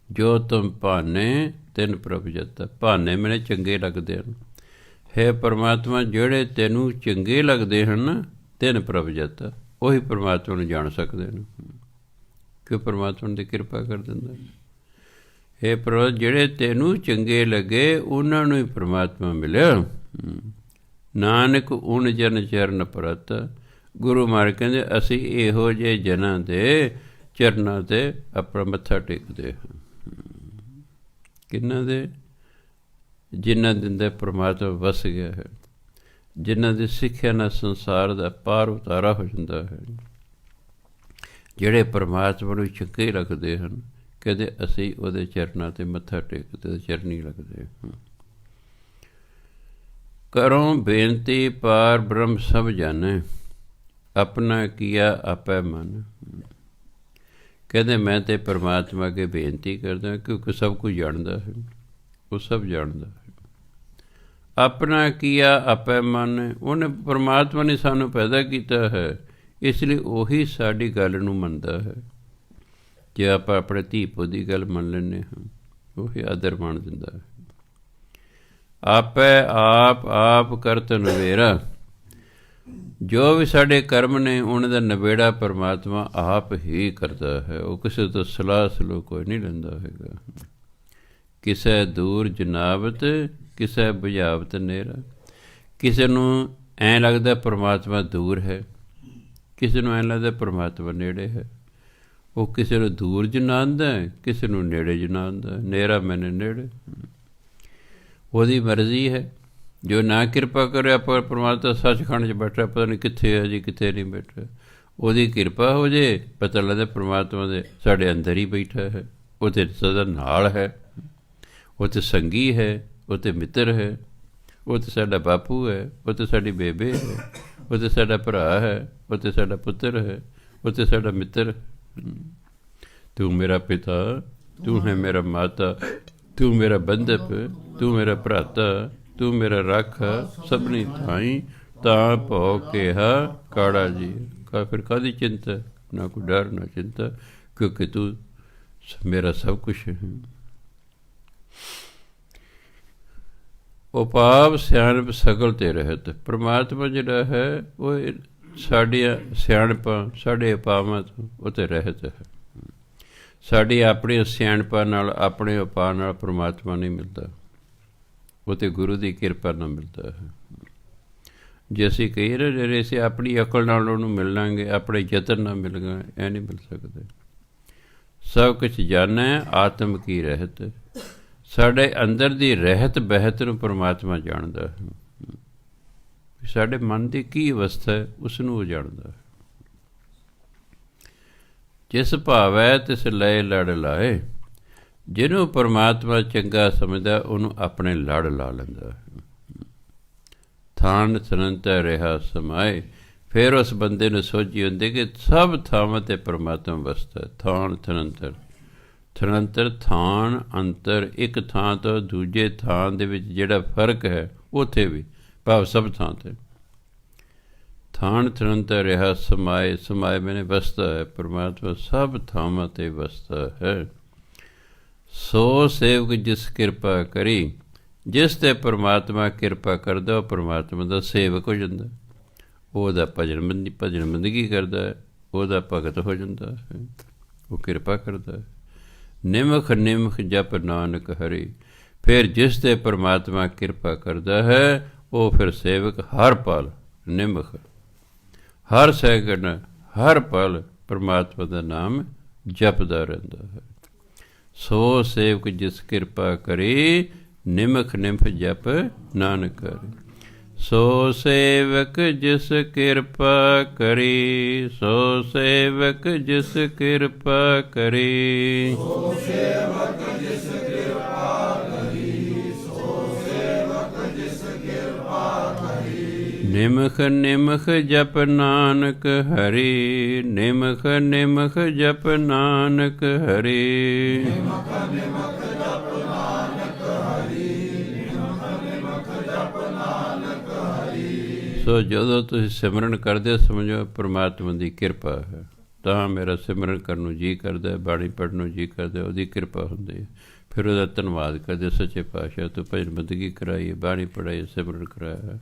ਜੋ ਤੁਮ ਭਾਨੇ ਤਿਨ ਪ੍ਰਭ ਜਤਾ। ਭਾਨੇ ਮੈਨੇ ਚੰਗੇ ਲੱਗਦੇ ਹਨ। ਹੈ ਪਰਮਾਤਮਾ, ਜਿਹੜੇ ਤੈਨੂੰ ਚੰਗੇ ਲੱਗਦੇ ਹਨ ਤਿਨ ਪ੍ਰਭ ਜਤਾ, ਉਹੀ ਪਰਮਾਤਮਾ ਨੂੰ ਜਾਣ ਸਕਦੇ ਨੇ, ਕਿਉਂ ਪਰਮਾਤਮਾ ਦੀ ਕਿਰਪਾ ਕਰ ਦਿੰਦਾ ਹੈ। ਪ੍ਰਭੂ, ਜਿਹੜੇ ਤੈਨੂੰ ਚੰਗੇ ਲੱਗੇ ਉਹਨਾਂ ਨੂੰ ਹੀ ਪਰਮਾਤਮਾ ਮਿਲਿਆ। ਨਾਨਕ ਉਨ ਜਨ ਚਰਨ ਪ੍ਰਤ। ਗੁਰੂ ਮਹਾਰਾਜ ਕਹਿੰਦੇ ਅਸੀਂ ਇਹੋ ਜਿਹੇ ਜਨਾਂ ਦੇ ਚਰਨਾਂ 'ਤੇ ਆਪਣਾ ਮੱਥਾ ਟੇਕਦੇ ਹਾਂ। ਕਿਹਨਾਂ ਦੇ? ਜਿਨ੍ਹਾਂ ਦੇ ਅੰਦਰ ਪਰਮਾਤਮਾ ਵਸ ਗਿਆ ਹੈ, ਜਿਨ੍ਹਾਂ ਦੀ ਸਿੱਖਿਆ ਨਾਲ ਸੰਸਾਰ ਦਾ ਪਾਰ ਉਤਾਰਾ ਹੋ ਜਾਂਦਾ ਹੈ, ਜਿਹੜੇ ਪਰਮਾਤਮਾ ਨੂੰ ਚੰਗੇ ਰੱਖਦੇ ਹਨ, ਕਹਿੰਦੇ ਅਸੀਂ ਉਹਦੇ ਚਰਨਾਂ 'ਤੇ ਮੱਥਾ ਟੇਕਦੇ, ਚਰਨੀ ਲੱਗਦੇ ਹਾਂ। ਕਰੋ ਬੇਨਤੀ ਪਾਰ ਬ੍ਰਹਮ ਸਭ ਜਾਣੇ, ਆਪਣਾ ਕੀਆ ਆਪੇ ਮਨ। ਕਹਿੰਦੇ ਮੈਂ ਤੇ ਪਰਮਾਤਮਾ ਅੱਗੇ ਬੇਨਤੀ ਕਰਦਾ, ਕਿਉਂਕਿ ਸਭ ਕੁਝ ਜਾਣਦਾ ਹੈ, ਉਹ ਸਭ ਜਾਣਦਾ ਹੈ। ਆਪਣਾ ਕੀਆ ਆਪੇ ਮਨ, ਉਹਨੇ ਪਰਮਾਤਮਾ ਨੇ ਸਾਨੂੰ ਪੈਦਾ ਕੀਤਾ ਹੈ, ਇਸ ਲਈ ਉਹੀ ਸਾਡੀ ਗੱਲ ਨੂੰ ਮੰਨਦਾ ਹੈ। ਜੇ ਆਪਾਂ ਆਪਣੇ ਧੀ ਪੁੱਤ ਦੀ ਗੱਲ ਮੰਨ ਲੈਂਦੇ ਹਾਂ, ਉਹੀ ਆਦਰ ਮਾਣ ਦਿੰਦਾ ਹੈ। ਆਪੇ ਆਪ ਕਰਤ ਨਵੇਰਾ, ਜੋ ਵੀ ਸਾਡੇ ਕਰਮ ਨੇ ਉਹਨਾਂ ਦਾ ਨਵੇੜਾ ਪਰਮਾਤਮਾ ਆਪ ਹੀ ਕਰਦਾ ਹੈ। ਉਹ ਕਿਸੇ ਤੋਂ ਸਲਾਹ ਸਲੂਹ ਕੋਈ ਨਹੀਂ ਲੈਂਦਾ ਹੈਗਾ। ਕਿਸੇ ਦੂਰ ਜਨਾਬਤ, ਕਿਸੇ ਬੁਝਾਵਤ ਨੇਰਾ। ਕਿਸੇ ਨੂੰ ਐਂ ਲੱਗਦਾ ਪਰਮਾਤਮਾ ਦੂਰ ਹੈ, ਕਿਸੇ ਨੂੰ ਐਂ ਲੱਗਦਾ ਪਰਮਾਤਮਾ ਨੇੜੇ ਹੈ। ਉਹ ਕਿਸੇ ਨੂੰ ਦੂਰ ਜਨਾਉਂਦਾ, ਕਿਸੇ ਨੂੰ ਨੇੜੇ ਜਨਾਉਂਦਾ। ਨੇਰਾ ਮੈਨੇ ਨੇੜੇ, ਉਹਦੀ ਮਰਜ਼ੀ ਹੈ। ਜੋ ਨਾ ਕਿਰਪਾ ਕਰੇ, ਆਪਾਂ ਪਰਮਾਤਮਾ ਸੱਚਖੰਡ 'ਚ ਬੈਠਾ, ਪਤਾ ਨਹੀਂ ਕਿੱਥੇ ਹੈ ਜੀ, ਕਿੱਥੇ ਨਹੀਂ ਬੈਠਾ। ਉਹਦੀ ਕਿਰਪਾ ਹੋ ਜੇ, ਪਤਾ ਲੱਗਦਾ ਪਰਮਾਤਮਾ ਦੇ ਸਾਡੇ ਅੰਦਰ ਹੀ ਬੈਠਾ ਹੈ। ਉਹ ਤਾਂ ਸਦਾ ਨਾਲ ਹੈ, ਉਹ ਤਾਂ ਸੰਗੀ ਹੈ, ਉਹ ਤਾਂ ਮਿੱਤਰ ਹੈ, ਉਹ ਤਾਂ ਸਾਡਾ ਬਾਪੂ ਹੈ, ਉਹ ਤਾਂ ਸਾਡੀ ਬੇਬੇ ਹੈ, ਉਹ ਤਾਂ ਸਾਡਾ ਭਰਾ ਹੈ, ਉਹ ਤਾਂ ਸਾਡਾ ਪੁੱਤਰ ਹੈ, ਉਹ ਤਾਂ ਸਾਡਾ ਮਿੱਤਰ। ਤੂੰ ਮੇਰਾ ਪਿਤਾ, ਤੂੰ ਹੈ ਮੇਰਾ ਮਾਤਾ, ਤੂੰ ਮੇਰਾ ਬੰਧਪ, ਤੂੰ ਮੇਰਾ ਭਰਾਤਾ, ਤੂੰ ਮੇਰਾ ਰਾਖਾ ਸਭਨੀ ਥਾਈ। ਤਾਂ ਭਉ ਕਿਹਾ ਕਾੜਾ ਜੀ। ਫਿਰ ਕਾਹਦੀ ਚਿੰਤਾ? ਨਾ ਕੋਈ ਡਰ ਨਾ ਚਿੰਤਾ, ਕਿਉਂਕਿ ਤੂੰ ਮੇਰਾ ਸਭ ਕੁਛ ਹੈ। ਉਪਾਵ ਸਿਆਣਪ ਸਗਲ ਤੇ ਰਹਿਤ। ਪਰਮਾਤਮਾ ਜਿਹੜਾ ਹੈ ਉਹ ਸਾਡੀਆਂ ਸਿਆਣਪਾਂ, ਸਾਡੇ ਉਪਾਵਾਂ ਤੋਂ ਉਹ ਤੇ ਰਹਿਤ ਹੈ। ਸਾਡੀ ਆਪਣੀ ਸਿਆਣਪਾਂ ਨਾਲ, ਆਪਣੇ ਉਪਾਅ ਨਾਲ ਪਰਮਾਤਮਾ ਨਹੀਂ ਮਿਲਦਾ, ਉਹ ਤਾਂ ਗੁਰੂ ਦੀ ਕਿਰਪਾ ਨਾਲ ਮਿਲਦਾ ਹੈ। ਜੇ ਅਸੀਂ ਕਹੀਏ ਨਾ ਜਿਹੜੇ ਅਸੀਂ ਆਪਣੀ ਅਕਲ ਨਾਲ ਉਹਨੂੰ ਮਿਲ ਲਾਂਗੇ, ਆਪਣੇ ਯਤਨ ਨਾਲ ਮਿਲ ਗਏ, ਇਹ ਨਹੀਂ ਮਿਲ ਸਕਦੇ। ਸਭ ਕੁਛ ਜਾਣੈ ਆਤਮ ਕੀ ਰਹਿਤ। ਸਾਡੇ ਅੰਦਰ ਦੀ ਰਹਿਤ ਬਹਿਤ ਨੂੰ ਪਰਮਾਤਮਾ ਜਾਣਦਾ ਹੈ। ਸਾਡੇ ਮਨ ਦੀ ਕੀ ਅਵਸਥਾ ਹੈ, ਉਸ ਨੂੰ ਉਹ ਜਾਣਦਾ ਹੈ। ਜਿਸ ਭਾਵੈ ਤਿਸ ਲਏ ਲੜ ਲਾਏ। ਜਿਹਨੂੰ ਪਰਮਾਤਮਾ ਚੰਗਾ ਸਮਝਦਾ ਉਹਨੂੰ ਆਪਣੇ ਲੜ ਲਾ ਲੈਂਦਾ ਹੈ। ਥਾਨ ਥਨੰਤਰ ਰਿਹਾ ਸਮਾਏ। ਫਿਰ ਉਸ ਬੰਦੇ ਨੂੰ ਸੋਝੀ ਹੁੰਦੀ ਕਿ ਸਭ ਥਾਵਾਂ 'ਤੇ ਪਰਮਾਤਮਾ ਵਸਦਾ। ਥਾਨ ਥਨੰਤਰ, ਥਨੰਤਰ ਥਾਨ ਅੰਤਰ, ਇੱਕ ਥਾਂ ਤੋਂ ਦੂਜੇ ਥਾਂ ਦੇ ਵਿੱਚ ਜਿਹੜਾ ਫਰਕ ਹੈ ਉੱਥੇ ਵੀ, ਭਾਵ ਸਭ ਥਾਂ 'ਤੇ। ਥਾਨ ਥਨੰਤਰ ਰਿਹਾ ਸਮਾਏ। ਸਮਾਏ ਮੈਨੇ ਵਸਦਾ ਹੈ, ਪਰਮਾਤਮਾ ਸਭ ਥਾਵਾਂ 'ਤੇ ਵਸਦਾ ਹੈ। ਸੋ ਸੇਵਕ ਜਿਸ ਕਿਰਪਾ ਕਰੀ। ਜਿਸ 'ਤੇ ਪਰਮਾਤਮਾ ਕਿਰਪਾ ਕਰਦਾ ਉਹ ਪਰਮਾਤਮਾ ਦਾ ਸੇਵਕ ਹੋ ਜਾਂਦਾ, ਉਹਦਾ ਭਜਨ ਬੰਦਗੀ ਕਰਦਾ ਹੈ, ਉਹਦਾ ਭਗਤ ਹੋ ਜਾਂਦਾ ਹੈ, ਉਹ ਕਿਰਪਾ ਕਰਦਾ ਹੈ। ਨਿਮਖ ਨਿਮਖ ਜਪ ਨਾਨਕ ਹਰੀ। ਫਿਰ ਜਿਸ 'ਤੇ ਪਰਮਾਤਮਾ ਕਿਰਪਾ ਕਰਦਾ ਹੈ ਉਹ ਫਿਰ ਸੇਵਕ ਹਰ ਪਲ ਨਿਮਖ, ਹਰ ਸੈਕਿੰਡ, ਹਰ ਪਲ ਪਰਮਾਤਮਾ ਦਾ ਨਾਮ ਜਪਦਾ ਰਹਿੰਦਾ ਹੈ। ਸੋ ਸੇਵਕ ਜਿਸ ਕਿਰਪਾ ਕਰੇ, ਨਿਮਖ ਨਿਮਖ ਜਪ ਨਾਨਕ ਹਰੀ। ਸੋ ਸੇਵਕ ਜਿਸ ਕਿਰਪਾ ਕਰੀ, ਸੋ ਸੇਵਕ ਜਿਸ ਕਿਰਪਾ ਕਰੀ। ਸੋ ਸੇਵਕ ਜਿਸ ਕਿਰਪਾ ਕਰੀ, ਸੋ ਸੇਵਕ ਜਿਸ ਕਿਰਪਾ ਕਰੀ। ਨਿਮਖ ਨਿਮਖ ਜਪ ਨਾਨਕ ਹਰੀ, ਨਿਮਖ ਨਿਮਖ ਜਪ ਨਾਨਕ ਹਰੀ। ਨਿਮਖ ਨਿਮਖ ਜਪ ਨਾਨਕ ਹਰੀ, ਨਿਮਖ ਨਿਮਖ ਜਪ ਨਾਨਕ ਹਰੀ। ਸੋ ਜਦੋਂ ਤੁਸੀਂ ਸਿਮਰਨ ਕਰਦੇ ਹੋ ਸਮਝੋ ਪਰਮਾਤਮਾ ਦੀ ਕਿਰਪਾ ਹੈ। ਤਾਂ ਮੇਰਾ ਸਿਮਰਨ ਕਰਨ ਨੂੰ ਜੀ ਕਰਦਾ, ਬਾਣੀ ਪੜ੍ਹਨ ਨੂੰ ਜੀ ਕਰਦਾ, ਉਹਦੀ ਕਿਰਪਾ ਹੁੰਦੀ ਹੈ। ਫਿਰ ਉਹਦਾ ਧੰਨਵਾਦ ਕਰਦੇ, ਸੱਚੇ ਪਾਤਸ਼ਾਹ ਤੂੰ ਭਜਨ ਬੰਦਗੀ ਕਰਾਈ, ਬਾਣੀ ਪੜ੍ਹਾਈ, ਸਿਮਰਨ ਕਰਾਇਆ,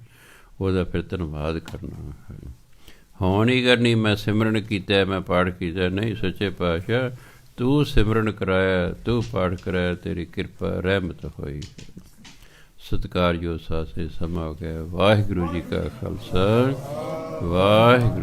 ਉਹਦਾ ਫਿਰ ਧੰਨਵਾਦ ਕਰਨਾ ਹੈ। ਹੋਂ ਨਹੀਂ ਕਰਨੀ ਮੈਂ ਸਿਮਰਨ ਕੀਤਾ, ਮੈਂ ਪਾਠ ਕੀਤਾ, ਨਹੀਂ ਸੱਚੇ ਪਾਤਸ਼ਾਹ ਤੂੰ ਸਿਮਰਨ ਕਰਾਇਆ, ਤੂੰ ਪਾਠ ਕਰਾਇਆ, ਤੇਰੀ ਕਿਰਪਾ ਰਹਿਮਤ ਹੋਈ। ਸਤਿਕਾਰਯੋਗ ਸਾਸੇ ਸਮਾਂ ਹੋ ਗਿਆ। ਵਾਹਿਗੁਰੂ ਜੀ ਕਾ ਖਾਲਸਾ, ਵਾਹਿਗੁਰੂ।